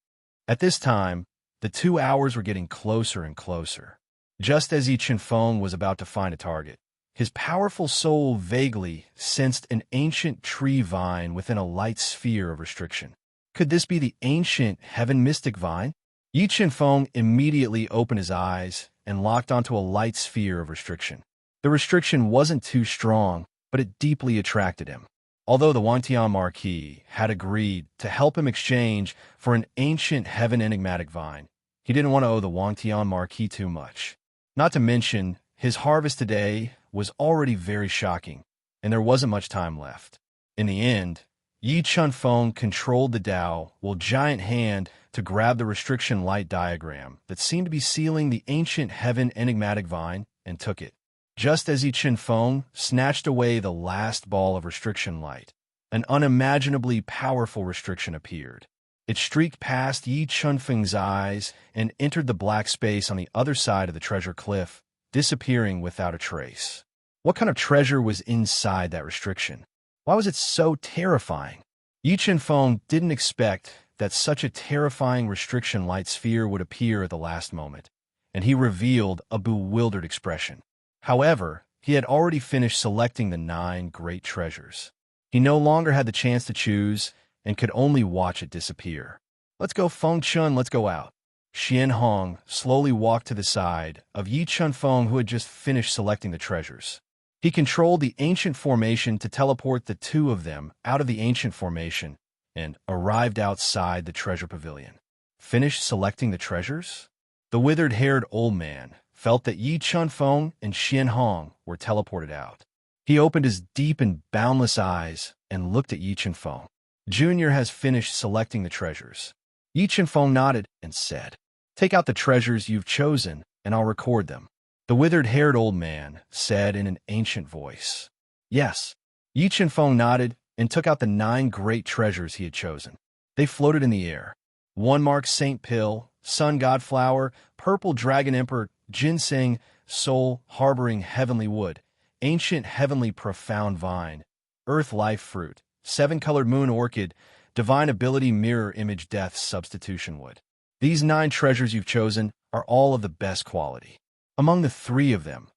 At this time, the 2 hours were getting closer and closer. Just as Yi Chunfeng was about to find a target, his powerful soul vaguely sensed an ancient tree vine within a light sphere of restriction. Could this be the ancient heaven mystic vine? Yi Chunfeng immediately opened his eyes and locked onto a light sphere of restriction. The restriction wasn't too strong, but it deeply attracted him. Although the Wangtian Marquis had agreed to help him exchange for an ancient heaven enigmatic vine, he didn't want to owe the Wangtian Marquis too much. Not to mention, his harvest today was already very shocking, and there wasn't much time left. In the end, Yi Chunfeng controlled the Tao will giant hand to grab the restriction light diagram that seemed to be sealing the ancient heaven enigmatic vine and took it. Just as Yi Chunfeng snatched away the last ball of restriction light, an unimaginably powerful restriction appeared. It streaked past Yi Chunfeng's eyes and entered the black space on the other side of the treasure cliff, disappearing without a trace. What kind of treasure was inside that restriction? Why was it so terrifying? Yi Chunfeng didn't expect that such a terrifying restriction light sphere would appear at the last moment, and he revealed a bewildered expression. However, he had already finished selecting the 9 great treasures. He no longer had the chance to choose and could only watch it disappear. Let's go, Fengchen, let's go out. Xian Hong slowly walked to the side of Yi Chunfeng, who had just finished selecting the treasures. He controlled the ancient formation to teleport the 2 of them out of the ancient formation and arrived outside the treasure pavilion. Finished selecting the treasures? The withered-haired old man felt that Yi Chunfeng and Xian Hong were teleported out. He opened his deep and boundless eyes and looked at Yi Chunfeng. Junior has finished selecting the treasures. Yi Chunfeng nodded and said, "Take out the treasures you've chosen, and I'll record them." The withered-haired old man said in an ancient voice. Yes. Yi Chen-feng nodded and took out the 9 great treasures he had chosen. They floated in the air. One marked Saint Pill, Sun God Flower, Purple Dragon Emperor, Ginseng, Soul, Harboring Heavenly Wood, Ancient Heavenly Profound Vine, Earth Life Fruit, 7-colored Moon Orchid, Divine Ability Mirror Image Death Substitution Wood. These 9 treasures you've chosen are all of the best quality. Among the 3 of them,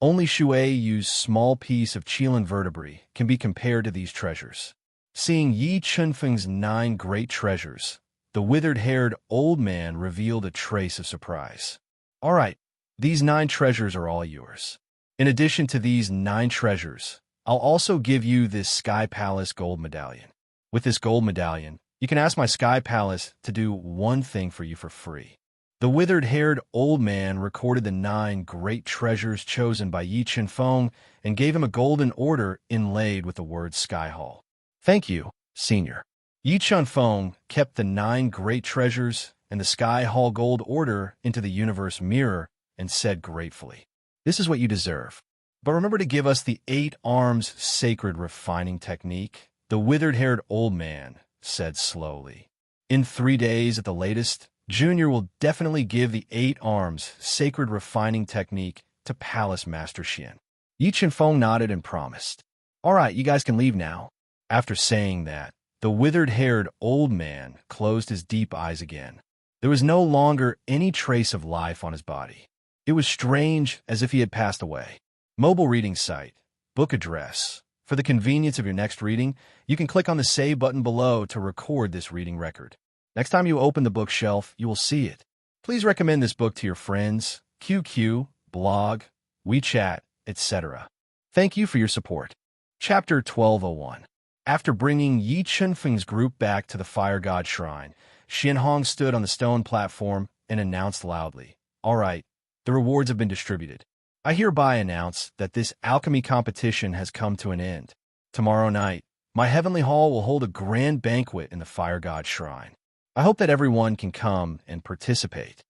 only Shui Yu's small piece of Qilin vertebrae can be compared to these treasures. Seeing Yi Chen-feng's 9 great treasures, the withered-haired old man revealed a trace of surprise. All right, these 9 treasures are all yours. In addition to these 9 treasures, I'll also give you this Sky Palace gold medallion. With this gold medallion, you can ask my Sky Palace to do one thing for you for free. The withered-haired old man recorded the 9 great treasures chosen by Yi Chen-feng and gave him a golden order inlaid with the word Sky Hall. Thank you, Senior. Yi Chen-feng kept the 9 great treasures and the Sky Hall gold order into the universe mirror and said gratefully, "This is what you deserve. But remember to give us the 8 arms sacred refining technique," the withered-haired old man said slowly. "In 3 days at the latest, Junior will definitely give the 8 arms sacred refining technique to Palace Master Xian." Yi Chen-feng nodded and promised. "All right, you guys can leave now." After saying that, the withered-haired old man closed his deep eyes again. There was no longer any trace of life on his body. It was strange, as if he had passed away. Mobile reading site, book address. For the convenience of your next reading, you can click on the Save button below to record this reading record. Next time you open the bookshelf, you will see it. Please recommend this book to your friends, QQ, blog, WeChat, etc. Thank you for your support. Chapter 1201. After bringing Yi Chen-feng's group back to the Fire God Shrine, Xian Hong stood on the stone platform and announced loudly, "All right, the rewards have been distributed. I hereby announce that this alchemy competition has come to an end. Tomorrow night, my heavenly hall will hold a grand banquet in the Fire God Shrine. I hope that everyone can come and participate."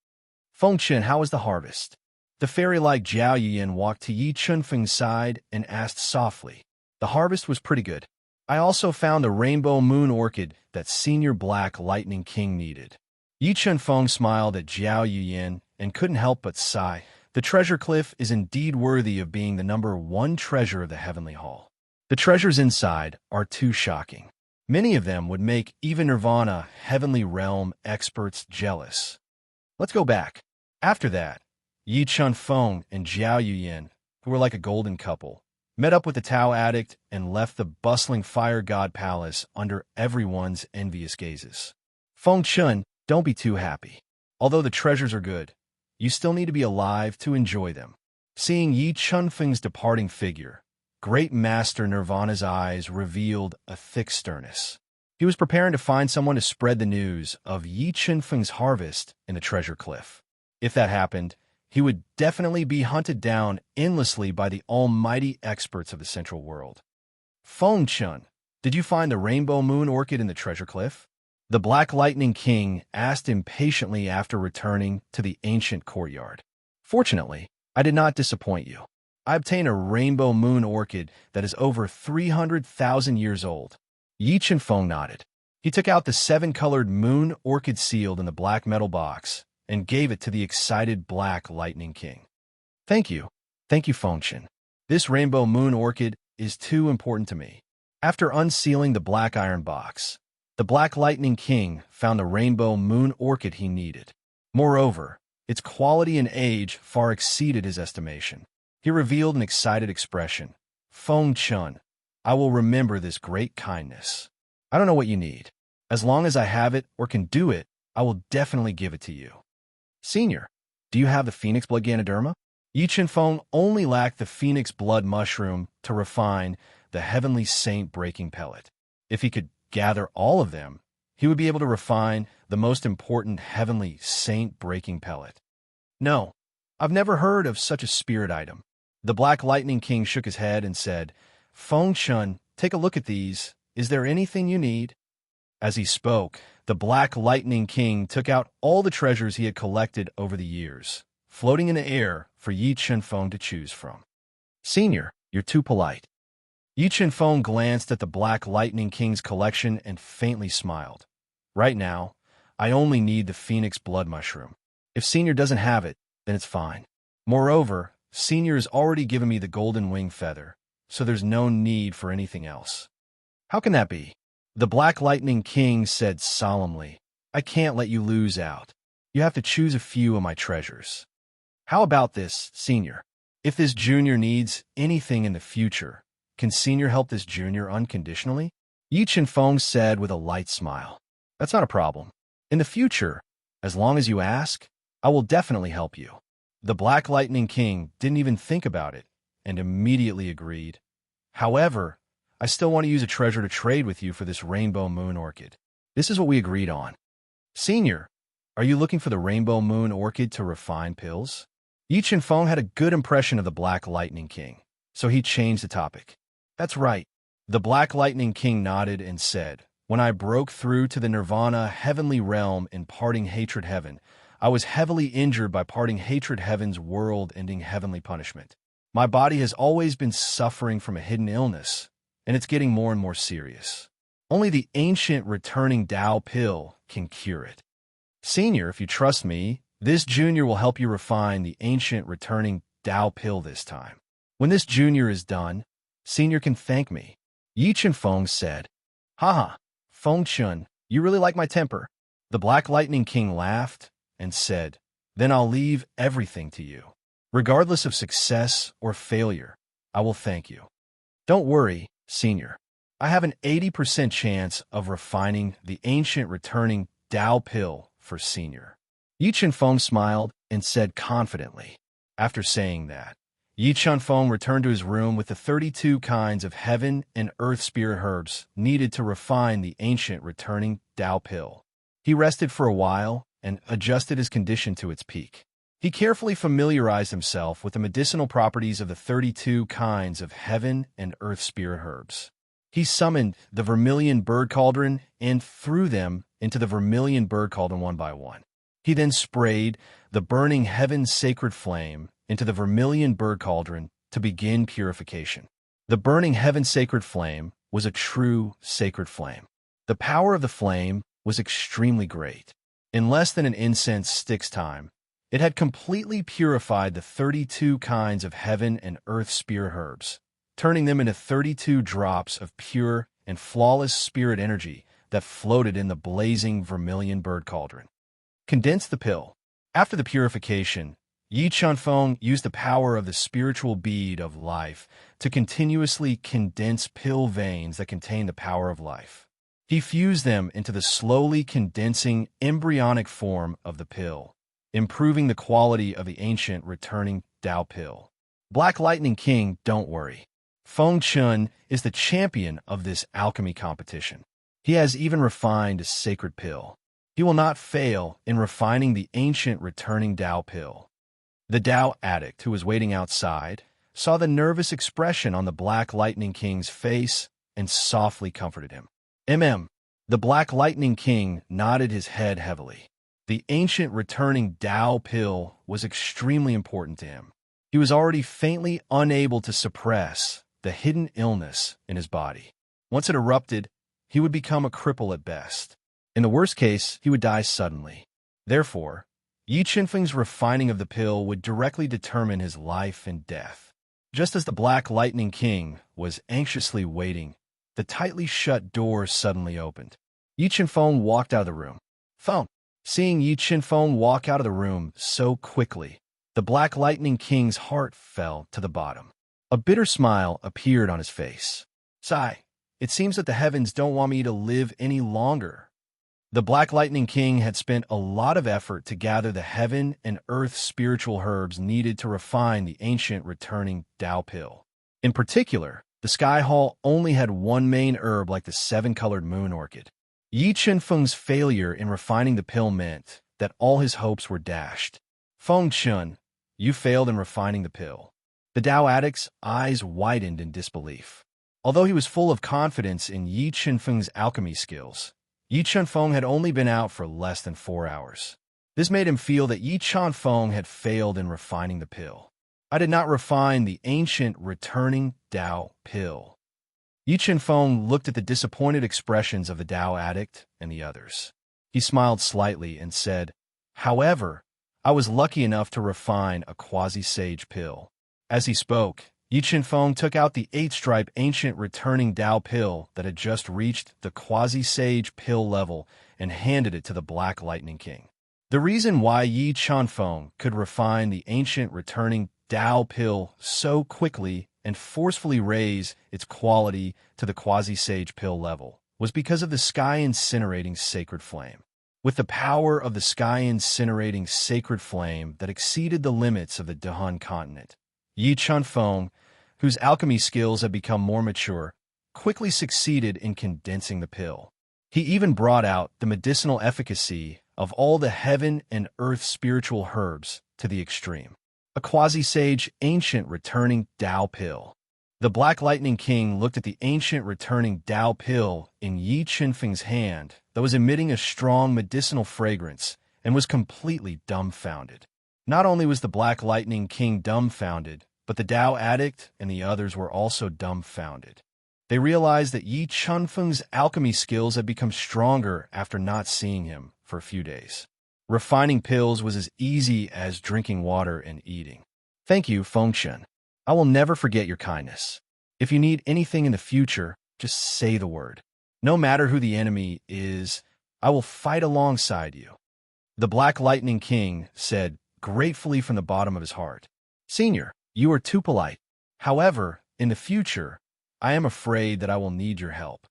"Feng Chen, how was the harvest?" The fairy-like Zhao Yuyan walked to Yi Chen-feng's side and asked softly. "The harvest was pretty good. I also found the rainbow moon orchid that Senior Black Lightning King needed." Yi Chen-feng smiled at Zhao Yuyan and couldn't help but sigh. The treasure cliff is indeed worthy of being the #1 treasure of the Heavenly Hall. The treasures inside are too shocking. Many of them would make even Nirvana Heavenly Realm experts jealous. Let's go back. After that, Yi Chen-feng and Zhao Yuyan, who were like a golden couple, met up with the Tao addict and left the bustling Fire God Palace under everyone's envious gazes. "Feng Chen, don't be too happy. Although the treasures are good, you still need to be alive to enjoy them." Seeing Yi Chen-feng's departing figure, Great Master Nirvana's eyes revealed a thick sternness. He was preparing to find someone to spread the news of Yi Chen-feng's harvest in the treasure cliff. If that happened, he would definitely be hunted down endlessly by the almighty experts of the Central World. "Feng Chen, did you find the rainbow moon orchid in the treasure cliff?" The Black Lightning King asked impatiently after returning to the ancient courtyard. "Fortunately, I did not disappoint you. I obtained a rainbow moon orchid that is over 300,000 years old." Yi Chen-feng nodded. He took out the 7-colored moon orchid sealed in the black metal box and gave it to the excited Black Lightning King. Thank you, Feng Chen. This rainbow moon orchid is too important to me." After unsealing the black iron box, the Black Lightning King found the rainbow moon orchid he needed. Moreover, its quality and age far exceeded his estimation. He revealed an excited expression. "Feng Chen, I will remember this great kindness. I don't know what you need. As long as I have it or can do it, I will definitely give it to you." "Senior, do you have the Phoenix Blood Ganoderma?" Yi Chen-feng only lacked the Phoenix Blood Mushroom to refine the Heavenly Saint Breaking Pellet. If he could gather all of them, he would be able to refine the most important Heavenly Saint Breaking Pellet. "No, I've never heard of such a spirit item." The Black Lightning King shook his head and said, "Feng Chen, take a look at these. Is there anything you need?" As he spoke, the Black Lightning King took out all the treasures he had collected over the years. floating in the air for Yi Chenfeng to choose from. Senior, you're too polite. Yi Chenfeng glanced at the Black Lightning King's collection and faintly smiled. Right now, I only need the Phoenix Blood Mushroom. If Senior doesn't have it, then it's fine. Moreover, Senior has already given me the Golden Wing Feather, so there's no need for anything else. How can that be? The Black Lightning King said solemnly. I can't let you lose out. You have to choose a few of my treasures. How about this, Senior? If this junior needs anything in the future, can Senior help this junior unconditionally? Yi Chenfeng said with a light smile. That's not a problem. In the future, as long as you ask, I will definitely help you. The Black Lightning King didn't even think about it and immediately agreed. However, I still want to use a treasure to trade with you for this Rainbow Moon Orchid. This is what we agreed on. Senior, are you looking for the Rainbow Moon Orchid to refine pills? Yi Chenfeng had a good impression of the Black Lightning King, so he changed the topic. That's right. The Black Lightning King nodded and said, when I broke through to the Nirvana heavenly realm in Parting Hatred Heaven, I was heavily injured by Parting Hatred Heaven's world-ending heavenly punishment. My body has always been suffering from a hidden illness, and it's getting more and more serious. Only the ancient returning Tao pill can cure it. Senior, if you trust me, this junior will help you refine the ancient returning Tao pill this time. When this junior is done, Senior can thank me. Yi Chenfeng said, Haha, Feng Chun, you really like my temper. The Black Lightning King laughed and said, then I'll leave everything to you. Regardless of success or failure, I will thank you. Don't worry, Senior. I have an 80% chance of refining the ancient returning Tao pill for Senior. Yi Chenfeng smiled and said confidently. After saying that, Yi Chenfeng returned to his room with the 32 kinds of heaven and earth spirit herbs needed to refine the ancient returning Tao pill. He rested for a while and adjusted his condition to its peak. He carefully familiarized himself with the medicinal properties of the 32 kinds of heaven and earth spirit herbs. He summoned the Vermilion Bird Cauldron and threw them into the Vermilion Bird Cauldron one by one. He then sprayed the burning Heaven Sacred Flame into the Vermilion Bird Cauldron to begin purification. The burning Heaven Sacred Flame was a true sacred flame. The power of the flame was extremely great. In less than an incense stick's time, it had completely purified the 32 kinds of heaven and earth spirit herbs, turning them into 32 drops of pure and flawless spirit energy that floated in the blazing Vermilion Bird Cauldron. Condense the pill. After the purification, Yi Chenfeng used the power of the spiritual bead of life to continuously condense pill veins that contain the power of life. He fused them into the slowly condensing embryonic form of the pill, improving the quality of the ancient returning Tao pill. Black Lightning King, don't worry. Feng Chun is the champion of this alchemy competition. He has even refined a sacred pill. He will not fail in refining the ancient returning Tao pill. The Tao addict who was waiting outside saw the nervous expression on the Black Lightning King's face and softly comforted him. The Black Lightning King nodded his head heavily. The ancient returning Tao pill was extremely important to him. He was already faintly unable to suppress the hidden illness in his body. Once it erupted, he would become a cripple at best. In the worst case, he would die suddenly. Therefore, Yi Chenfeng's refining of the pill would directly determine his life and death. Just as the Black Lightning King was anxiously waiting, the tightly shut door suddenly opened. Yi Chenfeng walked out of the room. Seeing Yi Chenfeng walk out of the room so quickly, the Black Lightning King's heart fell to the bottom. A bitter smile appeared on his face. Sigh, it seems that the heavens don't want me to live any longer. The Black Lightning King had spent a lot of effort to gather the heaven and earth spiritual herbs needed to refine the ancient returning Tao pill. In particular, the Sky Hall only had one main herb like the seven-colored moon orchid. Yi Chenfeng's failure in refining the pill meant that all his hopes were dashed. Feng Chun, you failed in refining the pill. The Tao addict's eyes widened in disbelief. Although he was full of confidence in Yi Chenfeng's alchemy skills, Yi Chenfeng had only been out for less than 4 hours. This made him feel that Yi Chanfeng had failed in refining the pill. I did not refine the ancient returning Tao pill. Yi Chanfeng looked at the disappointed expressions of the Tao addict and the others. He smiled slightly and said, "However, I was lucky enough to refine a quasi-sage pill." As he spoke, Yi Chanfeng took out the 8-stripe ancient returning Tao pill that had just reached the quasi-sage pill level and handed it to the Black Lightning King. The reason why Yi Chanfeng could refine the ancient returning Tao pill so quickly and forcefully raise its quality to the quasi-sage pill level was because of the sky-incinerating sacred flame. With the power of the sky-incinerating sacred flame that exceeded the limits of the Dahan continent, Yi Chanfeng, whose alchemy skills had become more mature, quickly succeeded in condensing the pill. He even brought out the medicinal efficacy of all the heaven and earth spiritual herbs to the extreme. A quasi-sage ancient returning Tao pill. The Black Lightning King looked at the ancient returning Tao pill in Yi Chanfeng's hand that was emitting a strong medicinal fragrance and was completely dumbfounded. Not only was the Black Lightning King dumbfounded, but the Tao addict and the others were also dumbfounded. They realized that Yi Chanfeng's alchemy skills had become stronger after not seeing him for a few days. Refining pills was as easy as drinking water and eating. "Thank you, Fengshen. I will never forget your kindness. If you need anything in the future, just say the word. No matter who the enemy is, I will fight alongside you." The Black Lightning King said, gratefully from the bottom of his heart, "Senior, you are too polite. However, in the future, I am afraid that I will need your help."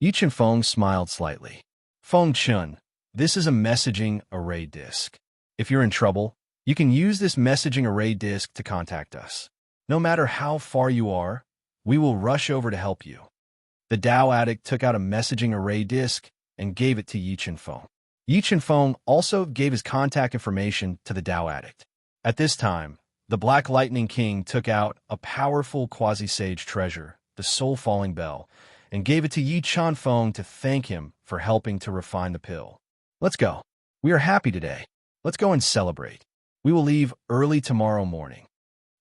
Yi Chanfeng smiled slightly. "Fengshen, this is a messaging array disk. If you're in trouble, you can use this messaging array disk to contact us. No matter how far you are, we will rush over to help you." The Tao addict took out a messaging array disk and gave it to Yi Chanfeng. Yi Chanfeng also gave his contact information to the Tao addict. At this time, the Black Lightning King took out a powerful quasi-sage treasure, the soul-falling bell, and gave it to Yi Chanfeng to thank him for helping to refine the pill. "Let's go. We are happy today. Let's go and celebrate. We will leave early tomorrow morning."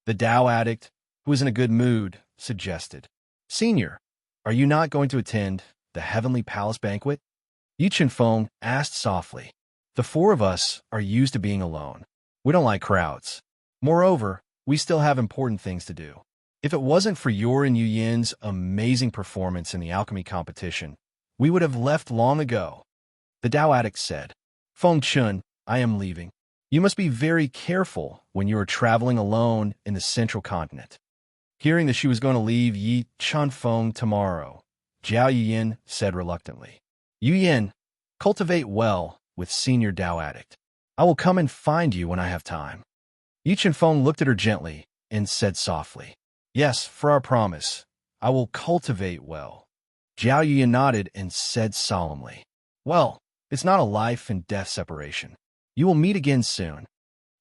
The Tao addict, who was in a good mood, suggested, "Senior, are you not going to attend the Heavenly Palace banquet?" Yi Chanfeng asked softly. "The four of us are used to being alone. We don't like crowds. Moreover, we still have important things to do. If it wasn't for your and Yu Yin's amazing performance in the alchemy competition, we would have left long ago." The Tao addict said, "Fengshen, I am leaving. You must be very careful when you are traveling alone in the central continent." Hearing that she was going to leave Yi Chanfeng tomorrow, Jiao Yuyin said reluctantly, "Yu Yin, cultivate well with Senior Tao addict. I will come and find you when I have time." Yi Chanfeng looked at her gently and said softly, "Yes, for our promise, I will cultivate well." Jiao Yuyin nodded and said solemnly, "Well, it's not a life and death separation. You will meet again soon."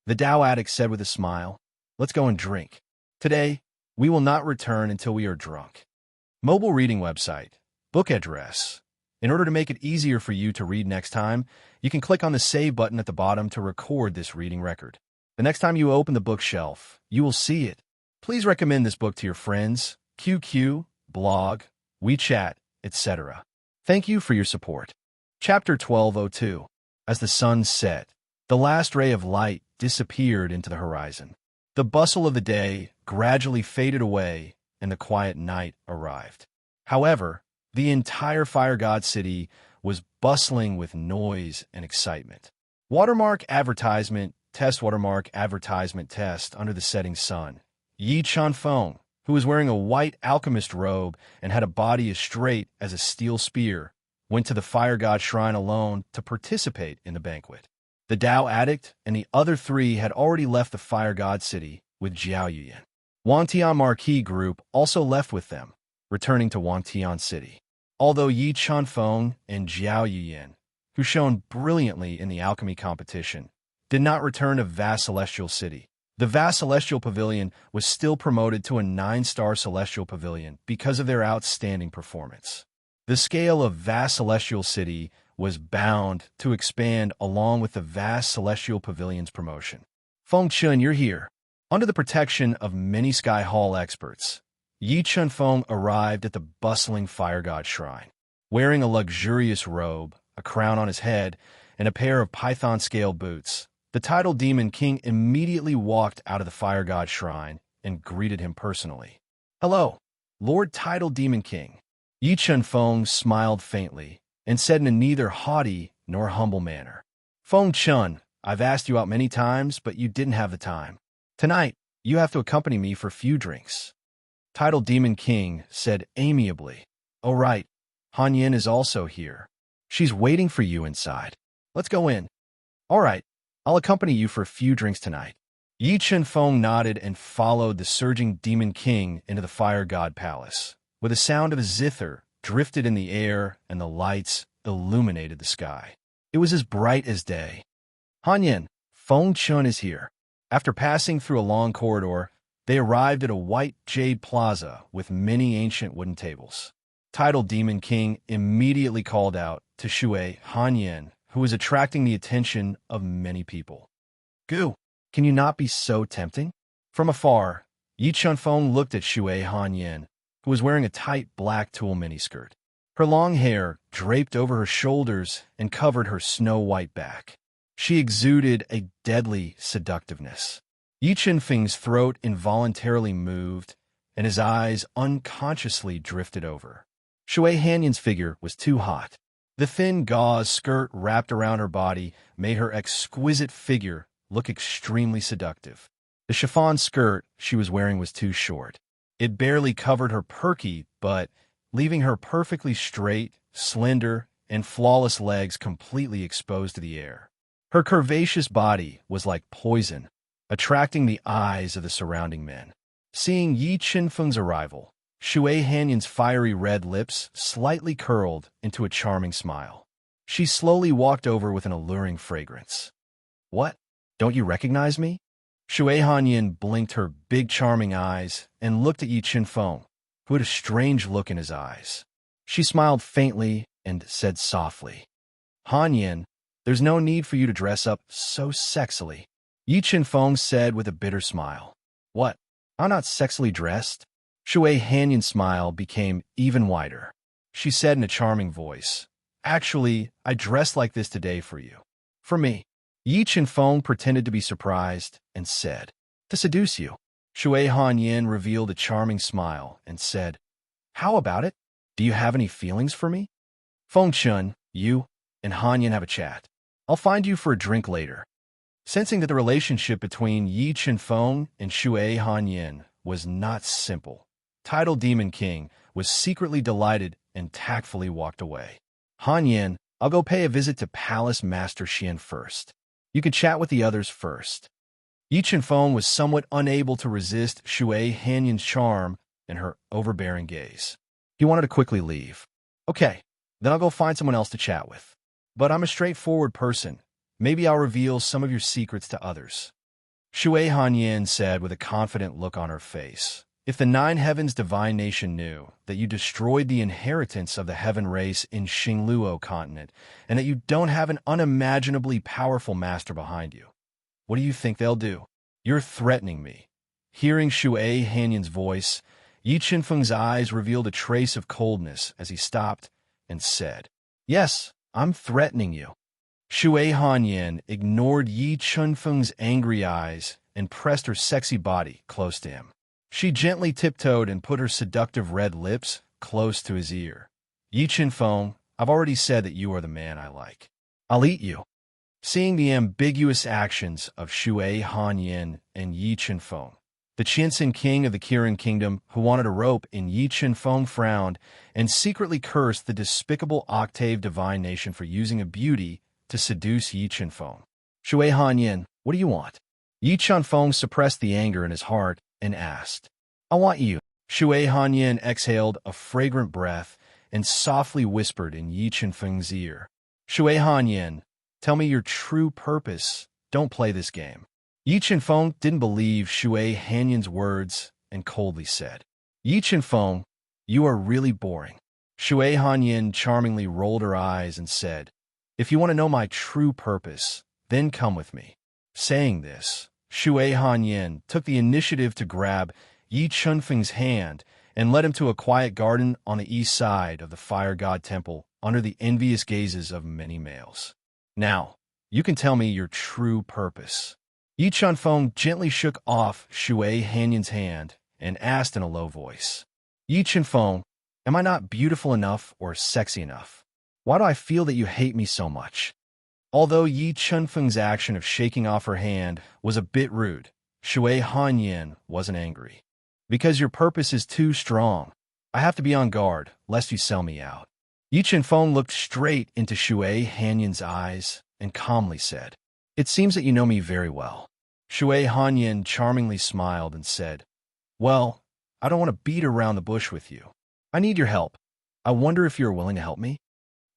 The Tao addict said with a smile, "Let's go and drink. Today, we will not return until we are drunk." Mobile reading website, book address. In order to make it easier for you to read next time, you can click on the save button at the bottom to record this reading record. The next time you open the bookshelf, you will see it. Please recommend this book to your friends, QQ, blog, WeChat, etc. Thank you for your support. Chapter 1202. As the sun set, the last ray of light disappeared into the horizon. The bustle of the day gradually faded away, and the quiet night arrived. However, the entire Fire God City was bustling with noise and excitement. Watermark advertisement, test watermark advertisement test under the setting sun. Yi Chanfeng, who was wearing a white alchemist robe and had a body as straight as a steel spear, went to the Fire God Shrine alone to participate in the banquet. The Tao addict and the other three had already left the Fire God City with Jiao Yuyan. Wangtian Marquis Group also left with them, returning to Wangtian City. Although Yi Chanfeng and Jiao Yuyan, who shone brilliantly in the alchemy competition, did not return to Vast Celestial City, the Vast Celestial Pavilion was still promoted to a 9-star Celestial Pavilion because of their outstanding performance. The scale of Vast Celestial City was bound to expand along with the vast celestial pavilion's promotion. Feng Chun, you're here. Under the protection of many Sky Hall experts, Yi Chunfeng arrived at the bustling fire god shrine. Wearing a luxurious robe, a crown on his head, and a pair of python-scale boots, the titled Demon King immediately walked out of the fire god shrine and greeted him personally. "Hello, Lord Titled Demon King." Yi Chunfeng smiled faintly and said in a neither haughty nor humble manner, "Feng Chun, I've asked you out many times, but you didn't have the time. Tonight, you have to accompany me for a few drinks." Titled Demon King said amiably, "Oh right, Han Yin is also here. She's waiting for you inside. Let's go in." "All right, I'll accompany you for a few drinks tonight." Yi Chunfeng nodded and followed the surging Demon King into the Fire God Palace, where the sound of a zither drifted in the air and the lights illuminated the sky. It was as bright as day. "Han Yin, Feng Chun is here." After passing through a long corridor, they arrived at a white jade plaza with many ancient wooden tables. Titled Demon King immediately called out to Shui Han Yin, who was attracting the attention of many people. "Gu, can you not be so tempting?" From afar, Yi Chunfeng looked at Shui Han Yin, who was wearing a tight black tulle miniskirt. Her long hair draped over her shoulders and covered her snow-white back. She exuded a deadly seductiveness. Yi Chunfeng's throat involuntarily moved, and his eyes unconsciously drifted over. Shui Hanyin's figure was too hot. The thin gauze skirt wrapped around her body made her exquisite figure look extremely seductive. The chiffon skirt she was wearing was too short. It barely covered her perky butt, leaving her perfectly straight, slender, and flawless legs completely exposed to the air. Her curvaceous body was like poison, attracting the eyes of the surrounding men. Seeing Yi Chunfeng's arrival, Shui Hanyin's fiery red lips slightly curled into a charming smile. She slowly walked over with an alluring fragrance. "What? Don't you recognize me?" Shui Hanyin blinked her big charming eyes and looked at Yi Chunfeng, who had a strange look in his eyes. She smiled faintly and said softly, "Han Yin, there's no need for you to dress up so sexily." Yi Chunfeng said with a bitter smile, "What? I'm not sexily dressed?" Shui Hanyin's smile became even wider. She said in a charming voice, "Actually, I dressed like this today for you." "For me?" Yi Chunfeng pretended to be surprised and said, "To seduce you." Shui Hanyin revealed a charming smile and said, "How about it? Do you have any feelings for me?" "Feng Chun, you and Hanyin have a chat. I'll find you for a drink later." Sensing that the relationship between Yi Chunfeng and Shui Hanyin was not simple, Titled Demon King was secretly delighted and tactfully walked away. "Hanyin, I'll go pay a visit to Palace Master Xian first. You can chat with the others first." Yi Chunfeng was somewhat unable to resist Shui Hanyin's charm and her overbearing gaze. He wanted to quickly leave. "Okay, then I'll go find someone else to chat with. But I'm a straightforward person. Maybe I'll reveal some of your secrets to others." Shui Hanyin said with a confident look on her face, "If the Nine Heavens Divine Nation knew that you destroyed the inheritance of the Heaven race in Xingluo continent, and that you don't have an unimaginably powerful master behind you, what do you think they'll do? You're threatening me." Hearing Shui Hanyin's voice, Yi Chunfeng's eyes revealed a trace of coldness as he stopped and said, "Yes, I'm threatening you." Shui Hanyin ignored Yi Chunfeng's angry eyes and pressed her sexy body close to him. She gently tiptoed and put her seductive red lips close to his ear. "Yi Chunfeng, I've already said that you are the man I like. I'll eat you." Seeing the ambiguous actions of Shui Hanyin and Yi Chunfeng, the Qinsin king of the Kirin kingdom who wanted a rope in Yi Chunfeng frowned and secretly cursed the despicable Octave Divine Nation for using a beauty to seduce Yi Chunfeng. "Shui Hanyin, what do you want?" Yi Chunfeng suppressed the anger in his heart and asked, "I want you." Shui Hanyin exhaled a fragrant breath and softly whispered in Yi Chunfeng's ear, "Shui Hanyin, tell me your true purpose. Don't play this game." Yi Chunfeng didn't believe Shui Hanyin's words and coldly said, "Yi Chunfeng, you are really boring." Shui Hanyin charmingly rolled her eyes and said, If you want to know my true purpose, then come with me. Saying this, Shui Hanyin took the initiative to grab Yi Chunfeng's hand and led him to a quiet garden on the east side of the fire god temple under the envious gazes of many males. Now, you can tell me your true purpose. Yi Chunfeng gently shook off Shui Hanyin's hand and asked in a low voice, Yi Chunfeng, am I not beautiful enough or sexy enough? Why do I feel that you hate me so much? Although Yi Chunfeng's action of shaking off her hand was a bit rude, Shui Hanyin wasn't angry. Because your purpose is too strong. I have to be on guard, lest you sell me out. Yi Chunfeng looked straight into Shui Hanyin's eyes and calmly said, It seems that you know me very well. Shui Hanyin charmingly smiled and said, Well, I don't want to beat around the bush with you. I need your help. I wonder if you're willing to help me?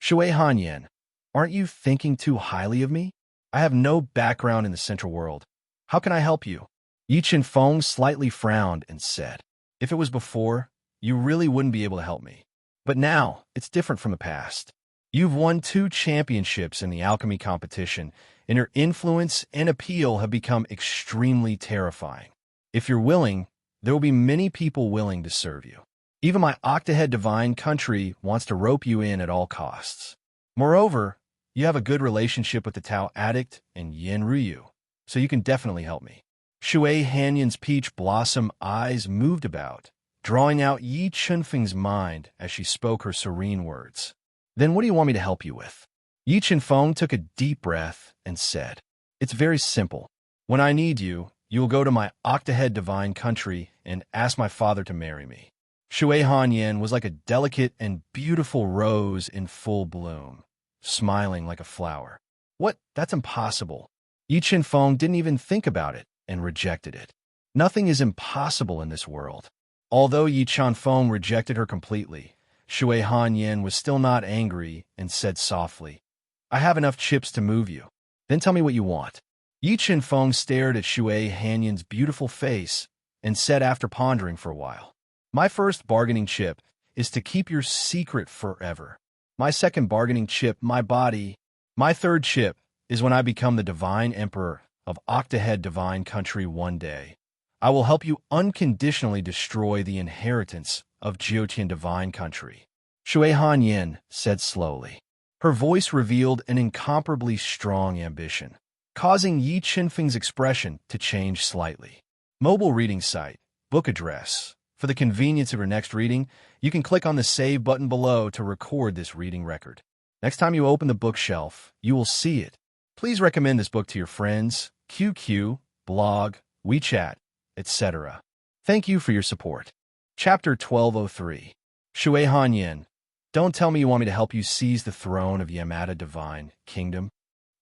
Shui Hanyin, aren't you thinking too highly of me? I have no background in the Central World. How can I help you? Yi Chunfeng slightly frowned and said, If it was before, you really wouldn't be able to help me. But now, it's different from the past. You've won 2 championships in the alchemy competition, and your influence and appeal have become extremely terrifying. If you're willing, there will be many people willing to serve you. Even my octahead divine country wants to rope you in at all costs. Moreover, you have a good relationship with the Tao addict and Yin Ryu, so you can definitely help me. Shui Hanyin's peach blossom eyes moved about, drawing out Yi Chunfeng's mind as she spoke her serene words. Then what do you want me to help you with? Yi Chunfeng took a deep breath and said, It's very simple. When I need you, you will go to my octahead divine country and ask my father to marry me. Shui Hanyin was like a delicate and beautiful rose in full bloom, smiling like a flower. What? That's impossible. Yi Chunfeng didn't even think about it and rejected it. Nothing is impossible in this world. Although Yi Chunfeng rejected her completely, Shui Hanyin was still not angry and said softly, I have enough chips to move you. Then tell me what you want. Yi Chunfeng stared at Shui Hanyin's beautiful face and said after pondering for a while, My first bargaining chip is to keep your secret forever. My second bargaining chip, my body. My third chip is when I become the divine emperor of Octahead Divine Country one day. I will help you unconditionally destroy the inheritance of Jiotian Divine Country. Shui Hanyin said slowly. Her voice revealed an incomparably strong ambition, causing Yi Chunfeng's expression to change slightly. Mobile reading site, book address. For the convenience of your next reading, you can click on the Save button below to record this reading record. Next time you open the bookshelf, you will see it. Please recommend this book to your friends, QQ, blog, WeChat, etc. Thank you for your support. Chapter 1203. Shui Hanyin, don't tell me you want me to help you seize the throne of Yamada Divine Kingdom.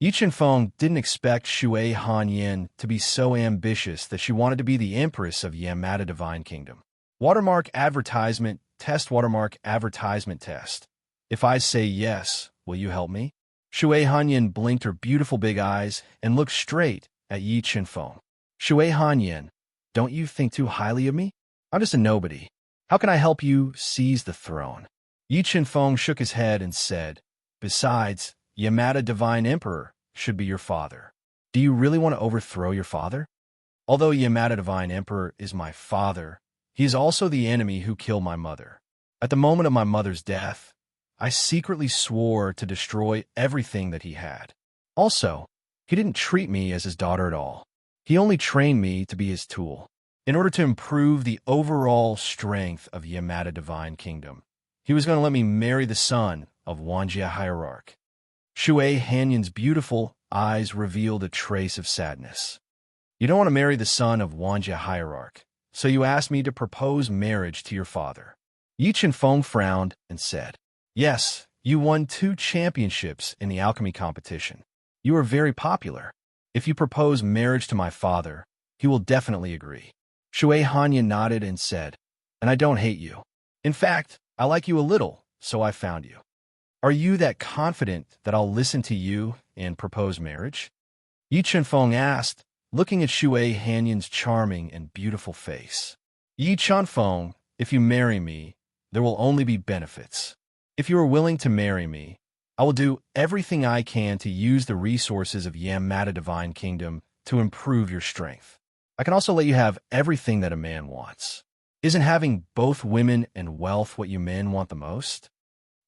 Yi Chunfeng didn't expect Shui Hanyin to be so ambitious that she wanted to be the empress of Yamada Divine Kingdom. Watermark advertisement, test watermark advertisement test. If I say yes, will you help me? Shui Hanyin blinked her beautiful big eyes and looked straight at Yi Chunfeng. Shui Hanyin, don't you think too highly of me? I'm just a nobody. How can I help you seize the throne? Yi Chunfeng shook his head and said, Besides, Yamada Divine Emperor should be your father. Do you really want to overthrow your father? Although Yamada Divine Emperor is my father, he is also the enemy who killed my mother. At the moment of my mother's death, I secretly swore to destroy everything that he had. Also, he didn't treat me as his daughter at all. He only trained me to be his tool. In order to improve the overall strength of Yamada Divine Kingdom, he was going to let me marry the son of Wanjia Hierarch. Shui Hanyin's beautiful eyes revealed a trace of sadness. You don't want to marry the son of Wanjia Hierarch, so you asked me to propose marriage to your father. Yi Chunfeng frowned and said, Yes, you won 2 championships in the alchemy competition. You are very popular. If you propose marriage to my father, he will definitely agree. Shui Hanyin nodded and said, And I don't hate you. In fact, I like you a little, so I found you. Are you that confident that I'll listen to you and propose marriage? Yi Chunfeng asked, looking at Shui Hanyin's charming and beautiful face. Yi Chunfeng, if you marry me, there will only be benefits. If you are willing to marry me, I will do everything I can to use the resources of Yamada Divine Kingdom to improve your strength. I can also let you have everything that a man wants. Isn't having both women and wealth what you men want the most?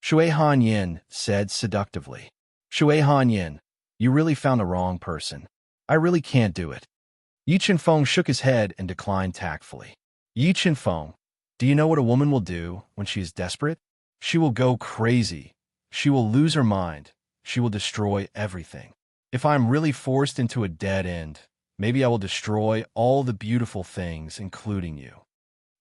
Shui Hanyin said seductively. Shui Hanyin, you really found the wrong person. I really can't do it. Yi Chenfeng shook his head and declined tactfully. Yi Chenfeng, do you know what a woman will do when she is desperate? She will go crazy. She will lose her mind. She will destroy everything. If I am really forced into a dead end, maybe I will destroy all the beautiful things, including you.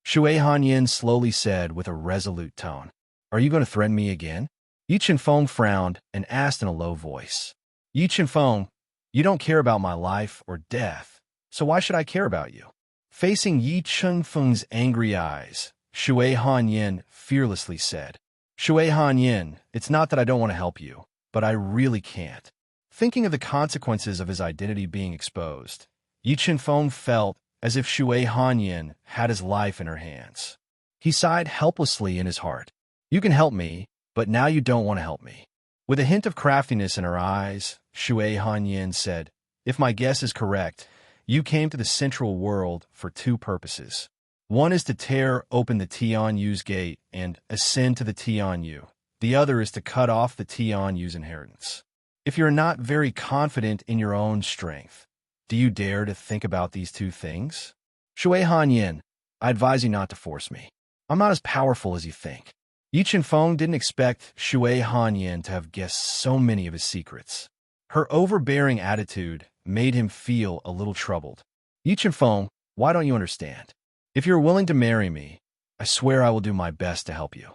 Shui Hanyin slowly said with a resolute tone, Are you going to threaten me again? Yi Chenfeng frowned and asked in a low voice. Yi Chenfeng, you don't care about my life or death, so why should I care about you? Facing Yi Chenfeng's angry eyes, Shui Hanyin fearlessly said, Shui Hanyin, it's not that I don't want to help you, but I really can't. Thinking of the consequences of his identity being exposed, Yi Chenfeng felt as if Shui Hanyin had his life in her hands. He sighed helplessly in his heart. You can help me, but now you don't want to help me. With a hint of craftiness in her eyes, Shui Hanyin said, If my guess is correct, you came to the central world for two purposes. One is to tear open the Tianyu's gate and ascend to the Tianyu. The other is to cut off the Tianyu's inheritance. If you're not very confident in your own strength, do you dare to think about these two things? Shui Hanyin, I advise you not to force me. I'm not as powerful as you think. Yi Chenfeng didn't expect Shui Hanyin to have guessed so many of his secrets. Her overbearing attitude made him feel a little troubled. Yi Chenfeng, why don't you understand? If you're willing to marry me, I swear I will do my best to help you.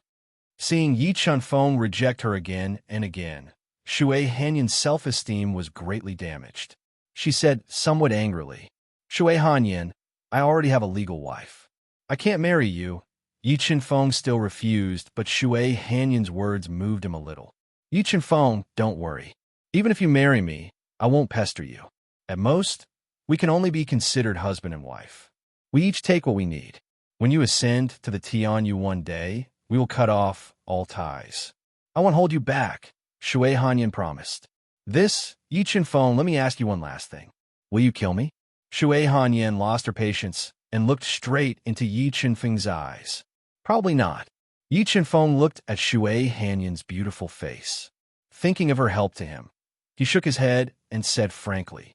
Seeing Yi Chenfeng reject her again and again, Shui Hanyin's self-esteem was greatly damaged. She said somewhat angrily, Shui Hanyin, I already have a legal wife. I can't marry you. Yi Chenfeng still refused, but Shui Hanyin's words moved him a little. Yi Chenfeng, don't worry. Even if you marry me, I won't pester you. At most, we can only be considered husband and wife. We each take what we need. When you ascend to the Tianyu one day, we will cut off all ties. I won't hold you back, Shui Hanyin promised. This, Yi Chenfeng, let me ask you one last thing. Will you kill me? Shui Hanyin lost her patience and looked straight into Yi Chenfeng's eyes. Probably not. Yi Chenfeng looked at Shui Hanyin's beautiful face. Thinking of her help to him, he shook his head and said frankly,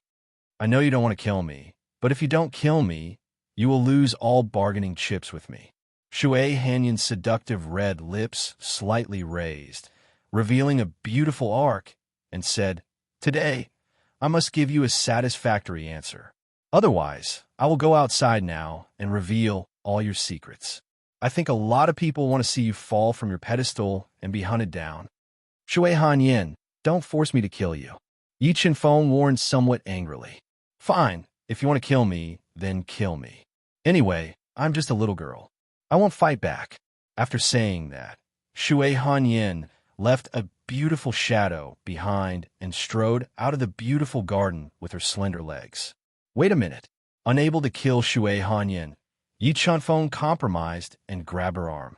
I know you don't want to kill me, but if you don't kill me, you will lose all bargaining chips with me. Shui Hanyin's seductive red lips slightly raised, revealing a beautiful arc, and said, Today, I must give you a satisfactory answer. Otherwise, I will go outside now and reveal all your secrets. I think a lot of people want to see you fall from your pedestal and be hunted down. Shui Hanyin, don't force me to kill you. Yi Chenfeng warned somewhat angrily. Fine, if you want to kill me, then kill me. Anyway, I'm just a little girl. I won't fight back. After saying that, Shui Hanyin left a beautiful shadow behind and strode out of the beautiful garden with her slender legs. Wait a minute. Unable to kill Shui Hanyin, Yi Chenfeng compromised and grabbed her arm.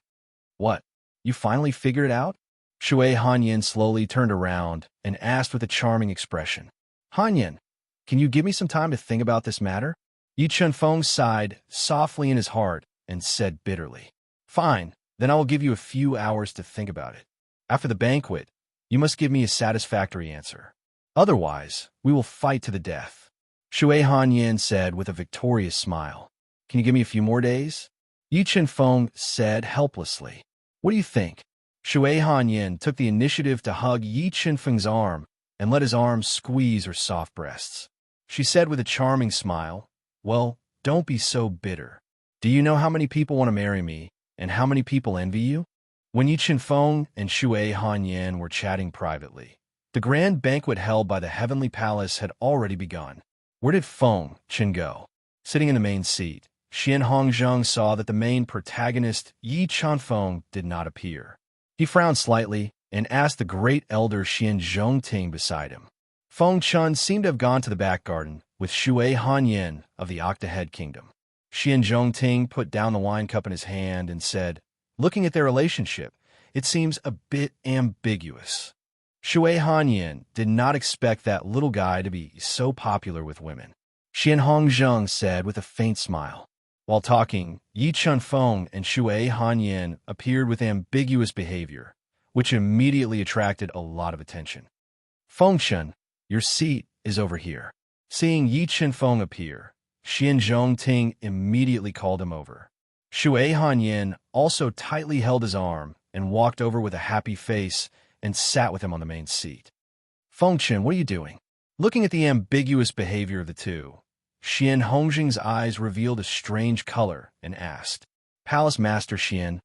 What? You finally figured it out? Shui Hanyin slowly turned around and asked with a charming expression. Hanyin, can you give me some time to think about this matter? Yi Chenfeng sighed softly in his heart and said bitterly, Fine, then I will give you a few hours to think about it. After the banquet, you must give me a satisfactory answer. Otherwise, we will fight to the death. Shui Hanyin said with a victorious smile. Can you give me a few more days? Yi Chenfeng said helplessly. What do you think? Shui Hanyin took the initiative to hug Yi Chenfeng's arm and let his arm squeeze her soft breasts. She said with a charming smile, Well, don't be so bitter. Do you know how many people want to marry me and how many people envy you? When Yi Chenfeng and Shui Hanyin were chatting privately, the grand banquet held by the heavenly palace had already begun. Where did Feng Chen go? Sitting in the main seat, Xian Hongzheng saw that the main protagonist, Yi Chenfeng, did not appear. He frowned slightly and asked the great elder Xian Zhongting beside him. Feng Chun seemed to have gone to the back garden with Shui Hanyin of the Octahead Kingdom. Xian Zhongting put down the wine cup in his hand and said, Looking at their relationship, it seems a bit ambiguous. Shui Hanyin did not expect that little guy to be so popular with women. Xian Hongzheng said with a faint smile. While talking, Yi Chunfeng and Shui Hanyin appeared with ambiguous behavior, which immediately attracted a lot of attention. Fengshen, your seat is over here. Seeing Yi Chunfeng appear, Xian Zhongting immediately called him over. Shui Hanyin also tightly held his arm and walked over with a happy face and sat with him on the main seat. Fengshen, what are you doing? Looking at the ambiguous behavior of the two, Xian Hongzheng's eyes revealed a strange color and asked, Palace Master Xian,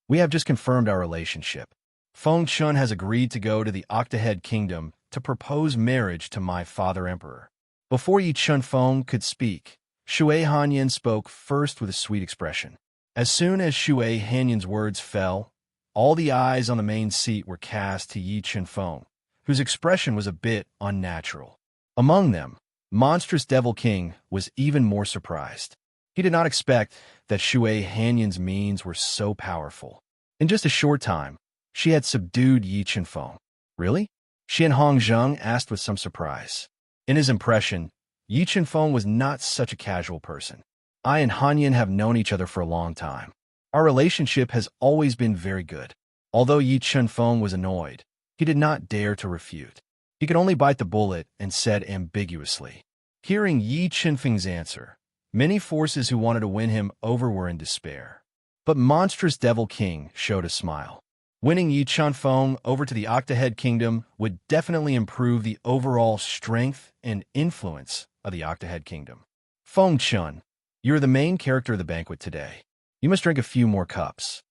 we have just confirmed our relationship. Fengshen has agreed to go to the Octahead Kingdom to propose marriage to my father emperor. Before Yi Chunfeng could speak, Shui Hanyin spoke first with a sweet expression. As soon as Shui Hanyin's words fell, all the eyes on the main seat were cast to Yi Chunfeng, whose expression was a bit unnatural. Among them, Monstrous Devil King was even more surprised. He did not expect that Shui Hanyin's means were so powerful. In just a short time, she had subdued Yi Chunfeng. Really? Xian Hongzheng asked with some surprise. In his impression, Yi Chunfeng was not such a casual person. I and Hanyin have known each other for a long time. Our relationship has always been very good. Although Yi Chunfeng was annoyed, he did not dare to refute. He could only bite the bullet and said ambiguously. Hearing Yi Chunfeng's answer, many forces who wanted to win him over were in despair. But Monstrous Devil King showed a smile. Winning Yi Chunfeng over to the Octahead Kingdom would definitely improve the overall strength and influence of the Octahead Kingdom. Fengshen, you are the main character of the banquet today. You must drink a few more cups.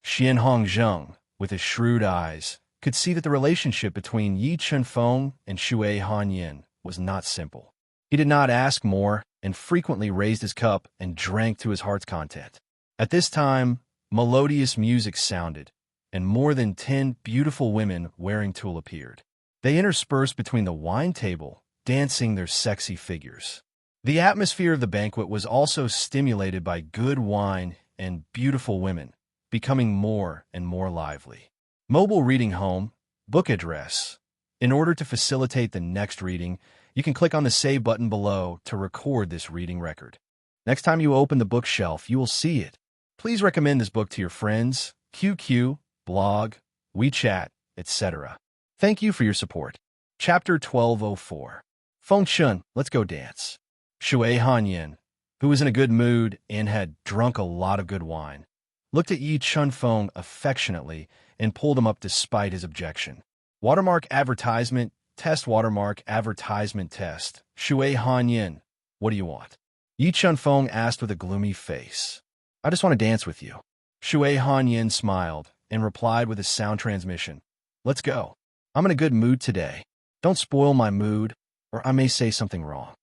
Xian Hongzheng, with his shrewd eyes, could see that the relationship between Yi Chunfeng and Shui Hanyin was not simple. He did not ask more and frequently raised his cup and drank to his heart's content. At this time, melodious music sounded, and more than 10 beautiful women wearing tulle appeared. They interspersed between the wine table, dancing their sexy figures. The atmosphere of the banquet was also stimulated by good wine and beautiful women, becoming more and more lively. Mobile reading home, book address. In order to facilitate the next reading, you can click on the save button below to record this reading record. Next time you open the bookshelf, you will see it. Please recommend this book to your friends, QQ, blog, WeChat, etc. Thank you for your support. Chapter 1204. Fengshen, let's go dance. Shui Hanyin, who was in a good mood and had drunk a lot of good wine, looked at Yi Chunfeng affectionately and pulled him up despite his objection. Watermark advertisement, test watermark advertisement test. Shui Hanyin, what do you want? Yi Chunfeng asked with a gloomy face. I just want to dance with you. Shui Hanyin smiled and replied with a sound transmission. Let's go. I'm in a good mood today. Don't spoil my mood, or I may say something wrong.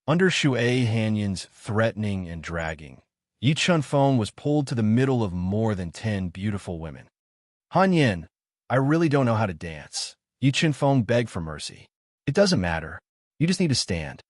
Under Shui Hanyin's threatening and dragging, Yi Chunfeng was pulled to the middle of more than 10 beautiful women. Hanyin, I really don't know how to dance. Yi Chunfeng begged for mercy. It doesn't matter. You just need to stand.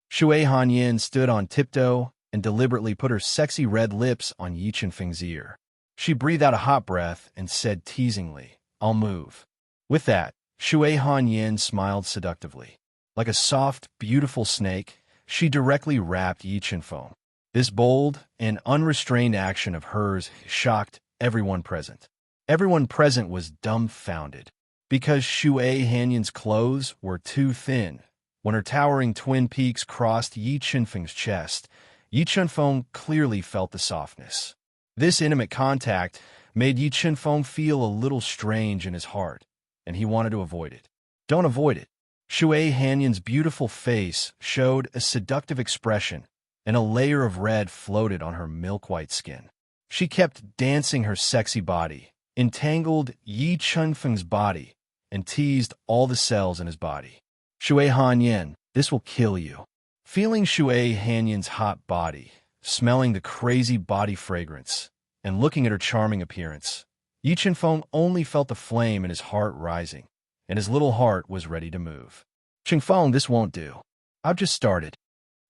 Shui Hanyin stood on tiptoe and deliberately put her sexy red lips on Yi Chunfeng's ear. She breathed out a hot breath and said teasingly, I'll move. With that, Shui Hanyin smiled seductively. Like a soft, beautiful snake, she directly wrapped Yi Chunfeng. This bold and unrestrained action of hers shocked everyone present. Everyone present was dumbfounded, because Shui Hanyin's clothes were too thin. When her towering twin peaks crossed Yi Chunfeng's chest, Yi Chunfeng clearly felt the softness. This intimate contact made Yi Chunfeng feel a little strange in his heart, and he wanted to avoid it. Don't avoid it. Shui Hanyin's beautiful face showed a seductive expression, and a layer of red floated on her milk-white skin. She kept dancing her sexy body, entangled Yi Chunfeng's body, and teased all the cells in his body. Shui Hanyin, this will kill you. Feeling Shui Hanyin's hot body, smelling the crazy body fragrance, and looking at her charming appearance, Yi Chunfeng only felt the flame in his heart rising, and his little heart was ready to move. Chunfeng, this won't do. I've just started.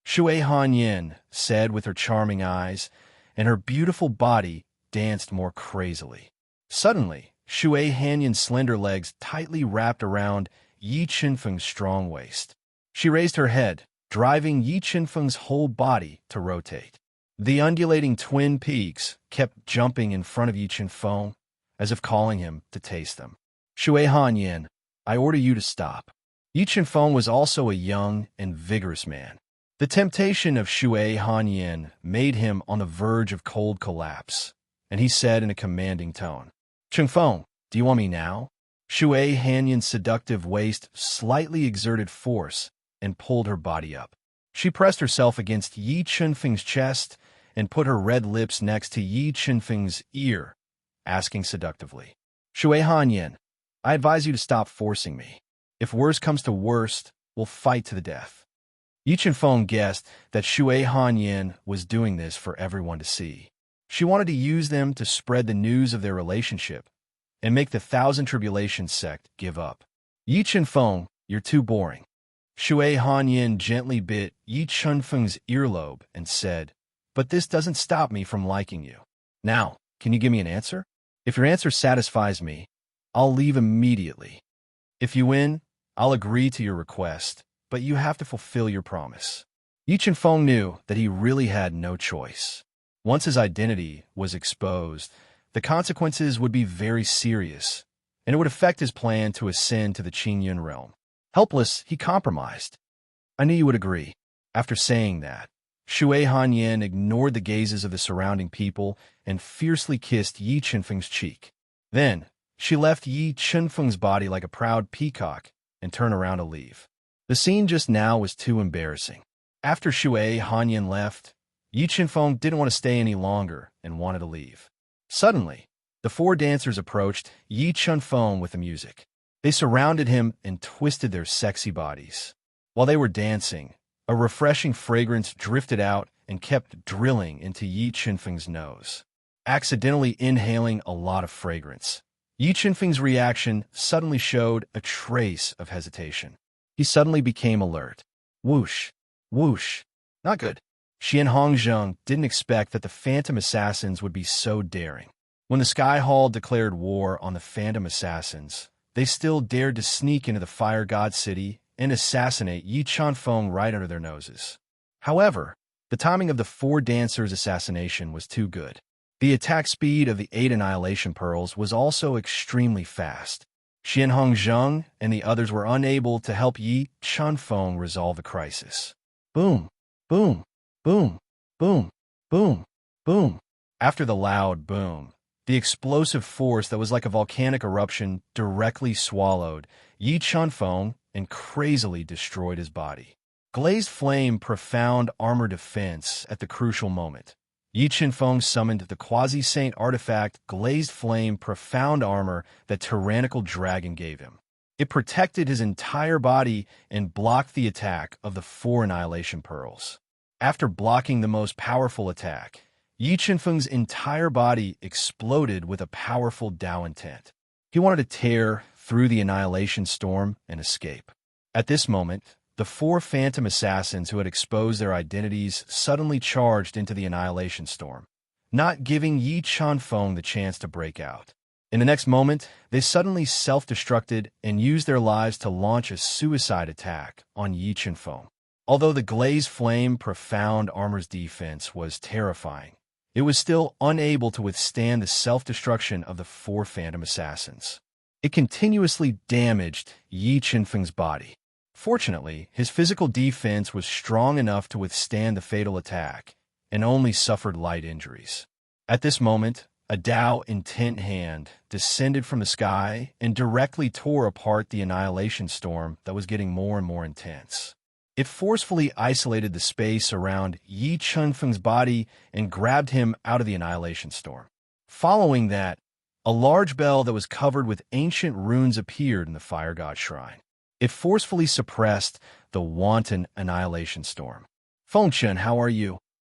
Shui Hanyin said with her charming eyes, and her beautiful body danced more crazily. Suddenly, Shui Hanyan's slender legs tightly wrapped around Yi Qinfeng's strong waist. She raised her head, driving Yi Qinfeng's whole body to rotate. The undulating twin peaks kept jumping in front of Yi Qinfeng, as if calling him to taste them. Shui Hanyan, I order you to stop. Yi Qinfeng was also a young and vigorous man. The temptation of Shui Hanyan made him on the verge of cold collapse, and he said in a commanding tone, Qinfeng, do you want me now? Shui Hanyan's seductive waist slightly exerted force and pulled her body up. She pressed herself against Yi Qinfeng's chest and put her red lips next to Yi Qinfeng's ear, asking seductively, Shui Hanyan, I advise you to stop forcing me. If worst comes to worst, we'll fight to the death. Yi Qinfeng guessed that Shui Hanyan was doing this for everyone to see. She wanted to use them to spread the news of their relationship and make the Thousand Tribulations sect give up. Yi Qinfeng, you're too boring. Shui Hanyan gently bit Yi Qinfeng's earlobe and said, but this doesn't stop me from liking you. Now, can you give me an answer? If your answer satisfies me, I'll leave immediately. If you win, I'll agree to your request, but you have to fulfill your promise. Yi Qinfeng knew that he really had no choice. Once his identity was exposed, the consequences would be very serious, and it would affect his plan to ascend to the Qingyun realm. Helpless, he compromised. I knew you would agree. After saying that, Shui Hanyan ignored the gazes of the surrounding people and fiercely kissed Yi Qinfeng's cheek. Then, she left Yi Qinfeng's body like a proud peacock and turned around to leave. The scene just now was too embarrassing. After Shui Hanyan left, Yi Qinfeng didn't want to stay any longer and wanted to leave. Suddenly, the four dancers approached Yi Qinfeng with the music. They surrounded him and twisted their sexy bodies. While they were dancing, a refreshing fragrance drifted out and kept drilling into Yi Qinfeng's nose. Accidentally inhaling a lot of fragrance, Yi Qinfeng's reaction suddenly showed a trace of hesitation. He suddenly became alert. Whoosh, whoosh. Not good. Xian Hongzheng didn't expect that the Phantom Assassins would be so daring. When the Sky Hall declared war on the Phantom Assassins, they still dared to sneak into the Fire God City and assassinate Yi Qinfeng right under their noses. However, the timing of the four dancers' assassination was too good. The attack speed of the 8 Annihilation Pearls was also extremely fast. Xian Hongzheng and the others were unable to help Yi Qinfeng resolve the crisis. Boom, boom, boom, boom, boom, boom. After the loud boom, the explosive force that was like a volcanic eruption directly swallowed Yi Qinfeng and crazily destroyed his body. Glazed Flame profound armor defense at the crucial moment. Yi Qinfeng summoned the quasi-saint artifact Glazed Flame profound armor that Tyrannical Dragon gave him. It protected his entire body and blocked the attack of the 4 Annihilation Pearls. After blocking the most powerful attack, Yi Qinfeng's entire body exploded with a powerful Dao intent. He wanted to tear through the Annihilation Storm and escape. At this moment, the 4 Phantom Assassins who had exposed their identities suddenly charged into the Annihilation Storm, not giving Yi Qinfeng the chance to break out. In the next moment, they suddenly self-destructed and used their lives to launch a suicide attack on Yi Qinfeng. Although the Glazed Flame profound armor's defense was terrifying, it was still unable to withstand the self-destruction of the 4 Phantom Assassins. It continuously damaged Yi Qinfeng's body. Fortunately, his physical defense was strong enough to withstand the fatal attack and only suffered light injuries. At this moment, a Dao intent hand descended from the sky and directly tore apart the Annihilation Storm that was getting more and more intense. It forcefully isolated the space around Yi Qinfeng's body and grabbed him out of the Annihilation Storm. Following that, a large bell that was covered with ancient runes appeared in the Fire God Shrine. It forcefully suppressed the wanton Annihilation Storm. Fengchen, how are you?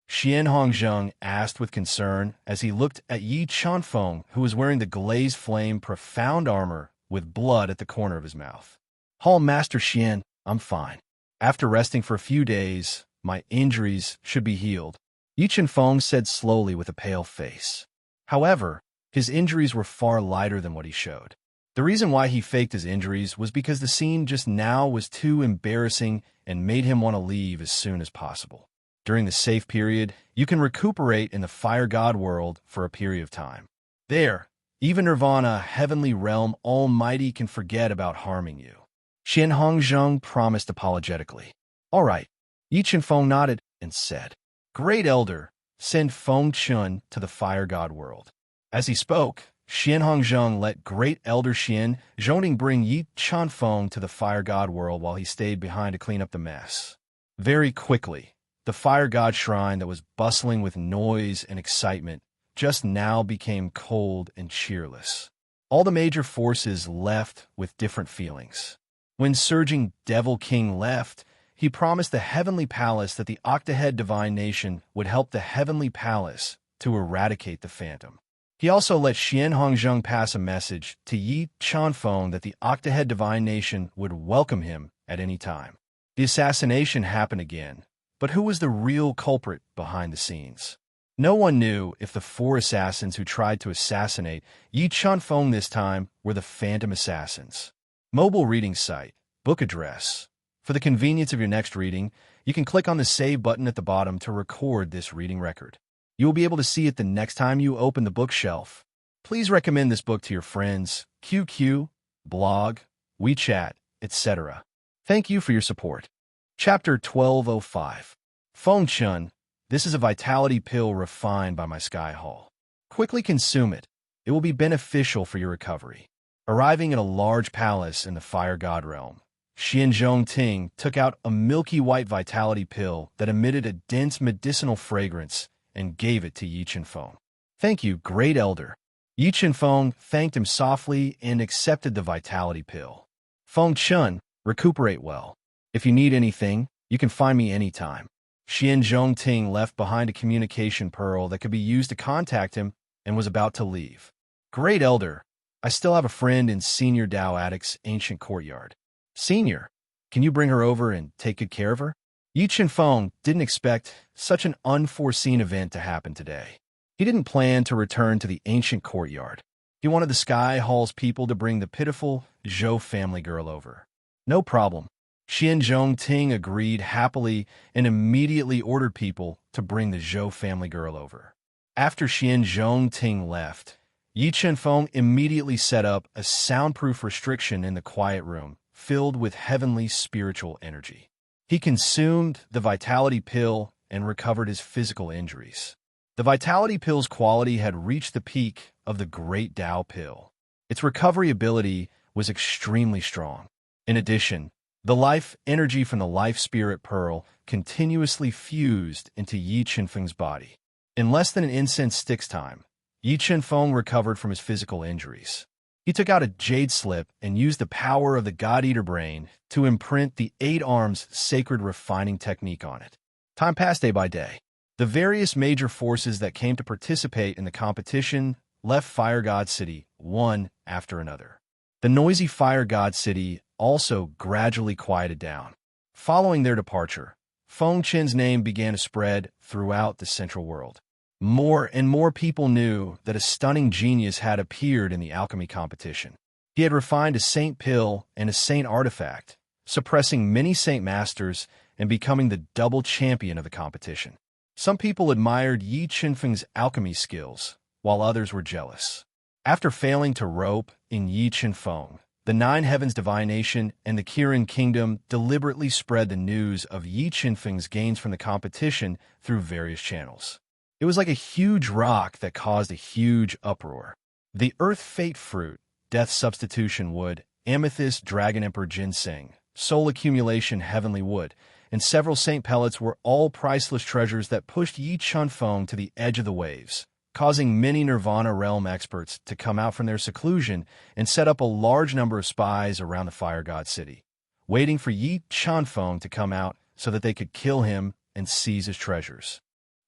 Xian Hongzheng asked with concern as he looked at Yi Qinfeng, who was wearing the Glazed Flame profound armor with blood at the corner of his mouth. Hall Master Xian, I'm fine. After resting for a few days, my injuries should be healed, Yi Qinfeng said slowly with a pale face. However, His injuries were far lighter than what he showed. The reason why he faked his injuries was because the scene just now was too embarrassing and made him want to leave as soon as possible. During the safe period, you can recuperate in the fire god world for a period of time. There, even Nirvana, heavenly realm almighty, can forget about harming you. Qian Hongzheng promised apologetically. All right. Yi Qinfeng nodded and said, Great Elder, send Feng Chun to the fire god world. As he spoke, Qian Hongzheng let Great Elder Qian Zhongning bring Yi Qinfeng to the fire god world while he stayed behind to clean up the mess. Very quickly, the fire god shrine that was bustling with noise and excitement just now became cold and cheerless. All the major forces left with different feelings. When surging Devil King left, he promised the Heavenly Palace that the Octahead Divine Nation would help the Heavenly Palace to eradicate the Phantom. He also let Qian Hongzheng pass a message to Yi Qinfeng that the Octahead Divine Nation would welcome him at any time. The assassination happened again, but who was the real culprit behind the scenes? No one knew if the 4 assassins who tried to assassinate Yi Qinfeng this time were the Phantom Assassins. Mobile reading site, book address. For the convenience of your next reading, you can click on the Save button at the bottom to record this reading record. You will be able to see it the next time you open the bookshelf. Please recommend this book to your friends, QQ, blog, WeChat, etc. Thank you for your support. Chapter 1205. Feng Chun. This is a vitality pill refined by my Sky Hall. Quickly consume it. It will be beneficial for your recovery. Arriving at a large palace in the Fire God realm, Xianzhong Ting took out a milky white vitality pill that emitted a dense medicinal fragrance and gave it to Yi Qinfeng. Thank you, Great Elder. Yi Qinfeng thanked him softly and accepted the vitality pill. Feng Chun, recuperate well. If you need anything, you can find me anytime. Xianzhong Ting left behind a communication pearl that could be used to contact him and was about to leave. Great Elder, I still have a friend in Senior Dao Addict's ancient courtyard. Senior, can you bring her over and take good care of her? Yi Qinfeng didn't expect such an unforeseen event to happen today. He didn't plan to return to the ancient courtyard. He wanted the Sky Hall's people to bring the pitiful Zhou family girl over. No problem. Xianzhong Ting agreed happily and immediately ordered people to bring the Zhou family girl over. After Xianzhong Ting left, Yi Qinfeng immediately set up a soundproof restriction in the quiet room, filled with heavenly spiritual energy. He consumed the vitality pill and recovered his physical injuries. The vitality pill's quality had reached the peak of the Great Dao pill. Its recovery ability was extremely strong. In addition, the life energy from the life spirit pearl continuously fused into Yi Qinfeng's body. In less than an incense stick's time, Yi Qinfeng recovered from his physical injuries. He took out a jade slip and used the power of the God-Eater brain to imprint the 8 arms sacred refining technique on it. Time passed day by day. The various major forces that came to participate in the competition left Fire God City one after another. The noisy Fire God City also gradually quieted down. Following their departure, Feng Chen's name began to spread throughout the central world. More and more people knew that a stunning genius had appeared in the alchemy competition. He had refined a saint pill and a saint artifact, suppressing many saint masters and becoming the double champion of the competition. Some people admired Yi Qinfeng's alchemy skills, while others were jealous. After failing to rope in Yi Qinfeng, the 9 Heavens Divination and the Kirin Kingdom deliberately spread the news of Yi Qinfeng's gains from the competition through various channels. It was like a huge rock that caused a huge uproar. The Earth Fate Fruit, Death Substitution Wood, Amethyst Dragon Emperor Ginseng, Soul Accumulation Heavenly Wood, and several saint pellets were all priceless treasures that pushed Yi Qinfeng to the edge of the waves, causing many Nirvana realm experts to come out from their seclusion and set up a large number of spies around the Fire God City, waiting for Yi Qinfeng to come out so that they could kill him and seize his treasures.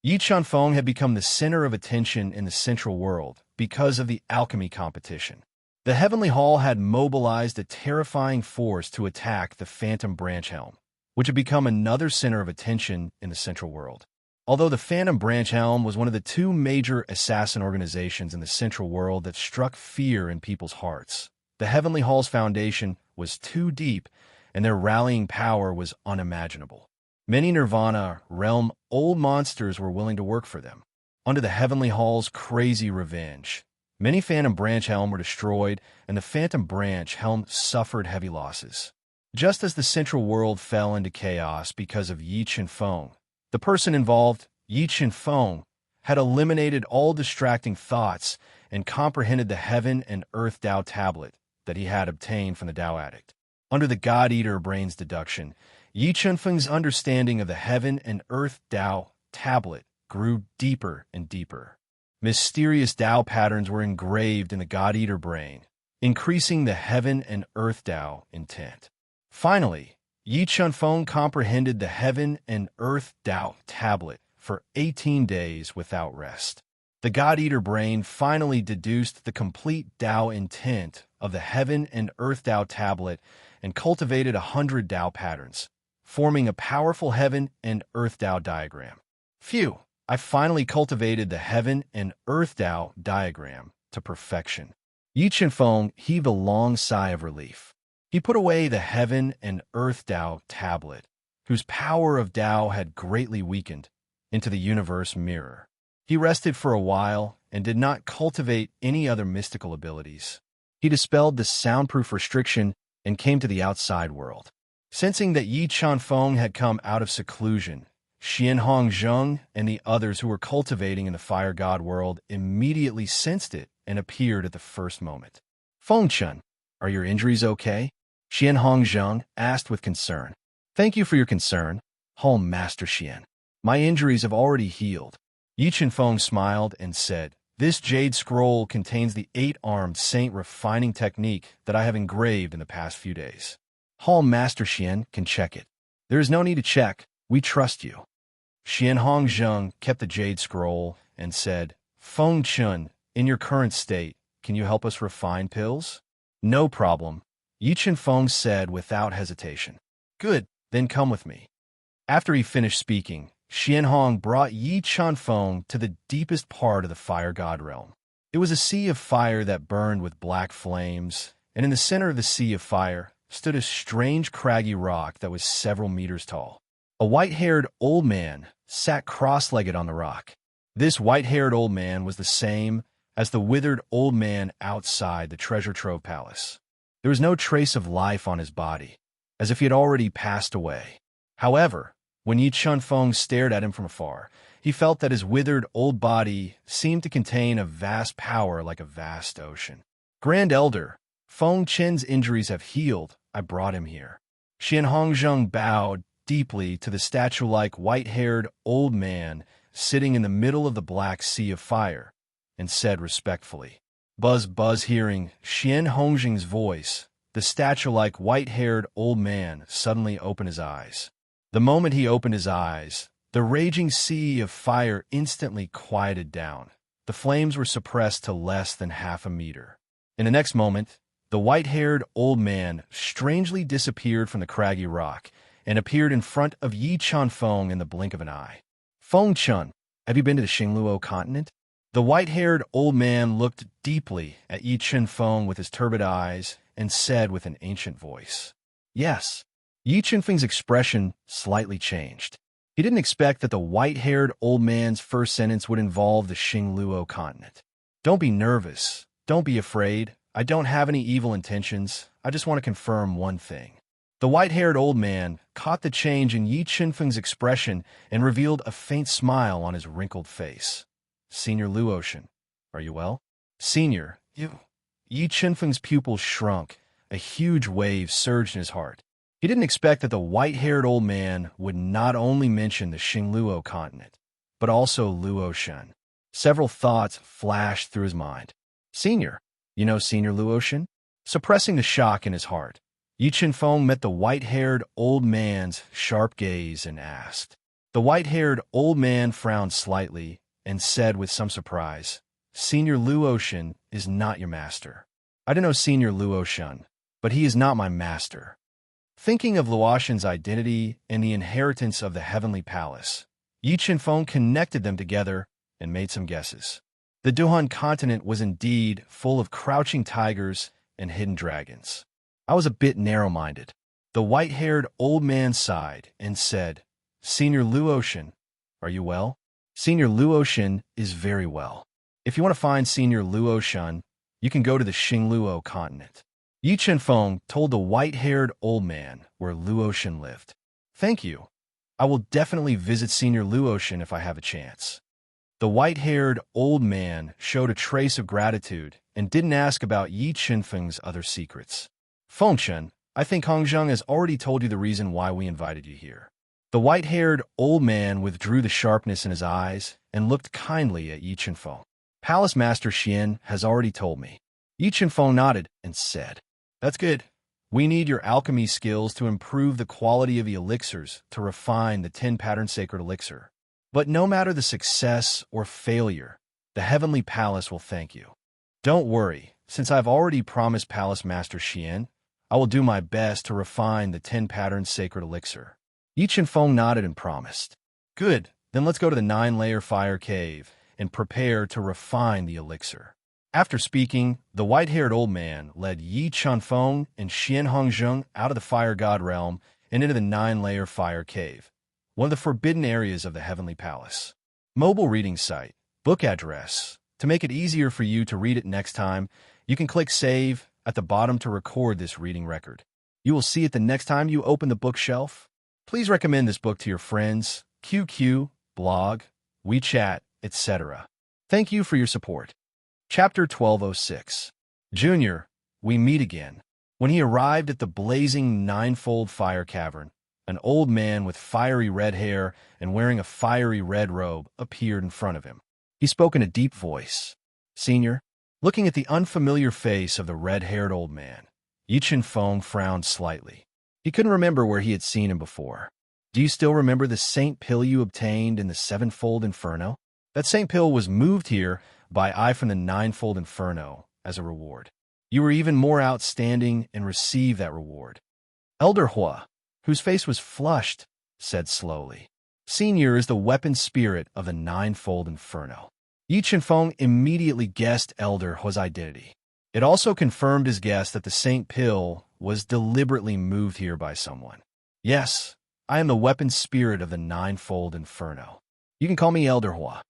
Yi Qinfeng had become the center of attention in the central world because of the alchemy competition. The Heavenly Hall had mobilized a terrifying force to attack the Phantom Branch Helm, which had become another center of attention in the central world. Although the Phantom Branch Helm was one of the two major assassin organizations in the Central World that struck fear in people's hearts, the Heavenly Hall's foundation was too deep, and their rallying power was unimaginable. Many Nirvana realm old monsters were willing to work for them. Under the Heavenly Hall's crazy revenge, many Phantom Branch Helm were destroyed, and the Phantom Branch Helm suffered heavy losses. Just as the Central World fell into chaos because of Yi Chen Feng, the person involved, Yi Chen Feng, had eliminated all distracting thoughts and comprehended the Heaven and Earth Tao tablet that he had obtained from the Tao addict. Under the God Eater brain's deduction, Yi Chen Feng's understanding of the Heaven and Earth Tao tablet grew deeper and deeper. Mysterious Tao patterns were engraved in the God Eater brain, increasing the Heaven and Earth Tao intent. Finally, Yi Chen Feng comprehended the Heaven and Earth Tao tablet for 18 days without rest. The God Eater brain finally deduced the complete Tao intent of the Heaven and Earth Tao tablet and cultivated 100 Tao patterns, forming a powerful Heaven and Earth Tao diagram. Phew! I finally cultivated the Heaven and Earth Tao diagram to perfection. Yi Chen Feng heaved a long sigh of relief. He put away the Heaven and Earth Tao tablet, whose power of Tao had greatly weakened, into the universe mirror. He rested for a while and did not cultivate any other mystical abilities. He dispelled the soundproof restriction and came to the outside world. Sensing that Yi Chen Feng had come out of seclusion, Xian Hongzheng and the others who were cultivating in the Fire God world immediately sensed it and appeared at the first moment. Feng Chen, are your injuries okay? Xian Hongzheng asked with concern. Thank you for your concern, Home Master Xian. My injuries have already healed. Yi Chen Feng smiled and said, this jade scroll contains the 8-armed saint refining technique that I have engraved in the past few days. Home Master Xian can check it. There is no need to check. We trust you. Xian Hongzheng kept the jade scroll and said, Feng Chen, in your current state, can you help us refine pills? No problem, Yi Chen Feng said without hesitation. Good, then come with me. After he finished speaking, Xian Hong brought Yi Chen Feng to the deepest part of the Fire God realm. It was a sea of fire that burned with black flames, and in the center of the sea of fire stood a strange craggy rock that was several meters tall. A white-haired old man sat cross-legged on the rock. This white-haired old man was the same as the withered old man outside the treasure trove palace. There was no trace of life on his body, as if he had already passed away. However, when Yi Chen Feng stared at him from afar, he felt that his withered old body seemed to contain a vast power like a vast ocean. Grand Elder, Feng Chen's injuries have healed. I brought him here. Xian Hongzheng bowed deeply to the statue-like white-haired old man sitting in the middle of the black sea of fire, and said respectfully. Buzz hearing Xian Hongzheng's voice, the statue-like white-haired old man suddenly opened his eyes. The moment he opened his eyes, the raging sea of fire instantly quieted down. The flames were suppressed to less than half a meter. In the next moment, the white-haired old man strangely disappeared from the craggy rock and appeared in front of Yi Chen Feng in the blink of an eye. Feng Chen, have you been to the Xingluo continent? The white-haired old man looked deeply at Yi Chen Feng with his turbid eyes and said with an ancient voice, Yes. Yi Chen Feng's expression slightly changed. He didn't expect that the white-haired old man's first sentence would involve the Xingluo continent. Don't be nervous. Don't be afraid. I don't have any evil intentions. I just want to confirm one thing. The white-haired old man caught the change in Yi Chen Feng's expression and revealed a faint smile on his wrinkled face. Senior Luotian, are you well? Senior, you. Yi Chen Feng's pupils shrunk. A huge wave surged in his heart. He didn't expect that the white-haired old man would not only mention the Xingluo continent, but also Luoshan. Several thoughts flashed through his mind. Senior, you know Senior Luoshan? Suppressing the shock in his heart, Yi Chen Feng met the white-haired old man's sharp gaze and asked. The white-haired old man frowned slightly and said with some surprise, Senior Luoshan is not your master. I don't know Senior Luoshan, but he is not my master. Thinking of Luoshan's identity and the inheritance of the heavenly palace, Yi Chinfeng connected them together and made some guesses. The Duhan continent was indeed full of crouching tigers and hidden dragons. I was a bit narrow-minded. The white-haired old man sighed and said, "Senior Luotian, are you well?" Senior Luotian is very well. If you want to find Senior Luotian, you can go to the Xingluo continent. Yi Chenfeng told the white-haired old man where Luotian lived. "Thank you. I will definitely visit Senior Luotian if I have a chance." The white-haired old man showed a trace of gratitude and didn't ask about Yi Chenfeng's other secrets. "Fengchen, I think Hongzheng has already told you the reason why we invited you here." The white-haired old man withdrew the sharpness in his eyes and looked kindly at Yi Chenfeng. "Palace Master Xian has already told me." Yi Chenfeng nodded and said, "That's good. We need your alchemy skills to improve the quality of the elixirs to refine the 10-pattern sacred elixir. But no matter the success or failure, the Heavenly Palace will thank you. Don't worry, since I've already promised Palace Master Xian, I will do my best to refine the 10-pattern sacred elixir." Yi Chenfeng nodded and promised. "Good, then let's go to the 9-layer fire cave and prepare to refine the elixir." After speaking, the white-haired old man led Yi Chenfeng and Xian Hongzheng out of the fire god realm and into the 9-layer fire cave, one of the forbidden areas of the Heavenly Palace. Mobile reading site, book address. To make it easier for you to read it next time, you can click Save at the bottom to record this reading record. You will see it the next time you open the bookshelf. Please recommend this book to your friends, QQ, blog, WeChat, etc. Thank you for your support. Chapter 1206. Junior, we meet again. When he arrived at the blazing ninefold fire cavern, an old man with fiery red hair and wearing a fiery red robe appeared in front of him. He spoke in a deep voice. "Senior," looking at the unfamiliar face of the red-haired old man, Yi Chenfeng frowned slightly. He couldn't remember where he had seen him before. "Do you still remember the Saint Pill you obtained in the Sevenfold Inferno? That Saint Pill was moved here by I from the Ninefold Inferno as a reward. You were even more outstanding and received that reward." Elder Hua, whose face was flushed, said slowly, "Senior is the weapon spirit of the Ninefold Inferno." Yi Chenfeng immediately guessed Elder Hua's identity. It also confirmed his guess that the Saint Pill was deliberately moved here by someone. "Yes, I am the weapon spirit of the Ninefold Inferno. You can call me Elder Hua."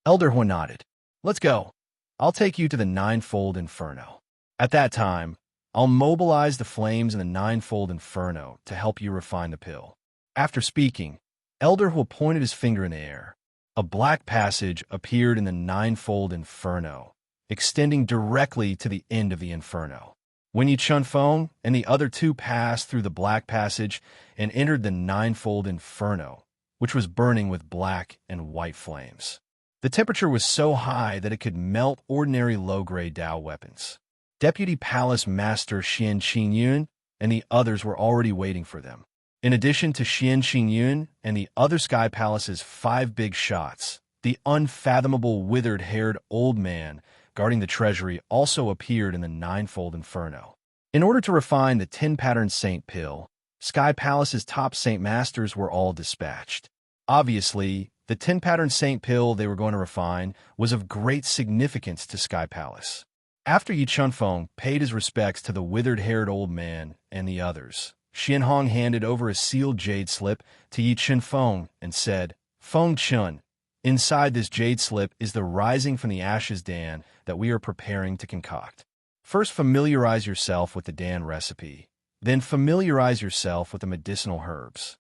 Elder Hua nodded. "Let's go. I'll take you to the Ninefold Inferno. At that time, I'll mobilize the flames in the Ninefold Inferno to help you refine the pill." After speaking, Elder Hua pointed his finger in the air. A black passage appeared in the Ninefold Inferno, extending directly to the end of the Inferno. When Yi Chenfeng and the other two passed through the black passage and entered the Ninefold Inferno, which was burning with black and white flames. The temperature was so high that it could melt ordinary low-grade Dao weapons. Deputy Palace Master Xian Qingyun and the others were already waiting for them. In addition to Xian Qingyun and the other Sky Palace's 5 big shots, the unfathomable withered-haired old man guarding the treasury also appeared in the Ninefold Inferno. In order to refine the 10-pattern Saint Pill, Sky Palace's top Saint Masters were all dispatched. Obviously, the 10-pattern Saint Pill they were going to refine was of great significance to Sky Palace. After Yi Chenfeng paid his respects to the withered-haired old man and the others, Xian Hong handed over a sealed jade slip to Yi Chenfeng and said, "Feng Chun, inside this jade slip is the rising from the ashes Dan that we are preparing to concoct. First familiarize yourself with the Dan recipe, then familiarize yourself with the medicinal herbs."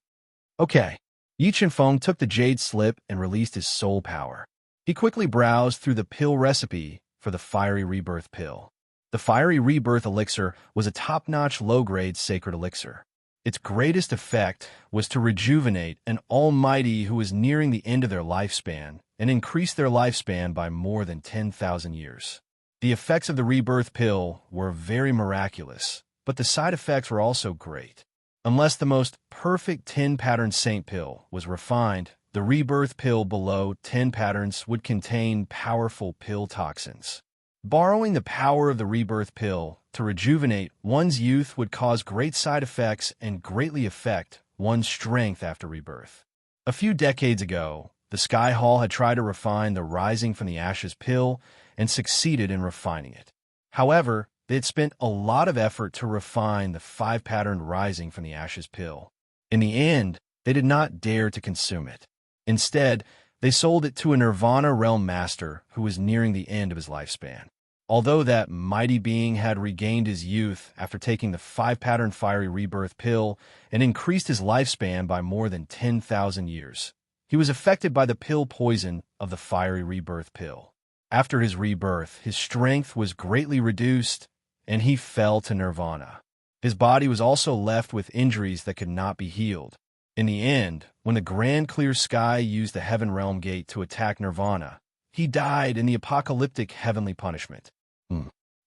"Okay." Yi Chenfeng took the jade slip and released his soul power. He quickly browsed through the pill recipe for the Fiery Rebirth pill. The Fiery Rebirth elixir was a top-notch low-grade sacred elixir. Its greatest effect was to rejuvenate an almighty who was nearing the end of their lifespan and increase their lifespan by more than 10,000 years. The effects of the Rebirth pill were very miraculous, but the side effects were also great. Unless the most perfect 10-pattern Saint Pill was refined, the Rebirth pill below 10 patterns would contain powerful pill toxins. Borrowing the power of the Rebirth pill to rejuvenate one's youth would cause great side effects and greatly affect one's strength after rebirth. A few decades ago, the Sky Hall had tried to refine the Rising from the Ashes pill and succeeded in refining it. However, they had spent a lot of effort to refine the 5-patterned Rising from the Ashes pill. In the end, they did not dare to consume it. Instead, they sold it to a Nirvana realm master who was nearing the end of his lifespan. Although that mighty being had regained his youth after taking the 5-pattern fiery rebirth pill and increased his lifespan by more than 10,000 years, he was affected by the pill poison of the fiery rebirth pill. After his rebirth, his strength was greatly reduced, and he fell to nirvana. His body was also left with injuries that could not be healed. In the end, when the Grand Clear Sky used the Heaven Realm Gate to attack Nirvana, he died in the apocalyptic heavenly punishment.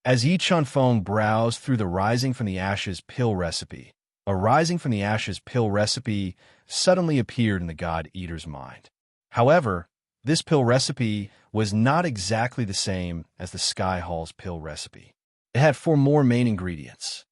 As Yi Chunfeng browsed through the Rising from the Ashes pill recipe, a Rising from the Ashes pill recipe suddenly appeared in the God Eater's mind. However, this pill recipe was not exactly the same as the Sky Hall's pill recipe. It had 4 more main ingredients.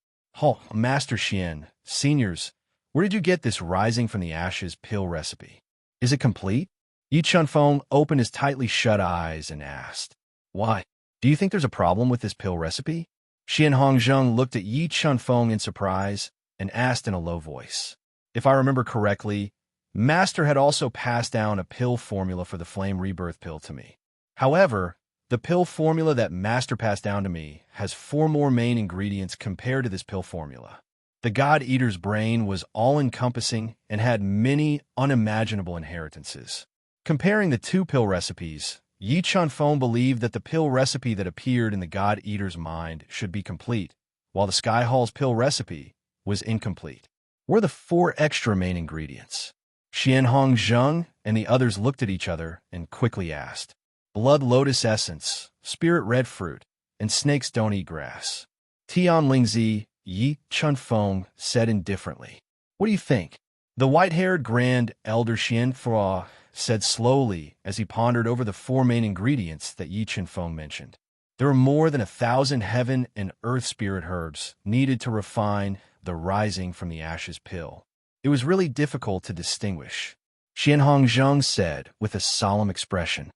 Master Xian, seniors, where did you get this Rising from the Ashes pill recipe? Is it complete? Yi Chunfeng opened his tightly shut eyes and asked, "Why? Do you think there's a problem with this pill recipe?" Xian Hongzheng looked at Yi Chunfeng in surprise and asked in a low voice. If I remember correctly, Master had also passed down a pill formula for the Flame Rebirth pill to me. However, the pill formula that Master passed down to me has 4 more main ingredients compared to this pill formula. The God Eater's brain was all-encompassing and had many unimaginable inheritances. Comparing the 2 pill recipes, Yi Chunfeng believed that the pill recipe that appeared in the God Eater's mind should be complete, while the Sky Hall's pill recipe was incomplete. Were the 4 extra main ingredients? Xian Hongzheng and the others looked at each other and quickly asked. Blood lotus essence, spirit red fruit, and snakes don't eat grass. Tian Lingzi, Yi Chunfeng said indifferently. What do you think? The white-haired Grand Elder Xian Fra said slowly as he pondered over the 4 main ingredients that Yi Chunfeng mentioned. There were more than 1,000 heaven and earth spirit herbs needed to refine the Rising from the Ashes pill. It was really difficult to distinguish. Xian Hongzheng said with a solemn expression,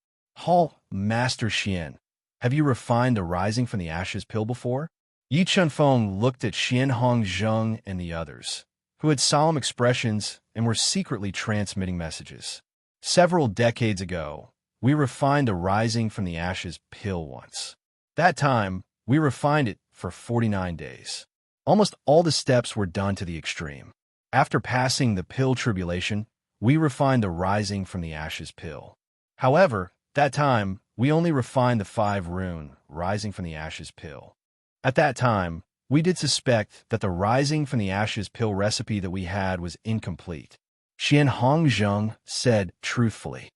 Master Xian, have you refined the Rising from the Ashes pill before? Yi Chunfeng looked at Xian Hongzheng and the others, who had solemn expressions and were secretly transmitting messages. Several decades ago, we refined the Rising from the Ashes pill once. That time, we refined it for 49 days. Almost all the steps were done to the extreme. After passing the pill tribulation, we refined the Rising from the Ashes pill. However, that time, we only refined the 5-rune Rising from the Ashes pill. At that time, we did suspect that the Rising from the Ashes pill recipe that we had was incomplete. Xian Hongzheng said truthfully.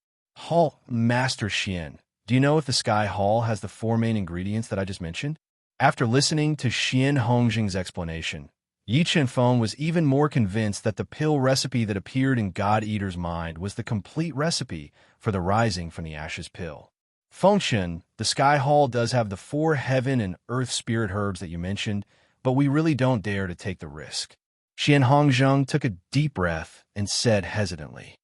Master Xian, do you know if the Sky Hall has the 4 main ingredients that I just mentioned? After listening to Xian Hongzheng's explanation, Yi Chunfeng was even more convinced that the pill recipe that appeared in God Eater's mind was the complete recipe for the Rising from the Ashes pill. Fengshen, the Sky Hall does have the 4 heaven and earth spirit herbs that you mentioned, but we really don't dare to take the risk. Xian Hongzheng took a deep breath and said hesitantly,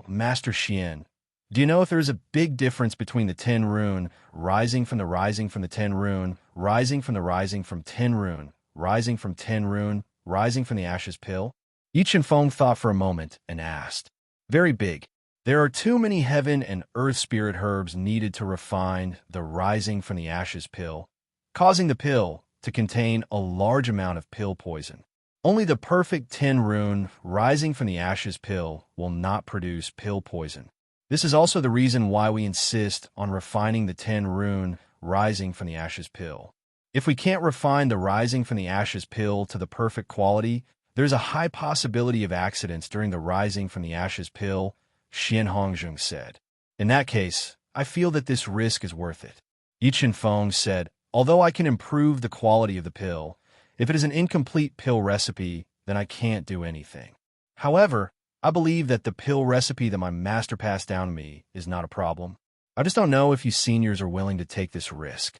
Master Xian, do you know if there is a big difference between the 10-rune Rising from the 10-rune, Rising from the Rising from 10-rune, Rising from 10-rune, Rising from the Ashes pill? Yi Chunfeng thought for a moment and asked. Very big. There are too many heaven and earth spirit herbs needed to refine the Rising from the Ashes pill, causing the pill to contain a large amount of pill poison. Only the perfect 10-rune Rising from the Ashes pill will not produce pill poison. This is also the reason why we insist on refining the 10-rune Rising from the Ashes pill. If we can't refine the Rising from the Ashes pill to the perfect quality, there's a high possibility of accidents during the Rising from the Ashes pill, Xian Hongzheng said. In that case, I feel that this risk is worth it. Yi Chunfeng said, although I can improve the quality of the pill, if it is an incomplete pill recipe, then I can't do anything. However, I believe that the pill recipe that my master passed down to me is not a problem. I just don't know if you seniors are willing to take this risk.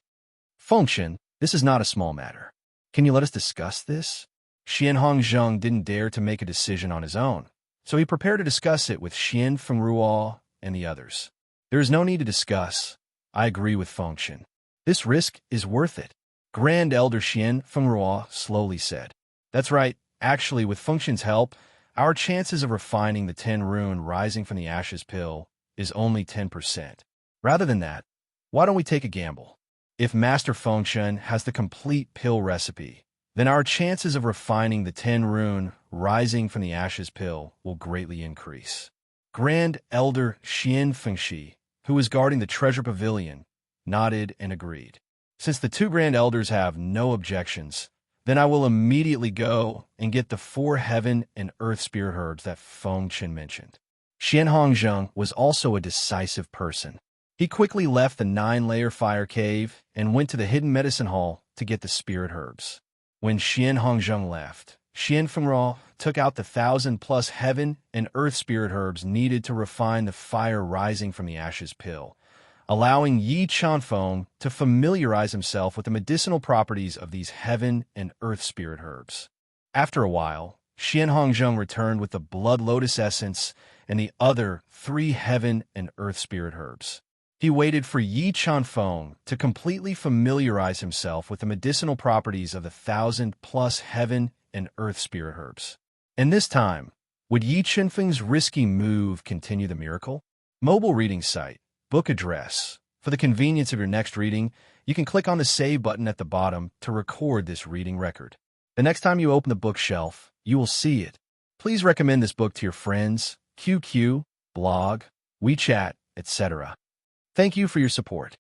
Fengshen, this is not a small matter. Can you let us discuss this? Xian Hongzheng didn't dare to make a decision on his own, so he prepared to discuss it with Xian Fengruo and the others. There is no need to discuss. I agree with Fengxian. This risk is worth it. Grand Elder Xian Fengrua slowly said. That's right. Actually, with Fengxian's help, our chances of refining the 10 rune rising from the ashes pill is only 10%. Rather than that, why don't we take a gamble? If Master Fengxian has the complete pill recipe, then our chances of refining the 10 rune rising from the ashes pill will greatly increase. Grand Elder Xian Fengxi, who was guarding the treasure pavilion, nodded and agreed. Since the 2 Grand Elders have no objections, then I will immediately go and get the 4 heaven and earth spirit herbs that Fengxian mentioned. Xian Hongzheng was also a decisive person. He quickly left the 9-layer fire cave and went to the hidden medicine hall to get the spirit herbs. When Xian Hongzheng left, Xian Fengrua took out the 1,000+ heaven and earth spirit herbs needed to refine the fire rising from the ashes pill, allowing Yi Chanfeng to familiarize himself with the medicinal properties of these heaven and earth spirit herbs. After a while, Xian Hongzheng returned with the blood lotus essence and the other 3 heaven and earth spirit herbs. He waited for Yi Chanfeng to completely familiarize himself with the medicinal properties of the 1,000+ heaven and earth spirit herbs. And this time, would Yi Chanfeng's risky move continue the miracle? Mobile reading site, book address. For the convenience of your next reading, you can click on the save button at the bottom to record this reading record. The next time you open the bookshelf, you will see it. Please recommend this book to your friends, QQ, blog, WeChat, etc. Thank you for your support.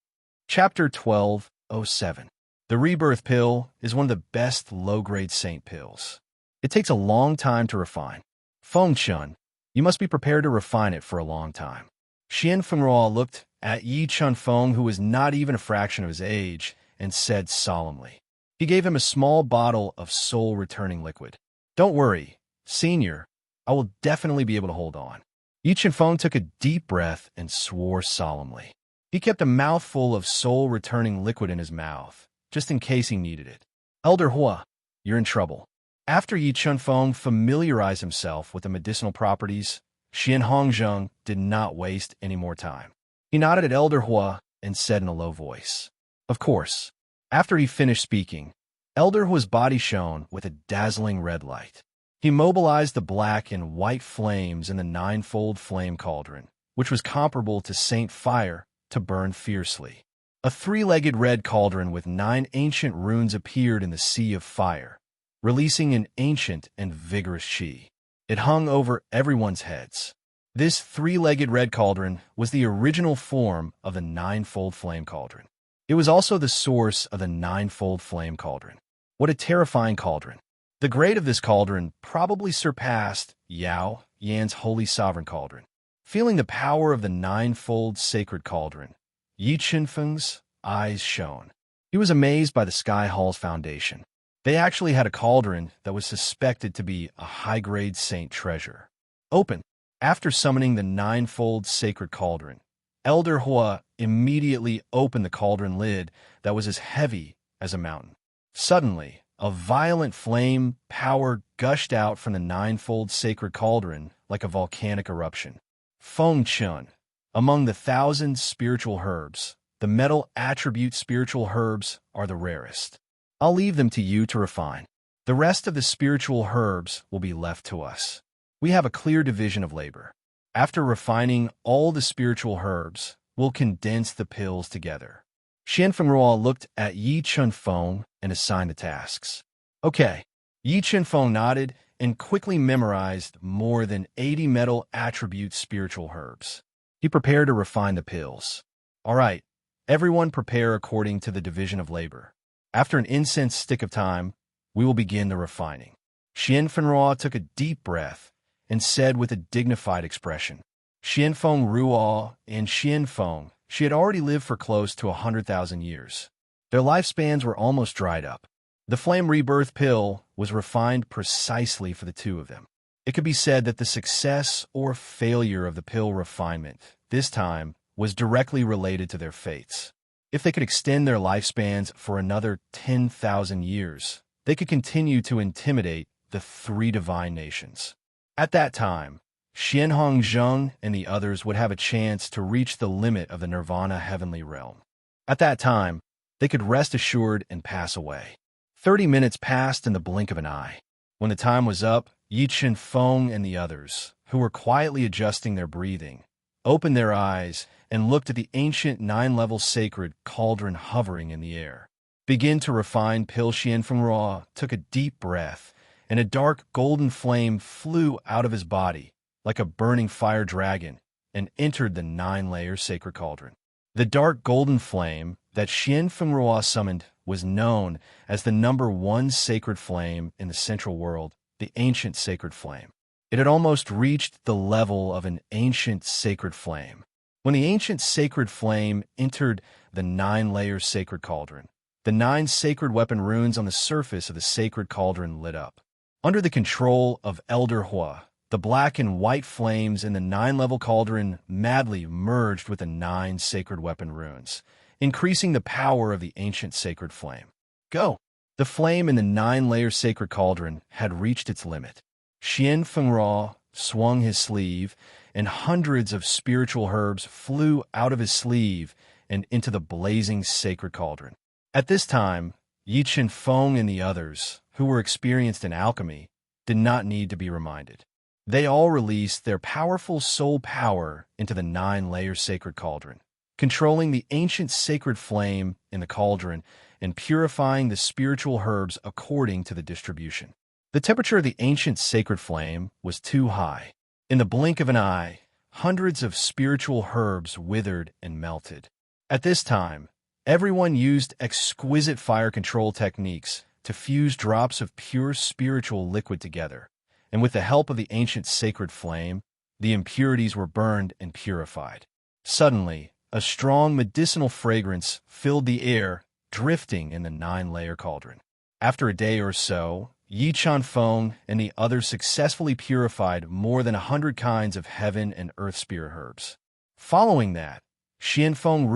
Chapter 1207. The Rebirth Pill is one of the best low-grade saint pills. It takes a long time to refine. Fengxian, you must be prepared to refine it for a long time. Xian Fengrua looked at Yi Chanfeng, who was not even a fraction of his age, and said solemnly. He gave him a small bottle of soul-returning liquid. Don't worry, senior, I will definitely be able to hold on. Yi Chanfeng took a deep breath and swore solemnly. He kept a mouthful of soul-returning liquid in his mouth, just in case he needed it. Elder Hua, you're in trouble. After Yi Chanfeng familiarized himself with the medicinal properties, Xian Hongzheng did not waste any more time. He nodded at Elder Hua and said in a low voice. Of course. After he finished speaking, Elder Hua's body shone with a dazzling red light. He mobilized the black and white flames in the 9-fold flame cauldron, which was comparable to Saint Fire, to burn fiercely. A 3-legged red cauldron with 9 ancient runes appeared in the sea of fire, releasing an ancient and vigorous qi. It hung over everyone's heads. This 3-legged red cauldron was the original form of the 9-fold flame cauldron. It was also the source of the 9-fold flame cauldron. What a terrifying cauldron. The grade of this cauldron probably surpassed Yao Yan's holy sovereign cauldron. Feeling the power of the 9-fold sacred cauldron, Yi Chanfeng's eyes shone. He was amazed by the Sky Hall's foundation. They actually had a cauldron that was suspected to be a high-grade saint treasure. Open. After summoning the 9-fold sacred cauldron, Elder Hua immediately opened the cauldron lid that was as heavy as a mountain. Suddenly, a violent flame power gushed out from the 9-fold sacred cauldron like a volcanic eruption. Fengxian. Among the 1,000 spiritual herbs, the metal attribute spiritual herbs are the rarest. I'll leave them to you to refine. The rest of the spiritual herbs will be left to us. We have a clear division of labor. After refining all the spiritual herbs, we'll condense the pills together. Xian Fengrua looked at Yi Chanfeng and assigned the tasks. Okay. Yi Chanfeng nodded and quickly memorized more than 80 metal attribute spiritual herbs. He prepared to refine the pills. All right, everyone prepare according to the division of labor. After an incense stick of time, we will begin the refining. Xian Fengrua took a deep breath and said with a dignified expression. Xian Feng Ruo and Xian Feng, she had already lived for close to 100,000 years. Their lifespans were almost dried up. The Flame Rebirth pill was refined precisely for the two of them. It could be said that the success or failure of the pill refinement, this time, was directly related to their fates. If they could extend their lifespans for another 10,000 years, they could continue to intimidate the 3 divine nations. At that time, Xian Hongzheng and the others would have a chance to reach the limit of the Nirvana heavenly realm. At that time, they could rest assured and pass away. 30 minutes passed in the blink of an eye. When the time was up, Yi Feng and the others, who were quietly adjusting their breathing, opened their eyes and looked at the ancient 9-level sacred cauldron hovering in the air. Begin to refine Pil Xian Feng took a deep breath, and a dark golden flame flew out of his body, like a burning fire dragon, and entered the 9-layer sacred cauldron. The dark golden flame that Xian Feng summoned was known as the number 1 sacred flame in the central world, the ancient sacred flame. It had almost reached the level of an ancient sacred flame. When the ancient sacred flame entered the 9-layer sacred cauldron, the 9 sacred weapon runes on the surface of the sacred cauldron lit up. Under the control of Elder Hua, the black and white flames in the 9-level cauldron madly merged with the 9 sacred weapon runes, increasing the power of the ancient sacred flame. Go! The flame in the 9-layer sacred cauldron had reached its limit. Xian Feng swung his sleeve, and hundreds of spiritual herbs flew out of his sleeve and into the blazing sacred cauldron. At this time, Yi Feng and the others, who were experienced in alchemy, did not need to be reminded. They all released their powerful soul power into the 9-layer sacred cauldron, controlling the ancient sacred flame in the cauldron and purifying the spiritual herbs according to the distribution. The temperature of the ancient sacred flame was too high. In the blink of an eye, hundreds of spiritual herbs withered and melted. At this time, everyone used exquisite fire control techniques to fuse drops of pure spiritual liquid together, and with the help of the ancient sacred flame, the impurities were burned and purified. Suddenly, a strong medicinal fragrance filled the air, drifting in the 9-layer cauldron. After a day or so, Yi Feng and the others successfully purified more than 100 kinds of heaven and earth spirit herbs. Following that, Xian Feng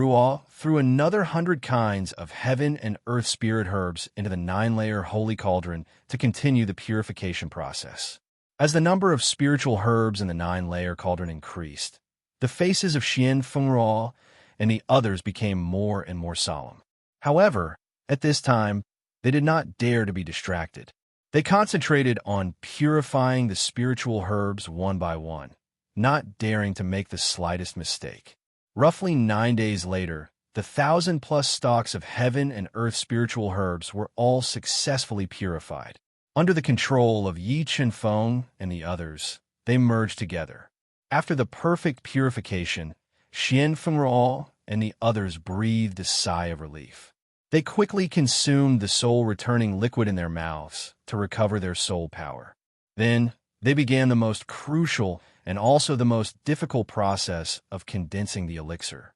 threw another 100 kinds of heaven and earth spirit herbs into the 9-layer holy cauldron to continue the purification process. As the number of spiritual herbs in the 9-layer cauldron increased, the faces of Xian Feng and the others became more and more solemn. However, at this time, they did not dare to be distracted. They concentrated on purifying the spiritual herbs one by one, not daring to make the slightest mistake. Roughly 9 days later, the 1,000+ stalks of heaven and earth spiritual herbs were all successfully purified. Under the control of Yi Feng and the others, they merged together. After the perfect purification, Xian Feng and the others breathed a sigh of relief. They quickly consumed the soul-returning liquid in their mouths to recover their soul power. Then, they began the most crucial and also the most difficult process of condensing the elixir.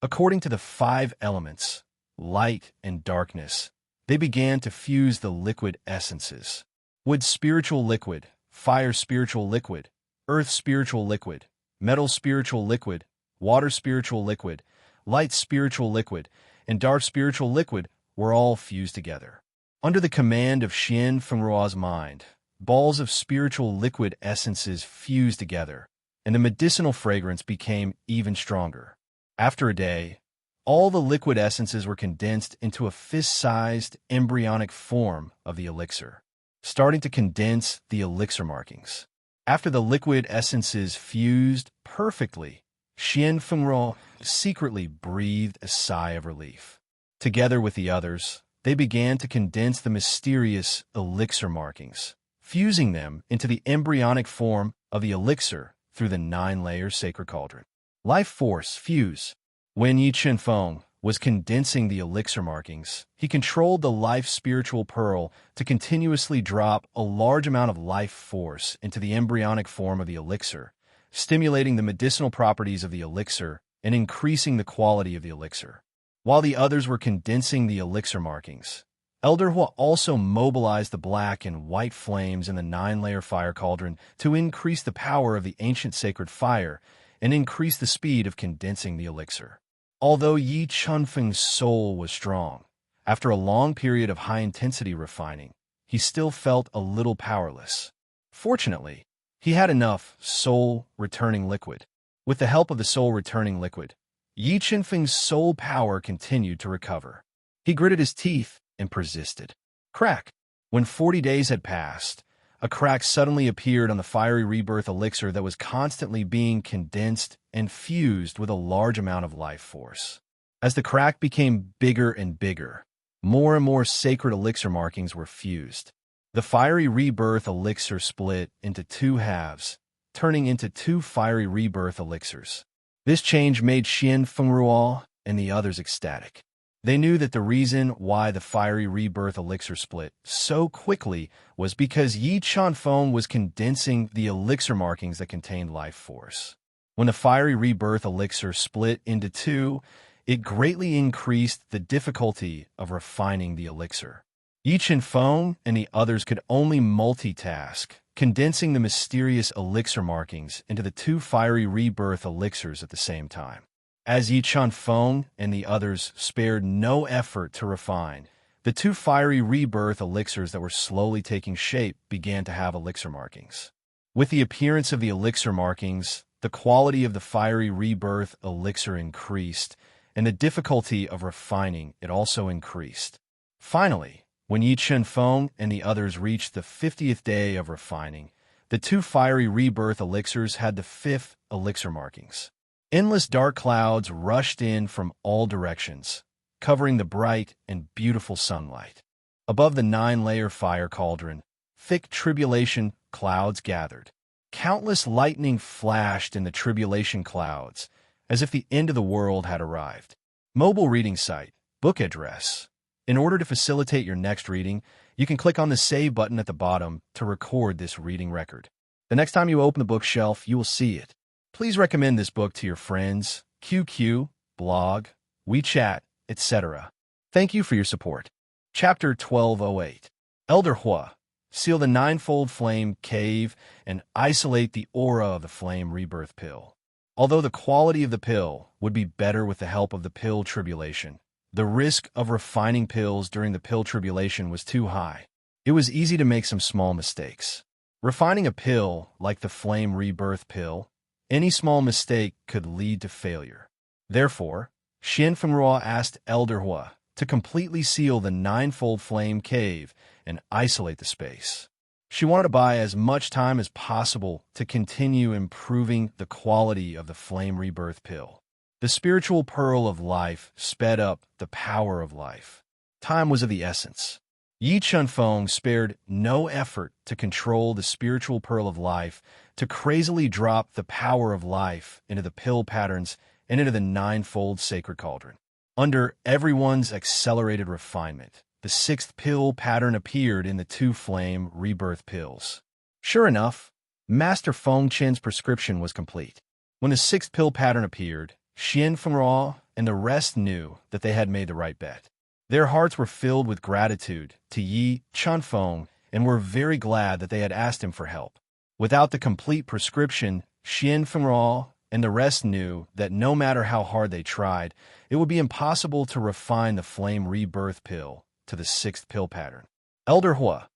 According to the 5 elements, light and darkness, they began to fuse the liquid essences. Wood spiritual liquid, fire spiritual liquid, earth spiritual liquid, metal spiritual liquid, water spiritual liquid, light spiritual liquid, and dark spiritual liquid were all fused together. Under the command of Xian Feng's mind, balls of spiritual liquid essences fused together, and the medicinal fragrance became even stronger. After a day, all the liquid essences were condensed into a fist-sized embryonic form of the elixir, starting to condense the elixir markings. After the liquid essences fused perfectly, Xian Feng secretly breathed a sigh of relief. Together with the others, they began to condense the mysterious elixir markings, fusing them into the embryonic form of the elixir through the 9-layer sacred cauldron. Life force fuse. When Yi Feng was condensing the elixir markings, he controlled the life spiritual pearl to continuously drop a large amount of life force into the embryonic form of the elixir, stimulating the medicinal properties of the elixir and increasing the quality of the elixir. While the others were condensing the elixir markings, Elder Hua also mobilized the black and white flames in the 9-layer fire cauldron to increase the power of the ancient sacred fire and increase the speed of condensing the elixir. Although Yi Feng's soul was strong, after a long period of high-intensity refining, he still felt a little powerless. Fortunately, He had enough soul-returning liquid. With the help of the soul-returning liquid, Yi Qinfeng's soul power continued to recover. He gritted his teeth and persisted. Crack! When 40 days had passed, a crack suddenly appeared on the fiery rebirth elixir that was constantly being condensed and fused with a large amount of life force. As the crack became bigger and bigger, more and more sacred elixir markings were fused. The fiery rebirth elixir split into two halves, turning into two fiery rebirth elixirs. This change made Xian Fengruo and the others ecstatic. They knew that the reason why the fiery rebirth elixir split so quickly was because Yi Chanfeng was condensing the elixir markings that contained life force. When the fiery rebirth elixir split into two, it greatly increased the difficulty of refining the elixir. Yi Chanfeng and the others could only multitask, condensing the mysterious elixir markings into the two fiery rebirth elixirs at the same time. As Yi Chanfeng and the others spared no effort to refine, the two fiery rebirth elixirs that were slowly taking shape began to have elixir markings. With the appearance of the elixir markings, the quality of the fiery rebirth elixir increased, and the difficulty of refining it also increased. Finally, when Yi Chanfeng and the others reached the 50th day of refining, the two fiery rebirth elixirs had the fifth elixir markings. Endless dark clouds rushed in from all directions, covering the bright and beautiful sunlight. Above the 9-layer fire cauldron, thick tribulation clouds gathered. Countless lightning flashed in the tribulation clouds, as if the end of the world had arrived. Mobile reading site, book address. In order to facilitate your next reading, you can click on the Save button at the bottom to record this reading record. The next time you open the bookshelf, you will see it. Please recommend this book to your friends, QQ, blog, WeChat, etc. Thank you for your support. Chapter 1208. Elder Hua. Seal the ninefold flame cave and isolate the aura of the flame rebirth pill. Although the quality of the pill would be better with the help of the pill tribulation, the risk of refining pills during the pill tribulation was too high. It was easy to make some small mistakes. Refining a pill like the flame rebirth pill, any small mistake could lead to failure. Therefore, Xian Fengruo asked Elder Hua to completely seal the ninefold flame cave and isolate the space. She wanted to buy as much time as possible to continue improving the quality of the flame rebirth pill. The spiritual pearl of life sped up the power of life. Time was of the essence. Yi Chanfeng spared no effort to control the spiritual pearl of life, to crazily drop the power of life into the pill patterns and into the ninefold sacred cauldron. Under everyone's accelerated refinement, the sixth pill pattern appeared in the two flame rebirth pills. Sure enough, Master Feng Chen's prescription was complete. When the sixth pill pattern appeared, Xian Fengruo and the rest knew that they had made the right bet. Their hearts were filled with gratitude to Yi Chanfeng and were very glad that they had asked him for help. Without the complete prescription, Xian Fengruo and the rest knew that no matter how hard they tried, it would be impossible to refine the flame rebirth pill to the sixth pill pattern. Elder Hua,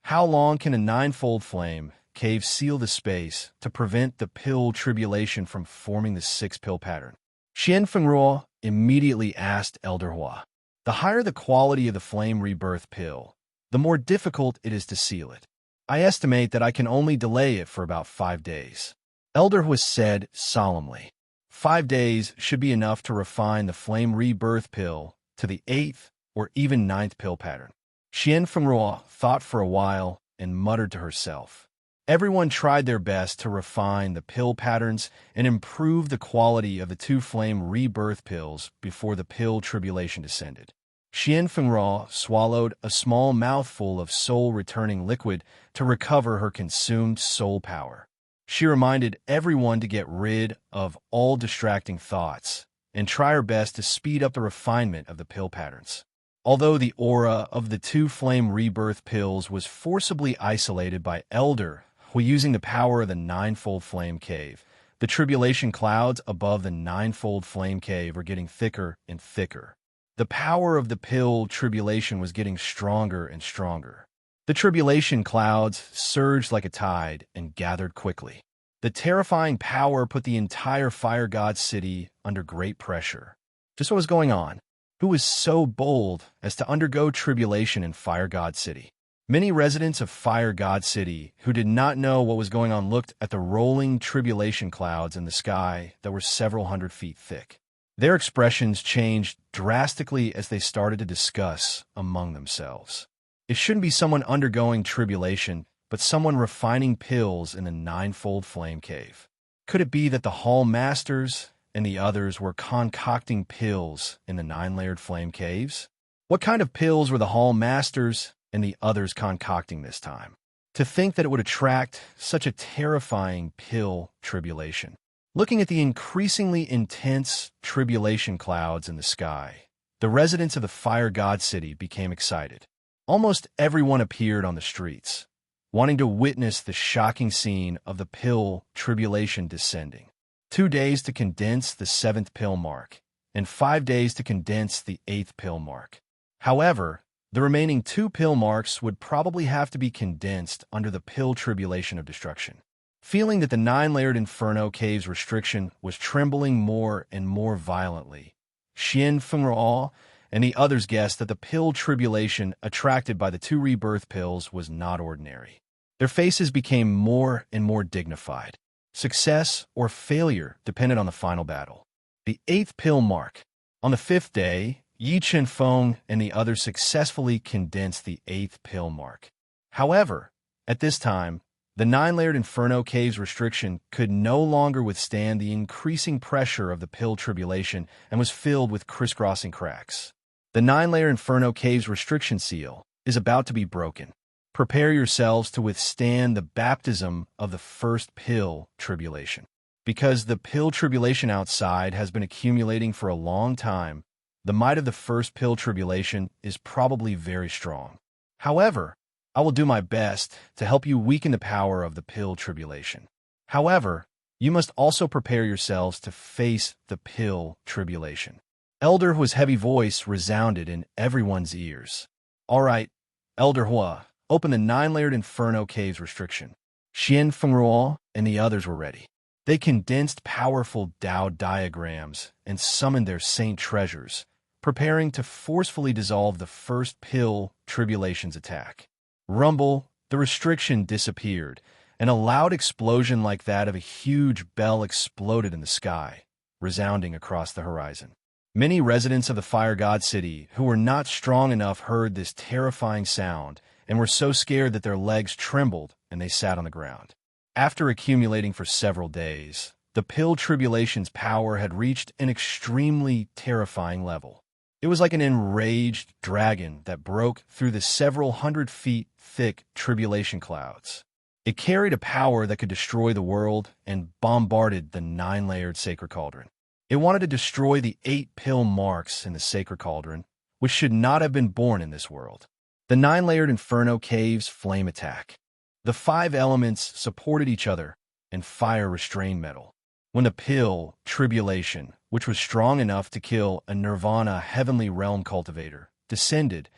how long can a ninefold flame cave seal the space to prevent the pill tribulation from forming the sixth pill pattern? Xian Fengruo immediately asked Elder Hua. The higher the quality of the flame rebirth pill, the more difficult it is to seal it. I estimate that I can only delay it for about 5 days. Elder Hua said solemnly. 5 days should be enough to refine the flame rebirth pill to the 8th or even 9th pill pattern. Xian Fengruo thought for a while and muttered to herself. Everyone tried their best to refine the pill patterns and improve the quality of the two flame rebirth pills before the pill tribulation descended. Xian Fengruo swallowed a small mouthful of soul-returning liquid to recover her consumed soul power. She reminded everyone to get rid of all distracting thoughts and try her best to speed up the refinement of the pill patterns. Although the aura of the two flame rebirth pills was forcibly isolated by Elder Hua using the power of the ninefold flame cave, the tribulation clouds above the ninefold flame cave were getting thicker and thicker. The power of the pill tribulation was getting stronger and stronger. The tribulation clouds surged like a tide and gathered quickly. The terrifying power put the entire fire god city under great pressure. Just what was going on? Who was so bold as to undergo tribulation in Fire God City? Many residents of Fire God City who did not know what was going on looked at the rolling tribulation clouds in the sky that were several hundred feet thick. Their expressions changed drastically as they started to discuss among themselves. It shouldn't be someone undergoing tribulation, but someone refining pills in the ninefold flame cave. Could it be that the Hall Masters and the others were concocting pills in the nine-layered flame caves? What kind of pills were the Hall Masters and the others concocting this time? To think that it would attract such a terrifying pill tribulation. Looking at the increasingly intense tribulation clouds in the sky, the residents of the Fire God City became excited. Almost everyone appeared on the streets, wanting to witness the shocking scene of the pill tribulation descending. 2 days to condense the 7th pill mark, and 5 days to condense the 8th pill mark. However, the remaining 2 pill marks would probably have to be condensed under the pill tribulation of destruction. Feeling that the 9-layered Inferno Cave's restriction was trembling more and more violently, Xian Fengruo and the others guessed that the pill tribulation attracted by the 2 rebirth pills was not ordinary. Their faces became more and more dignified. Success or failure depended on the final battle. The 8th pill mark. On the 5th day, Yi Chenfeng and the others successfully condensed the 8th pill mark. However, at this time, the 9-layered Inferno Cave's restriction could no longer withstand the increasing pressure of the pill tribulation and was filled with crisscrossing cracks. The 9-layer Inferno Cave's restriction seal is about to be broken. Prepare yourselves to withstand the baptism of the first pill tribulation. Because the pill tribulation outside has been accumulating for a long time, the might of the first pill tribulation is probably very strong. However, I will do my best to help you weaken the power of the pill tribulation. However, you must also prepare yourselves to face the pill tribulation. Elder Hua's heavy voice resounded in everyone's ears. All right, Elder Hua, open the 9-layered Inferno Cave's restriction. Xian Fengruo and the others were ready. They condensed powerful Dao diagrams and summoned their saint treasures, preparing to forcefully dissolve the first pill tribulation's attack. Rumble, the restriction disappeared, and a loud explosion like that of a huge bell exploded in the sky, resounding across the horizon. Many residents of the Fire God City who were not strong enough heard this terrifying sound and were so scared that their legs trembled and they sat on the ground. After accumulating for several days, the pill tribulation's power had reached an extremely terrifying level. It was like an enraged dragon that broke through the several hundred feet thick tribulation clouds. It carried a power that could destroy the world and bombarded the 9-layered sacred cauldron. It wanted to destroy the 8 pill marks in the sacred cauldron, which should not have been born in this world. The 9-layered Inferno Cave's flame attack. The 5 elements supported each other, and fire restrained metal. When the pill tribulation, which was strong enough to kill a Nirvana heavenly realm cultivator, descended,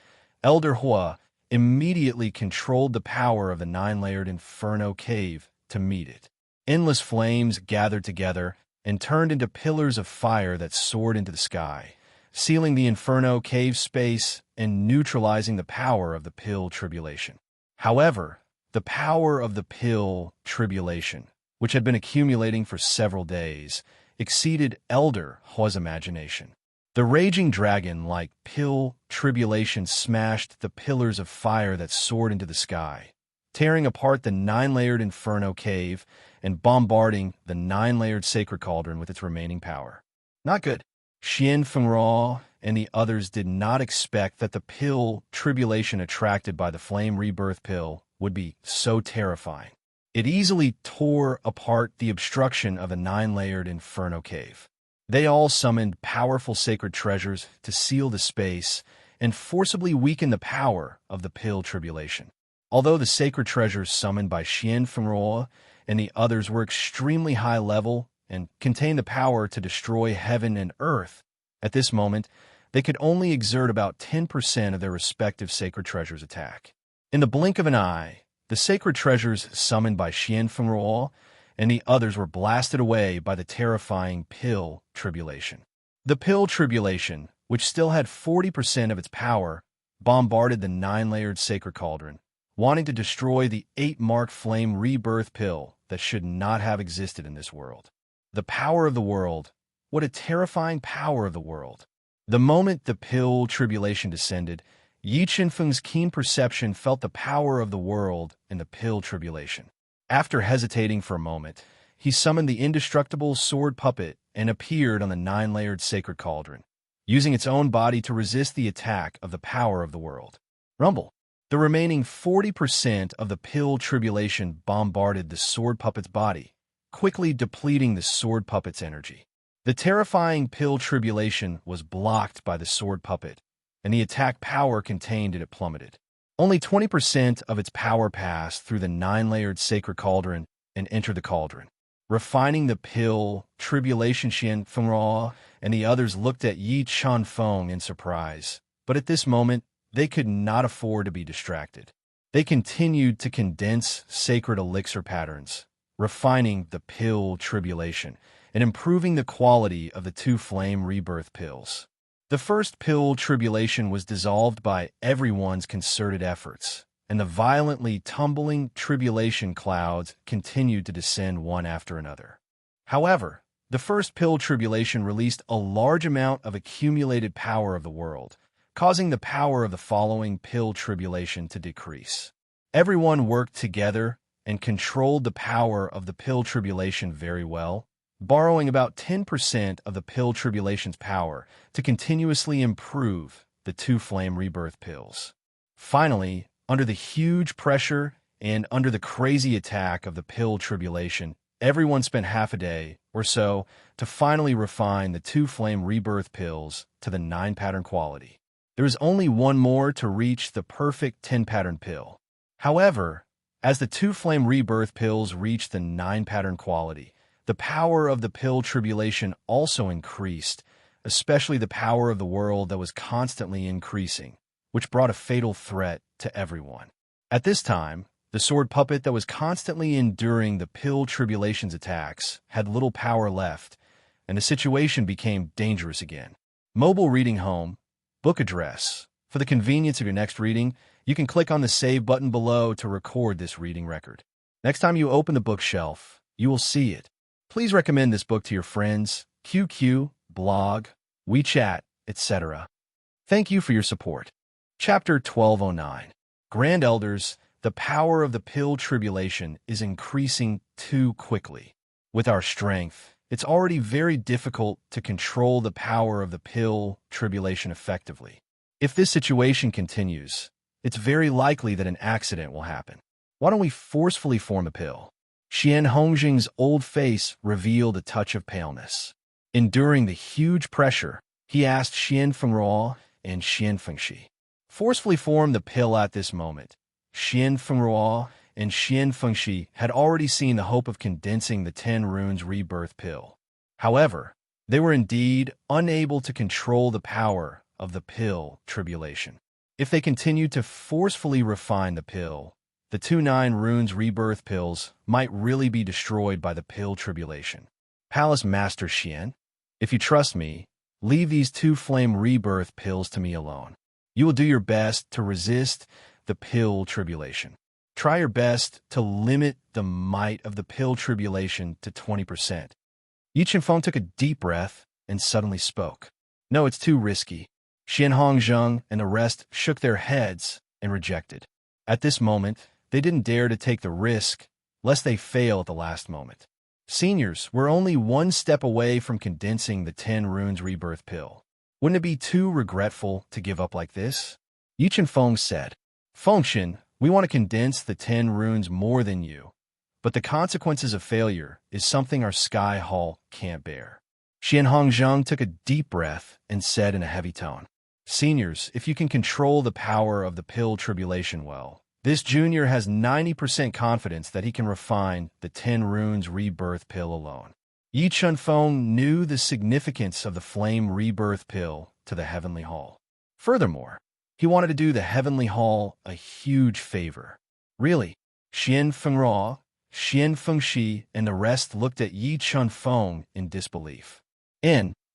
Elder Hua immediately controlled the power of the 9-layered Inferno Cave to meet it. Endless flames gathered together and turned into pillars of fire that soared into the sky, sealing the Inferno Cave space and neutralizing the power of the pill tribulation. However, the power of the pill tribulation, which had been accumulating for several days, exceeded Elder Hua's imagination. The raging dragon-like pill tribulation smashed the pillars of fire that soared into the sky, tearing apart the 9-layered Inferno Cave and bombarding the 9-layered sacred cauldron with its remaining power. Not good. Xian Fengruo and the others did not expect that the pill tribulation attracted by the flame rebirth pill would be so terrifying. It easily tore apart the obstruction of a 9-layered Inferno Cave. They all summoned powerful sacred treasures to seal the space and forcibly weaken the power of the pill tribulation. Although the sacred treasures summoned by Xian Fengruo and the others were extremely high level and contained the power to destroy heaven and earth, at this moment, they could only exert about 10% of their respective sacred treasures' attack. In the blink of an eye, the sacred treasures summoned by Xian Fengruo and the others were blasted away by the terrifying Pill Tribulation. The Pill Tribulation, which still had 40% of its power, bombarded the 9-layered sacred cauldron, wanting to destroy the 8-marked flame rebirth pill that should not have existed in this world. The power of the world. What a terrifying power of the world. The moment the Pill Tribulation descended, Yi Qinfeng's keen perception felt the power of the world in the Pill Tribulation. After hesitating for a moment, he summoned the indestructible sword puppet and appeared on the 9-layered sacred cauldron, using its own body to resist the attack of the power of the world. Rumble. The remaining 40% of the Pill Tribulation bombarded the sword puppet's body, quickly depleting the sword puppet's energy. The terrifying Pill Tribulation was blocked by the sword puppet, and the attack power contained in it plummeted. Only 20% of its power passed through the 9-layered sacred cauldron and entered the cauldron. Refining the Pill Tribulation, Xian Fengruo and the others looked at Yi Qinfeng in surprise, but at this moment, they could not afford to be distracted. They continued to condense sacred elixir patterns, refining the Pill Tribulation and improving the quality of the 2 flame rebirth pills. The first Pill Tribulation was dissolved by everyone's concerted efforts, and the violently tumbling tribulation clouds continued to descend one after another. However, the first Pill Tribulation released a large amount of accumulated power of the world, causing the power of the following Pill Tribulation to decrease. Everyone worked together and controlled the power of the Pill Tribulation very well, borrowing about 10% of the Pill Tribulation's power to continuously improve the 2 flame rebirth pills. Finally, under the huge pressure and under the crazy attack of the Pill Tribulation, everyone spent half a day or so to finally refine the 2 flame rebirth pills to the 9-pattern quality. There is only one more to reach the perfect 10-pattern pill. However, as the 2 flame rebirth pills reached the 9-pattern quality, the power of the Pill Tribulation also increased, especially the power of the world that was constantly increasing, which brought a fatal threat to everyone. At this time, the sword puppet that was constantly enduring the Pill Tribulation's attacks had little power left, and the situation became dangerous again. Mobile reading home, book address. For the convenience of your next reading, you can click on the Save button below to record this reading record. Next time you open the bookshelf, you will see it. Please recommend this book to your friends, QQ, blog, WeChat, etc. Thank you for your support. Chapter 1209. Grand Elders, the power of the Pill Tribulation is increasing too quickly. With our strength, it's already very difficult to control the power of the Pill Tribulation effectively. If this situation continues, it's very likely that an accident will happen. Why don't we forcefully form a pill? Xian Hongjing's old face revealed a touch of paleness. Enduring the huge pressure, he asked Xian Fengruo and Xian Fengxi. Forcefully form the pill at this moment. Xian Fengruo and Xian Fengxi had already seen the hope of condensing the 10 runes rebirth pill. However, they were indeed unable to control the power of the Pill Tribulation. If they continued to forcefully refine the pill, the 2 9 runes rebirth pills might really be destroyed by the Pill Tribulation. Palace Master Xian, if you trust me, leave these 2 flame rebirth pills to me alone. You will do your best to resist the Pill Tribulation. Try your best to limit the might of the Pill Tribulation to 20%. Yi Qinfeng took a deep breath and suddenly spoke. No, it's too risky. Xian Hongzheng and the rest shook their heads and rejected. At this moment, they didn't dare to take the risk, lest they fail at the last moment. Seniors were only 1 step away from condensing the 10 runes rebirth pill. Wouldn't it be too regretful to give up like this? Yi Qinfeng said, Fengshen, we want to condense the 10 runes more than you, but the consequences of failure is something our Sky Hall can't bear. Xian Hongzheng took a deep breath and said in a heavy tone, Seniors, if you can control the power of the Pill Tribulation well, this junior has 90% confidence that he can refine the 10 runes rebirth pill alone. Yi Qinfeng knew the significance of the flame rebirth pill to the Heavenly Hall. Furthermore, He wanted to do the heavenly hall a huge favor. Really? Xian Fengruo, Xian Fengxi, and the rest looked at Yi Chunfeng in disbelief.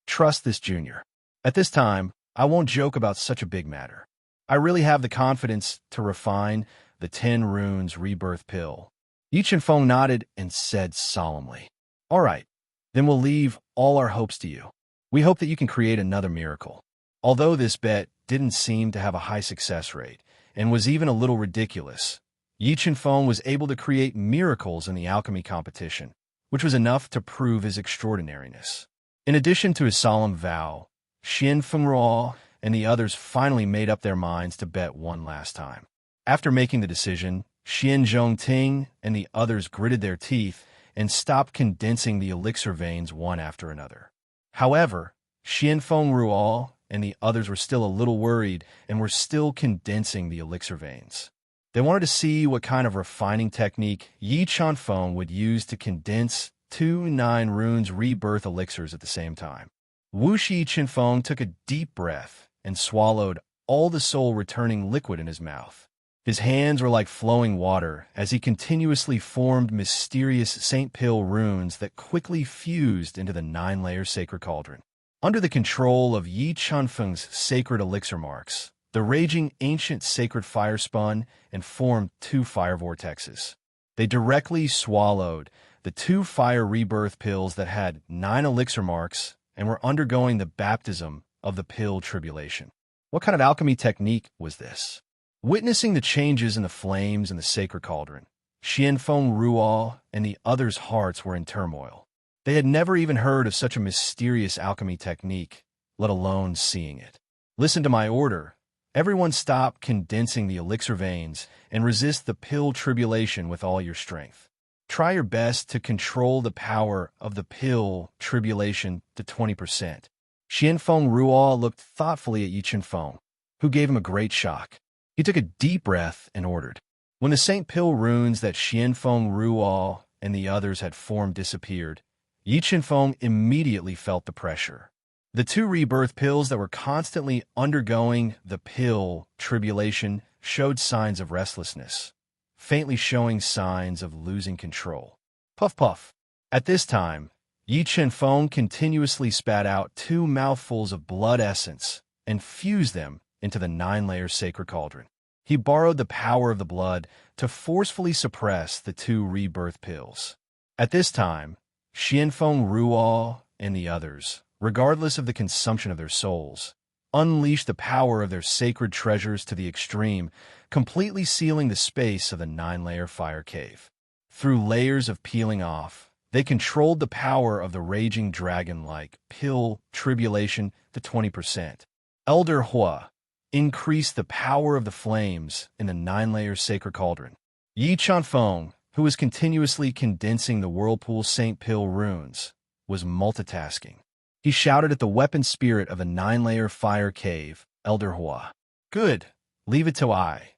Trust this junior. At this time, I won't joke about such a big matter. I really have the confidence to refine the 10 runes rebirth pill. Yi Chunfeng nodded and said solemnly, "All right, then we'll leave all our hopes to you. We hope that you can create another miracle." Although this bet didn't seem to have a high success rate and was even a little ridiculous, Yi Chunfeng was able to create miracles in the alchemy competition, which was enough to prove his extraordinariness. In addition to his solemn vow, Xian Fengruo and the others finally made up their minds to bet one last time. After making the decision, Xian Zhongting and the others gritted their teeth and stopped condensing the elixir veins one after another. However, Xian Fengruo and the others were still a little worried and were still condensing the elixir veins. They wanted to see what kind of refining technique Yi Chunfeng would use to condense 2 9 runes rebirth elixirs at the same time. Wuxi Chunfeng took a deep breath and swallowed all the soul-returning liquid in his mouth. His hands were like flowing water as he continuously formed mysterious Saint Pill runes that quickly fused into the 9-layer sacred cauldron. Under the control of Yi Chunfeng's sacred elixir marks, the raging ancient sacred fire spun and formed 2 fire vortexes. They directly swallowed the 2 fire rebirth pills that had 9 elixir marks and were undergoing the baptism of the pill tribulation. What kind of alchemy technique was this? Witnessing the changes in the flames in the sacred cauldron, Xian Fengruo and the others' hearts were in turmoil. They had never even heard of such a mysterious alchemy technique, let alone seeing it. Listen to my order. Everyone stop condensing the elixir veins and resist the pill tribulation with all your strength. Try your best to control the power of the pill tribulation to 20%. Xian Fengruo looked thoughtfully at Yi Chunfeng, who gave him a great shock. He took a deep breath and ordered. When the Saint Pill runes that Xian Fengruo and the others had formed disappeared, Yi Chunfeng immediately felt the pressure. The 2 rebirth pills that were constantly undergoing the pill tribulation showed signs of restlessness, faintly showing signs of losing control. Puff puff. At this time, Yi Chunfeng continuously spat out 2 mouthfuls of blood essence and fused them into the 9-layer sacred cauldron. He borrowed the power of the blood to forcefully suppress the 2 rebirth pills. At this time, Xian Fengruo and the others, regardless of the consumption of their souls, unleashed the power of their sacred treasures to the extreme, completely sealing the space of the 9-layer fire cave. Through layers of peeling off, they controlled the power of the raging dragon-like pill tribulation to 20%. Elder Hua increased the power of the flames in the 9-layer sacred cauldron. Yi Chunfeng, who was continuously condensing the whirlpool Saint Pill runes, was multitasking. He shouted at the weapon spirit of a 9-layer fire cave, Elder Hua. "Good, leave it to I."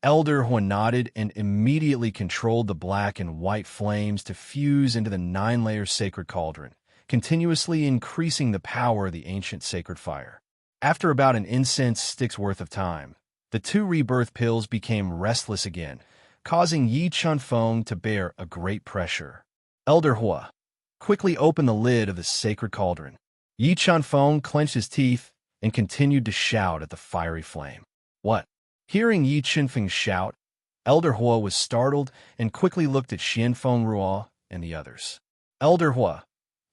Elder Hua nodded and immediately controlled the black and white flames to fuse into the 9-layer sacred cauldron, continuously increasing the power of the ancient sacred fire. After about an incense stick's worth of time, the 2 rebirth pills became restless again, causing Yi Chunfeng to bear a great pressure. Elder Hua quickly opened the lid of the sacred cauldron. Yi Chunfeng clenched his teeth and continued to shout at the fiery flame. "What?" Hearing Yi Chunfeng shout, Elder Hua was startled and quickly looked at Xian Fengruo and the others. "Elder Hua,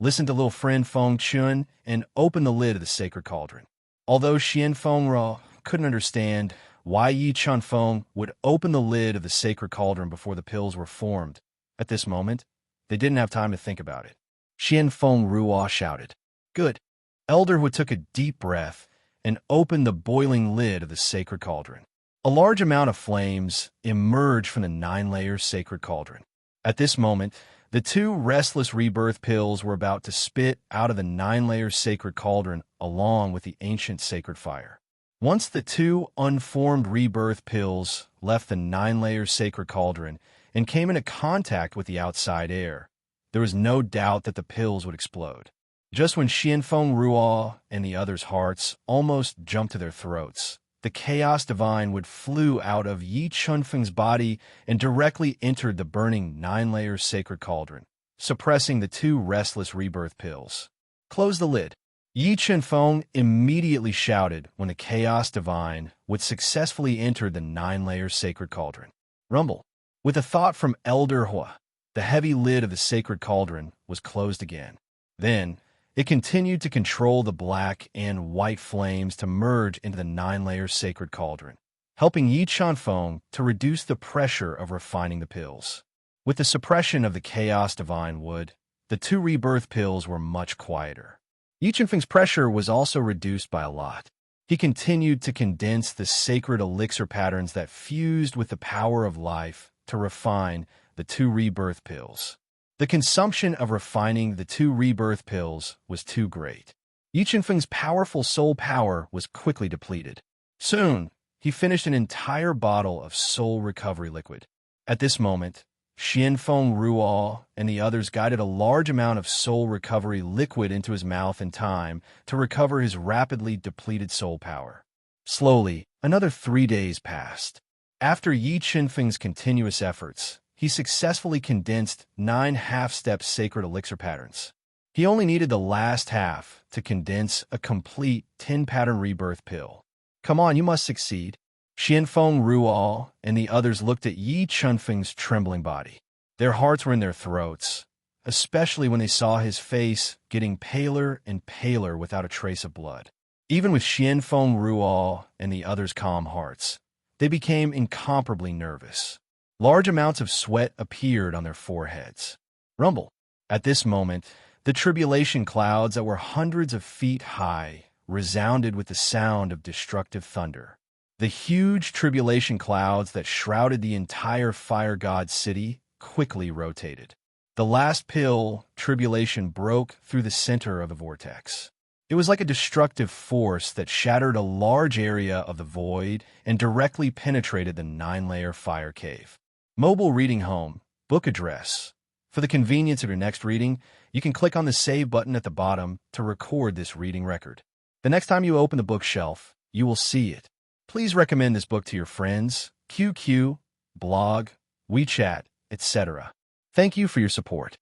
listen to little friend Feng Chun and open the lid of the sacred cauldron." Although Xian Fengruo couldn't understand why Yi Chunfeng would open the lid of the sacred cauldron before the pills were formed, at this moment, they didn't have time to think about it. Xian Fengruo shouted, "Good." Elder Hua took a deep breath and opened the boiling lid of the sacred cauldron. A large amount of flames emerged from the 9-layer sacred cauldron. At this moment, the 2 restless rebirth pills were about to spit out of the 9-layer sacred cauldron along with the ancient sacred fire. Once the 2 unformed rebirth pills left the 9-layer sacred cauldron and came into contact with the outside air, there was no doubt that the pills would explode. Just when Xian Fengruo and the others' hearts almost jumped to their throats, the Chaos Divine Wood flew out of Yi Chunfeng's body and directly entered the burning 9-layer sacred cauldron, suppressing the 2 restless rebirth pills. Close the lid. Yi Chunfeng immediately shouted when the Chaos Divine Wood successfully entered the 9-layer sacred cauldron. Rumble. With a thought from Elder Hua, the heavy lid of the sacred cauldron was closed again. Then, it continued to control the black and white flames to merge into the 9-layer sacred cauldron, helping Yi Chunfeng to reduce the pressure of refining the pills. With the suppression of the Chaos Divine Wood, the 2 rebirth pills were much quieter. Yi Chunfeng's pressure was also reduced by a lot. He continued to condense the sacred elixir patterns that fused with the power of life to refine the 2 rebirth pills. The consumption of refining the 2 rebirth pills was too great. Yi Chunfeng's powerful soul power was quickly depleted. Soon, he finished an entire bottle of soul recovery liquid. At this moment, Xianfeng Ruo and the others guided a large amount of soul recovery liquid into his mouth in time to recover his rapidly depleted soul power. Slowly, another 3 days passed. After Yi Chunfeng's continuous efforts, he successfully condensed 9 half-step sacred elixir patterns. He only needed the last half to condense a complete 10-pattern rebirth pill. Come on, you must succeed. Xianfeng Ruo and the others looked at Yi Chunfeng's trembling body. Their hearts were in their throats, especially when they saw his face getting paler and paler without a trace of blood. Even with Xianfeng Ruo and the others' calm hearts, they became incomparably nervous. Large amounts of sweat appeared on their foreheads. Rumble. At this moment, the tribulation clouds that were hundreds of feet high resounded with the sound of destructive thunder. The huge tribulation clouds that shrouded the entire fire god city quickly rotated. The last pill, tribulation, broke through the center of the vortex. It was like a destructive force that shattered a large area of the void and directly penetrated the 9-layer fire cave. Mobile reading home, book address. For the convenience of your next reading, you can click on the save button at the bottom to record this reading record. The next time you open the bookshelf, you will see it. Please recommend this book to your friends, QQ, blog, WeChat, etc. Thank you for your support.